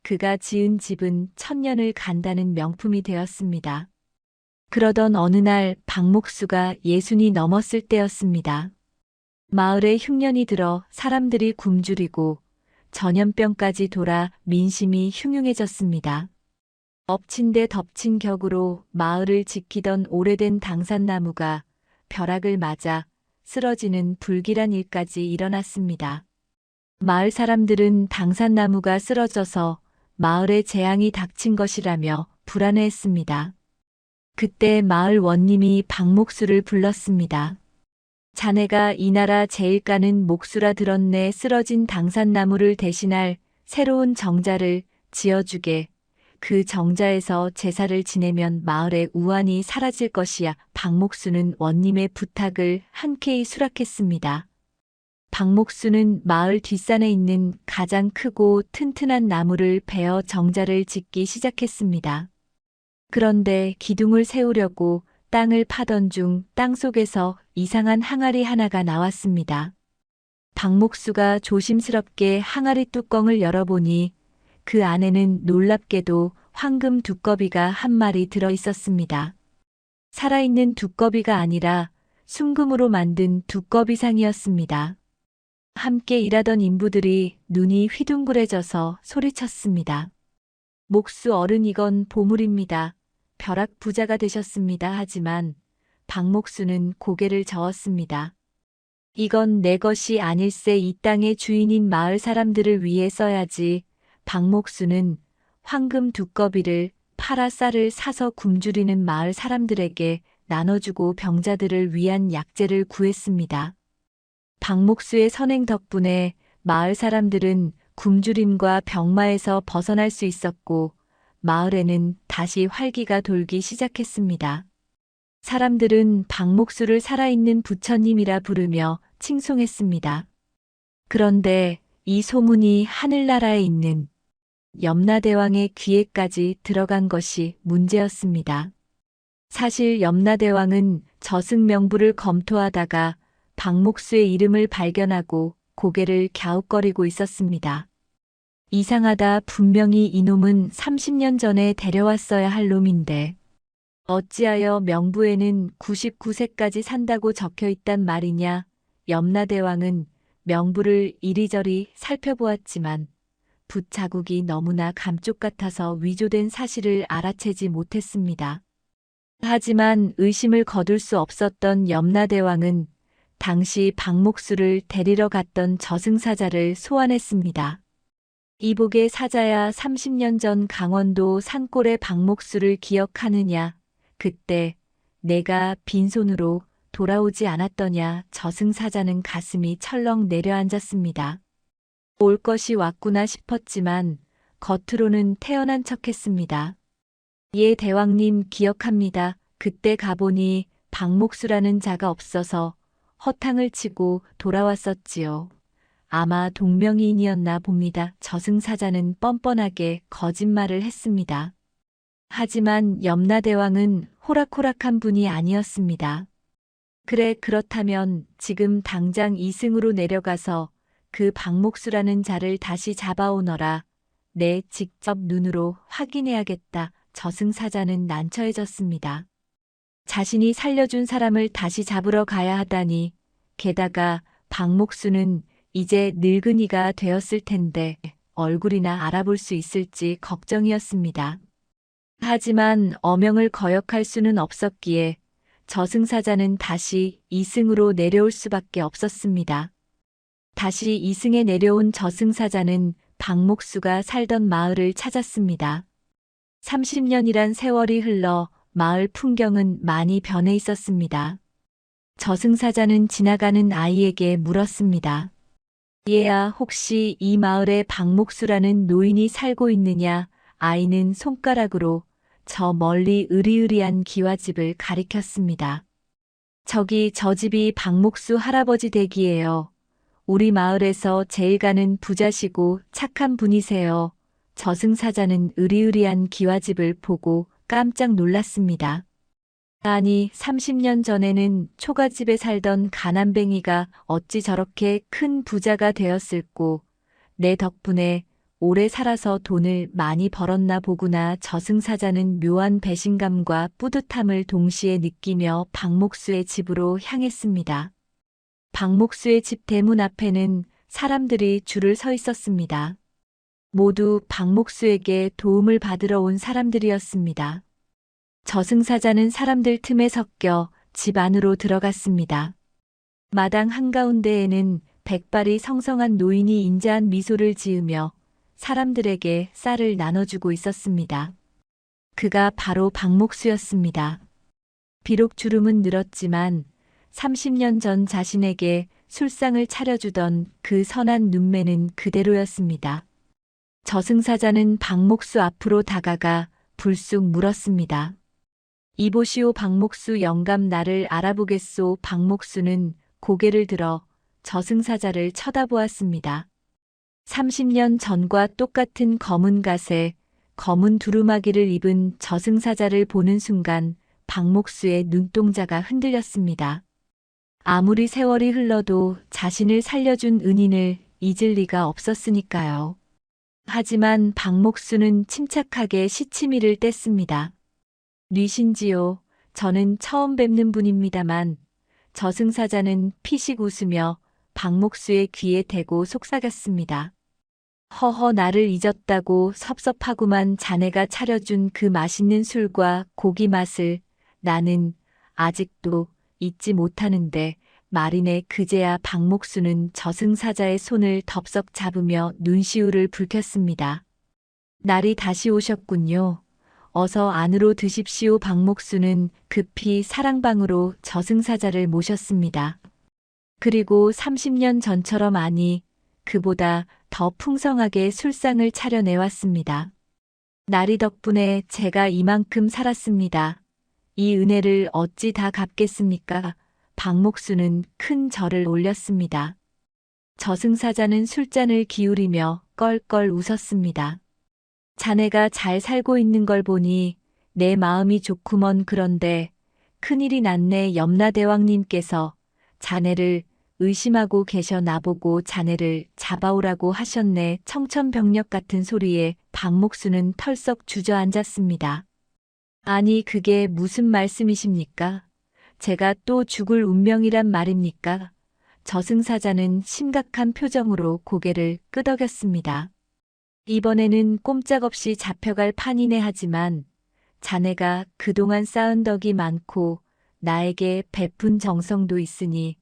그가 지은 집은 천년을 간다는 명품이 되었습니다. 그러던 어느 날 박목수가 60이 넘었을 때였습니다. 마을에 흉년이 들어 사람들이 굶주리고 전염병까지 돌아 민심이 흉흉해졌습니다. 엎친 데 덮친 격으로 마을을 지키던 오래된 당산나무가 벼락을 맞아 쓰러지는 불길한 일까지 일어났습니다. 마을 사람들은 당산나무가 쓰러져서 마을에 재앙이 닥친 것이라며 불안해했습니다. 그때 마을 원님이 박목수를 불렀습니다. 자네가 이 나라 제일가는 목수라 들었네. 쓰러진 당산나무를 대신할 새로운 정자를 지어주게. 그 정자에서 제사를 지내면 마을의 우환이 사라질 것이야. 박목수는 원님의 부탁을 흔쾌히 수락했습니다. 박목수는 마을 뒷산에 있는 가장 크고 튼튼한 나무를 베어 정자를 짓기 시작했습니다. 그런데 기둥을 세우려고 땅을 파던 중 땅속에서 이상한 항아리 하나가 나왔습니다. 박목수가 조심스럽게 항아리 뚜껑을 열어보니 그 안에는 놀랍게도 황금 두꺼비가 한 마리 들어 있었습니다. 살아있는 두꺼비가 아니라 순금으로 만든 두꺼비상이었습니다. 함께 일하던 인부들이 눈이 휘둥그레져서 소리쳤습니다. 목수 어른, 이건 보물입니다. 벼락 부자가 되셨습니다. 하지만 박목수는 고개를 저었습니다. 이건 내 것이 아닐세. 이 땅의 주인인 마을 사람들을 위해 써야지. 박목수는 황금 두꺼비를 팔아 쌀을 사서 굶주리는 마을 사람들에게 나눠주고 병자들을 위한 약재를 구했습니다. 박목수의 선행 덕분에 마을 사람들은 굶주림과 병마에서 벗어날 수 있었고 마을에는 다시 활기가 돌기 시작했습니다. 사람들은 박목수를 살아있는 부처님이라 부르며 칭송했습니다. 그런데 이 소문이 하늘나라에 있는 염라대왕의 귀에까지 들어간 것이 문제였습니다. 사실 염라대왕은 저승명부를 검토하다가 박목수의 이름을 발견하고 고개를 갸웃거리고 있었습니다. 이상하다. 분명히 이놈은 30년 전에 데려왔어야 할 놈인데 어찌하여 명부에는 99세까지 산다고 적혀 있단 말이냐. 염라대왕은 명부를 이리저리 살펴보았지만 붓 자국이 너무나 감쪽 같아서 위조된 사실을 알아채지 못했습니다. 하지만 의심을 거둘 수 없었던 염라대왕은 당시 박목수를 데리러 갔던 저승사자를 소환했습니다. 이복의 사자야, 30년 전 강원도 산골의 박목수를 기억하느냐? 그때 내가 빈손으로 돌아오지 않았더냐? 저승사자는 가슴이 철렁 내려앉았습니다. 올 것이 왔구나 싶었지만 겉으로는 태어난 척했습니다. 예, 대왕님 기억합니다. 그때 가보니 박목수라는 자가 없어서 허탕을 치고 돌아왔었지요. 아마 동명이인이었나 봅니다. 저승사자는 뻔뻔하게 거짓말을 했습니다. 하지만 염라대왕은 호락호락한 분이 아니었습니다. 그래, 그렇다면 지금 당장 이승으로 내려가서 그 박목수라는 자를 다시 잡아오너라. 내 직접 눈으로 확인해야겠다. 저승사자는 난처해졌습니다. 자신이 살려준 사람을 다시 잡으러 가야 하다니, 게다가 박목수는 이제 늙은이가 되었을 텐데 얼굴이나 알아볼 수 있을지 걱정이었습니다. 하지만 어명을 거역할 수는 없었기에 저승사자는 다시 이승으로 내려올 수밖에 없었습니다. 다시 이승에 내려온 저승사자는 박목수가 살던 마을을 찾았습니다. 30년이란 세월이 흘러 마을 풍경은 많이 변해 있었습니다. 저승사자는 지나가는 아이에게 물었습니다. 얘야, 혹시 이 마을에 박목수라는 노인이 살고 있느냐? 아이는 손가락으로 저 멀리 으리으리한 기와집을 가리켰습니다. 저기 저 집이 박목수 할아버지 댁이에요. 우리 마을에서 제일 가는 부자시고 착한 분이세요. 저승사자는 으리으리한 기와집을 보고 깜짝 놀랐습니다. 아니, 30년 전에는 초가집에 살던 가난뱅이가 어찌 저렇게 큰 부자가 되었을꼬. 내 덕분에 오래 살아서 돈을 많이 벌었나 보구나. 저승사자는 묘한 배신감과 뿌듯함을 동시에 느끼며 박목수의 집으로 향했습니다. 박목수의 집 대문 앞에는 사람들이 줄을 서 있었습니다. 모두 박목수에게 도움을 받으러 온 사람들이었습니다. 저승사자는 사람들 틈에 섞여 집 안으로 들어갔습니다. 마당 한가운데에는 백발이 성성한 노인이 인자한 미소를 지으며 사람들에게 쌀을 나눠주고 있었습니다. 그가 바로 박목수였습니다. 비록 주름은 늘었지만 30년 전 자신에게 술상을 차려주던 그 선한 눈매는 그대로였습니다. 저승사자는 박목수 앞으로 다가가 불쑥 물었습니다. 이보시오 박목수 영감, 나를 알아보겠소. 박목수는 고개를 들어 저승사자를 쳐다보았습니다. 30년 전과 똑같은 검은 갓에 검은 두루마기를 입은 저승사자를 보는 순간 박목수의 눈동자가 흔들렸습니다. 아무리 세월이 흘러도 자신을 살려준 은인을 잊을 리가 없었으니까요. 하지만 박목수는 침착하게 시치미를 뗐습니다. 뉘신지요. 저는 처음 뵙는 분입니다만. 저승사자는 피식 웃으며 박목수의 귀에 대고 속삭였습니다. 허허, 나를 잊었다고? 섭섭하구만. 자네가 차려준 그 맛있는 술과 고기 맛을 나는 아직도 잊지 못하는데 말이네. 그제야 박목수는 저승사자의 손을 덥석 잡으며 눈시울을 붉혔습니다. 날이 다시 오셨군요. 어서 안으로 드십시오. 박목수는 급히 사랑방으로 저승사자를 모셨습니다. 그리고 30년 전처럼, 아니, 그보다 더 풍성하게 술상을 차려내왔습니다. 나리 덕분에 제가 이만큼 살았습니다. 이 은혜를 어찌 다 갚겠습니까? 박목수는 큰 절을 올렸습니다. 저승사자는 술잔을 기울이며 껄껄 웃었습니다. 자네가 잘 살고 있는 걸 보니 내 마음이 좋구먼. 그런데 큰일이 났네. 염라대왕님께서 자네를 의심하고 계셔. 나보고 자네를 잡아오라고 하셨네. 청천벽력 같은 소리에 박목수는 털썩 주저앉았습니다. 아니, 그게 무슨 말씀이십니까? 제가 또 죽을 운명이란 말입니까? 저승사자는 심각한 표정으로 고개를 끄덕였습니다. 이번에는 꼼짝없이 잡혀갈 판이네. 하지만 자네가 그동안 쌓은 덕이 많고 나에게 베푼 정성도 있으니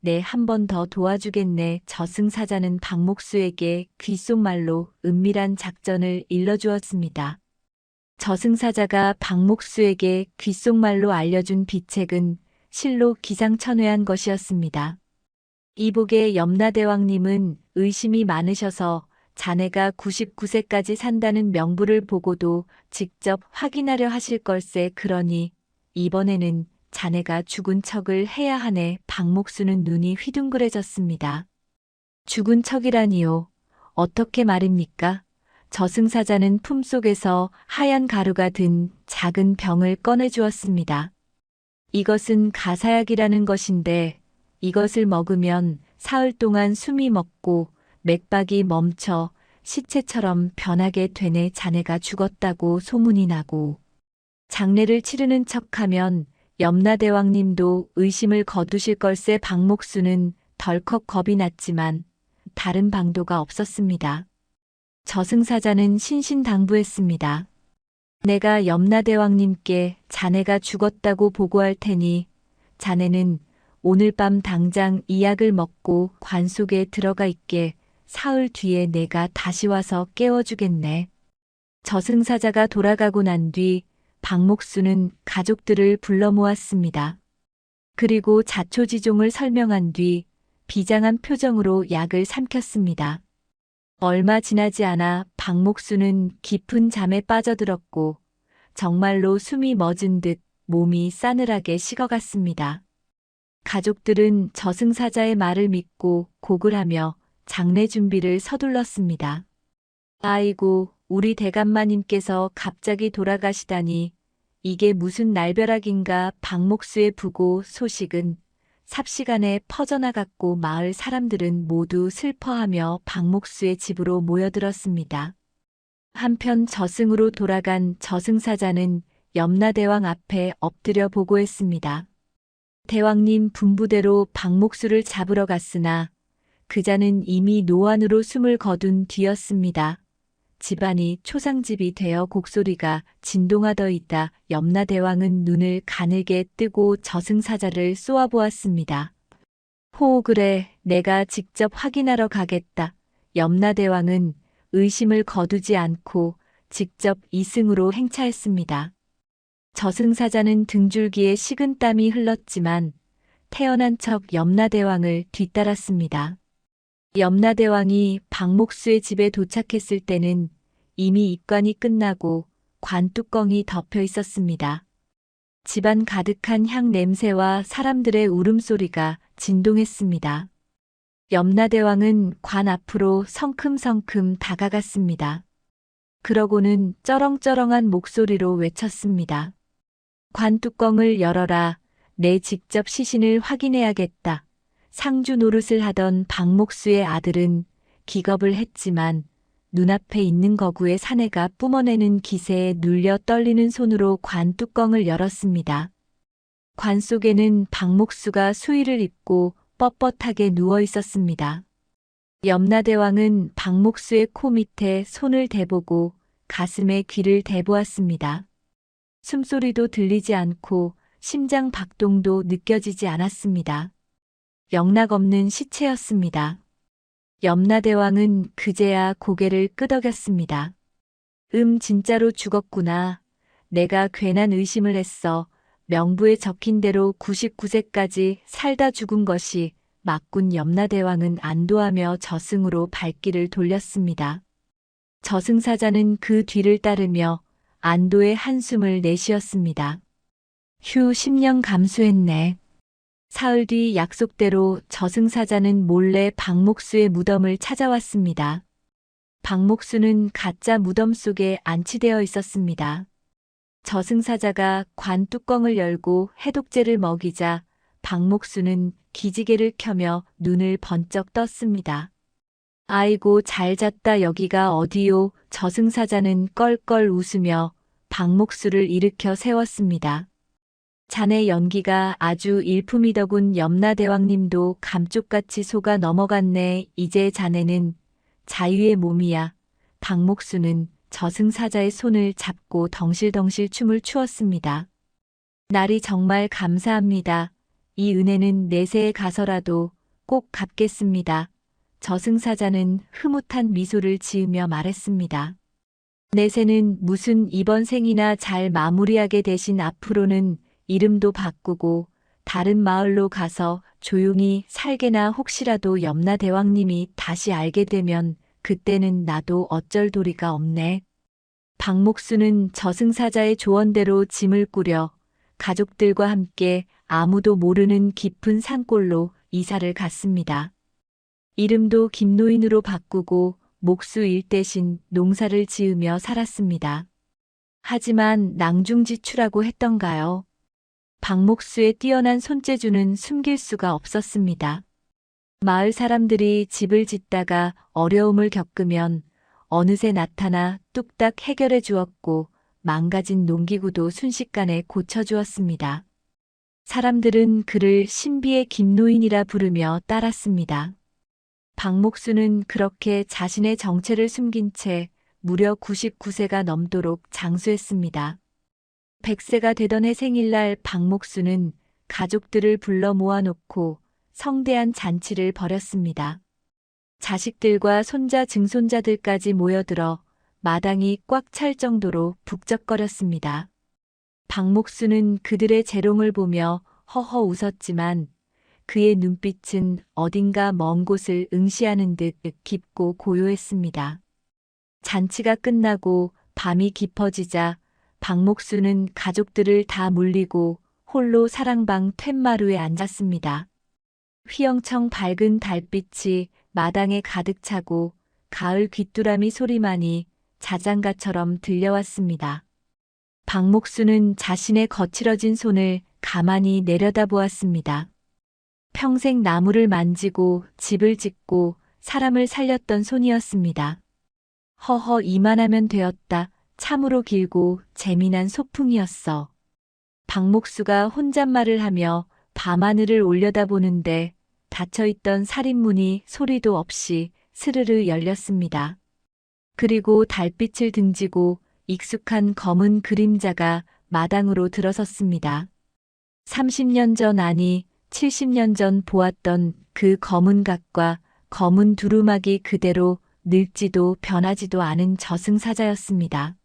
내 한 번 더 도와주겠네. 저승사자는 박목수에게 귓속말로 은밀한 작전을 일러주었습니다. 저승사자가 박목수에게 귓속말로 알려준 비책은 실로 기상천외한 것이었습니다. 이복의 염라대왕님은 의심이 많으셔서 자네가 99세까지 산다는 명부를 보고도 직접 확인하려 하실 걸세. 그러니 이번에는 자네가 죽은 척을 해야 하네. 박목수는 눈이 휘둥그레졌습니다. 죽은 척이라니요. 어떻게 말입니까? 저승사자는 품속에서 하얀 가루가 든 작은 병을 꺼내주었습니다. 이것은 가사약이라는 것인데 이것을 먹으면 사흘 동안 숨이 멎고 맥박이 멈춰 시체처럼 변하게 되네. 자네가 죽었다고 소문이 나고 장례를 치르는 척하면 염라대왕님도 의심을 거두실 걸세. 박목수는 덜컥 겁이 났지만 다른 방도가 없었습니다. 저승사자는 신신당부했습니다. 내가 염라대왕님께 자네가 죽었다고 보고할 테니 자네는 오늘 밤 당장 이 약을 먹고 관 속에 들어가 있게. 사흘 뒤에 내가 다시 와서 깨워주겠네. 저승사자가 돌아가고 난 뒤 박목수는 가족들을 불러 모았습니다. 그리고 자초지종을 설명한 뒤 비장한 표정으로 약을 삼켰습니다. 얼마 지나지 않아 박목수는 깊은 잠에 빠져들었고 정말로 숨이 멎은 듯 몸이 싸늘하게 식어갔습니다. 가족들은 저승사자의 말을 믿고 곡을 하며 장례 준비를 서둘렀습니다. 아이고, 우리 대감마님께서 갑자기 돌아가시다니 이게 무슨 날벼락인가 박목수의 부고 소식은 삽시간에 퍼져나갔고 마을 사람들은 모두 슬퍼하며 박목수의 집으로 모여들었습니다. 한편 저승으로 돌아간 저승사자는 염라대왕 앞에 엎드려 보고했습니다. 대왕님 분부대로 박목수를 잡으러 갔으나 그자는 이미 노안으로 숨을 거둔 뒤였습니다. 집안이 초상집이 되어 곡소리가 진동하더이다. 염라대왕은 눈을 가늘게 뜨고 저승사자를 쏘아보았습니다. 그래, 내가 직접 확인하러 가겠다. 염라대왕은 의심을 거두지 않고 직접 이승으로 행차했습니다. 저승사자는 등줄기에 식은땀이 흘렀지만 태어난 척 염라대왕을 뒤따랐습니다. 염라대왕이 박목수의 집에 도착했을 때는 이미 입관이 끝나고 관뚜껑이 덮여 있었습니다. 집안 가득한 향 냄새와 사람들의 울음소리가 진동했습니다. 염라대왕은 관 앞으로 성큼성큼 다가갔습니다. 그러고는 쩌렁쩌렁한 목소리로 외쳤습니다. 관뚜껑을 열어라. 내 직접 시신을 확인해야겠다. 상주 노릇을 하던 박목수의 아들은 기겁을 했지만 눈앞에 있는 거구의 사내가 뿜어내는 기세에 눌려 떨리는 손으로 관 뚜껑을 열었습니다. 관 속에는 박목수가 수의를 입고 뻣뻣하게 누워 있었습니다. 염라대왕은 박목수의 코 밑에 손을 대보고 가슴에 귀를 대보았습니다. 숨소리도 들리지 않고 심장 박동도 느껴지지 않았습니다. 영락없는 시체였습니다. 염라대왕은 그제야 고개를 끄덕였습니다. 진짜로 죽었구나. 내가 괜한 의심을 했어. 명부에 적힌 대로 99세까지 살다 죽은 것이 맞군. 염라대왕은 안도하며 저승으로 발길을 돌렸습니다. 저승사자는 그 뒤를 따르며 안도의 한숨을 내쉬었습니다. 휴, 10년 감수했네. 사흘 뒤 약속대로 저승사자는 몰래 박목수의 무덤을 찾아왔습니다. 박목수는 가짜 무덤 속에 안치되어 있었습니다. 저승사자가 관 뚜껑을 열고 해독제를 먹이자 박목수는 기지개를 켜며 눈을 번쩍 떴습니다. 아이고, 잘 잤다. 여기가 어디요? 저승사자는 껄껄 웃으며 박목수를 일으켜 세웠습니다. 자네 연기가 아주 일품이더군. 염라대왕님도 감쪽같이 속아 넘어갔네. 이제 자네는 자유의 몸이야. 박목수는 저승사자의 손을 잡고 덩실덩실 춤을 추었습니다. 날이 정말 감사합니다. 이 은혜는 내세에 가서라도 꼭 갚겠습니다. 저승사자는 흐뭇한 미소를 지으며 말했습니다. 내세는 무슨 이번 생이나 잘 마무리하게 되신 앞으로는 이름도 바꾸고 다른 마을로 가서 조용히 살게나. 혹시라도 염라대왕님이 다시 알게 되면 그때는 나도 어쩔 도리가 없네. 박목수는 저승사자의 조언대로 짐을 꾸려 가족들과 함께 아무도 모르는 깊은 산골로 이사를 갔습니다. 이름도 김노인으로 바꾸고 목수일 대신 농사를 지으며 살았습니다. 하지만 낭중지추라고 했던가요? 박목수의 뛰어난 손재주는 숨길 수가 없었습니다. 마을 사람들이 집을 짓다가 어려움을 겪으면 어느새 나타나 뚝딱 해결해 주었고 망가진 농기구도 순식간에 고쳐주었습니다. 사람들은 그를 신비의 김노인이라 부르며 따랐습니다. 박목수는 그렇게 자신의 정체를 숨긴 채 무려 99세가 넘도록 장수했습니다. 100세가 되던 해 생일날 박목수는 가족들을 불러 모아놓고 성대한 잔치를 벌였습니다. 자식들과 손자 증손자들까지 모여들어 마당이 꽉 찰 정도로 북적거렸습니다. 박목수는 그들의 재롱을 보며 허허 웃었지만 그의 눈빛은 어딘가 먼 곳을 응시하는 듯 깊고 고요했습니다. 잔치가 끝나고 밤이 깊어지자 박목수는 가족들을 다 물리고 홀로 사랑방 툇마루에 앉았습니다. 휘영청 밝은 달빛이 마당에 가득 차고 가을 귀뚜라미 소리만이 자장가처럼 들려왔습니다. 박목수는 자신의 거칠어진 손을 가만히 내려다보았습니다. 평생 나무를 만지고 집을 짓고 사람을 살렸던 손이었습니다. 허허 이만하면 되었다. 참으로 길고 재미난 소풍이었어. 박목수가 혼잣말을 하며 밤하늘을 올려다보는데 닫혀있던 살인문이 소리도 없이 스르르 열렸습니다. 그리고 달빛을 등지고 익숙한 검은 그림자가 마당으로 들어섰습니다. 30년 전 아니 70년 전 보았던 그 검은 각과 검은 두루마기 그대로 늙지도 변하지도 않은 저승사자였습니다.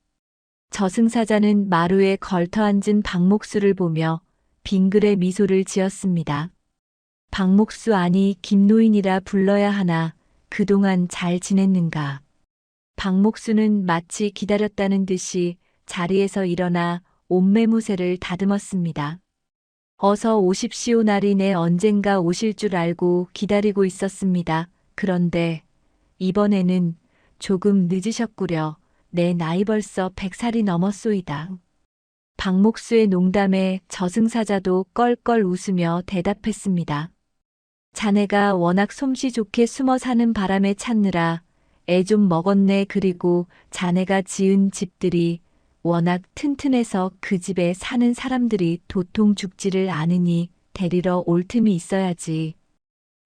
저승사자는 마루에 걸터앉은 박목수를 보며 빙그레 미소를 지었습니다. 박목수 아니 김노인이라 불러야 하나 그동안 잘 지냈는가. 박목수는 마치 기다렸다는 듯이 자리에서 일어나 옷매무새를 다듬었습니다. 어서 오십시오. 날이 내 언젠가 오실 줄 알고 기다리고 있었습니다. 그런데 이번에는 조금 늦으셨구려. 내 나이 벌써 100살이 넘었소이다. 박목수의 농담에 저승사자도 껄껄 웃으며 대답했습니다. 자네가 워낙 솜씨 좋게 숨어 사는 바람에 찾느라 애 좀 먹었네. 그리고 자네가 지은 집들이 워낙 튼튼해서 그 집에 사는 사람들이 도통 죽지를 않으니 데리러 올 틈이 있어야지.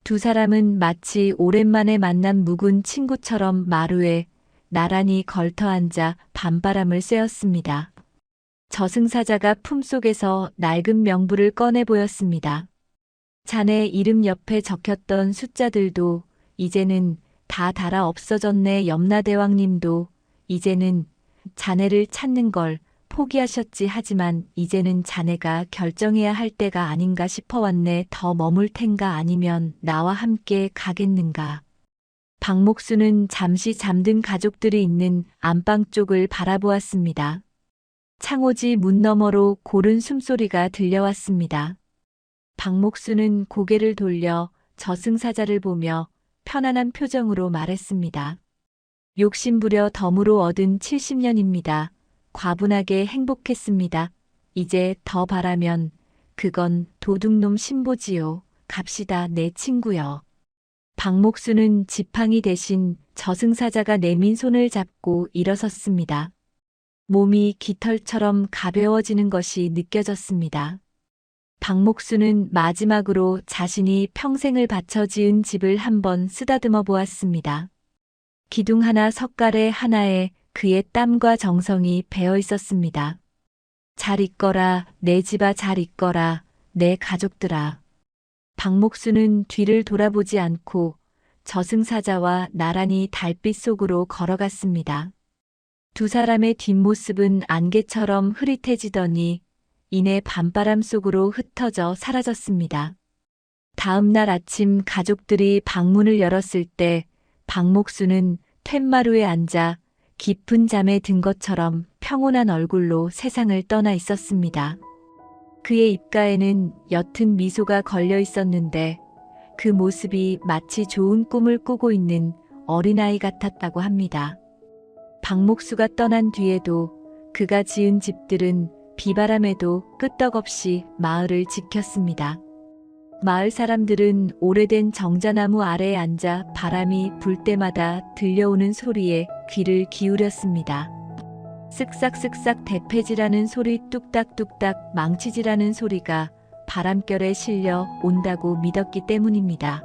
두 사람은 마치 오랜만에 만난 묵은 친구처럼 마루에 나란히 걸터앉아 밤바람을 쐬었습니다. 저승사자가 품속에서 낡은 명부를 꺼내 보였습니다. 자네 이름 옆에 적혔던 숫자들도 이제는 다 달아 없어졌네. 염라대왕님도 이제는 자네를 찾는 걸 포기하셨지. 하지만 이제는 자네가 결정해야 할 때가 아닌가 싶어왔네. 더 머물 텐가 아니면 나와 함께 가겠는가. 박목수는 잠시 잠든 가족들이 있는 안방 쪽을 바라보았습니다. 창호지 문 너머로 고른 숨소리가 들려왔습니다. 박목수는 고개를 돌려 저승사자를 보며 편안한 표정으로 말했습니다. 욕심부려 덤으로 얻은 70년입니다. 과분하게 행복했습니다. 이제 더 바라면 그건 도둑놈 신보지요. 갑시다 내 친구여. 박목수는 지팡이 대신 저승사자가 내민 손을 잡고 일어섰습니다. 몸이 깃털처럼 가벼워지는 것이 느껴졌습니다. 박목수는 마지막으로 자신이 평생을 바쳐 지은 집을 한번 쓰다듬어 보았습니다. 기둥 하나 석가래 하나에 그의 땀과 정성이 배어 있었습니다. 잘 있거라 내 집아 잘 있거라 내 가족들아. 박목수는 뒤를 돌아보지 않고 저승사자와 나란히 달빛 속으로 걸어갔습니다. 두 사람의 뒷모습은 안개처럼 흐릿해지더니 이내 밤바람 속으로 흩어져 사라졌습니다. 다음 날 아침 가족들이 방문을 열었을 때 박목수는 툇마루에 앉아 깊은 잠에 든 것처럼 평온한 얼굴로 세상을 떠나 있었습니다. 그의 입가에는 옅은 미소가 걸려 있었는데 그 모습이 마치 좋은 꿈을 꾸고 있는 어린아이 같았다고 합니다. 박목수가 떠난 뒤에도 그가 지은 집들은 비바람에도 끄떡없이 마을을 지켰습니다. 마을 사람들은 오래된 정자나무 아래에 앉아 바람이 불 때마다 들려오는 소리에 귀를 기울였습니다. 쓱싹쓱싹 대패질하는 소리, 뚝딱뚝딱 망치질하는 소리가 바람결에 실려 온다고 믿었기 때문입니다.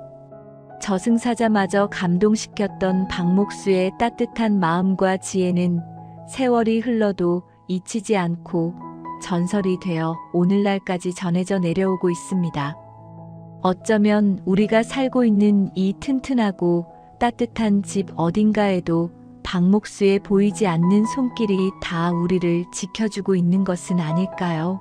저승사자마저 감동시켰던 박목수의 따뜻한 마음과 지혜는 세월이 흘러도 잊히지 않고 전설이 되어 오늘날까지 전해져 내려오고 있습니다. 어쩌면 우리가 살고 있는 이 튼튼하고 따뜻한 집 어딘가에도 박목수의 보이지 않는 손길이 다 우리를 지켜주고 있는 것은 아닐까요?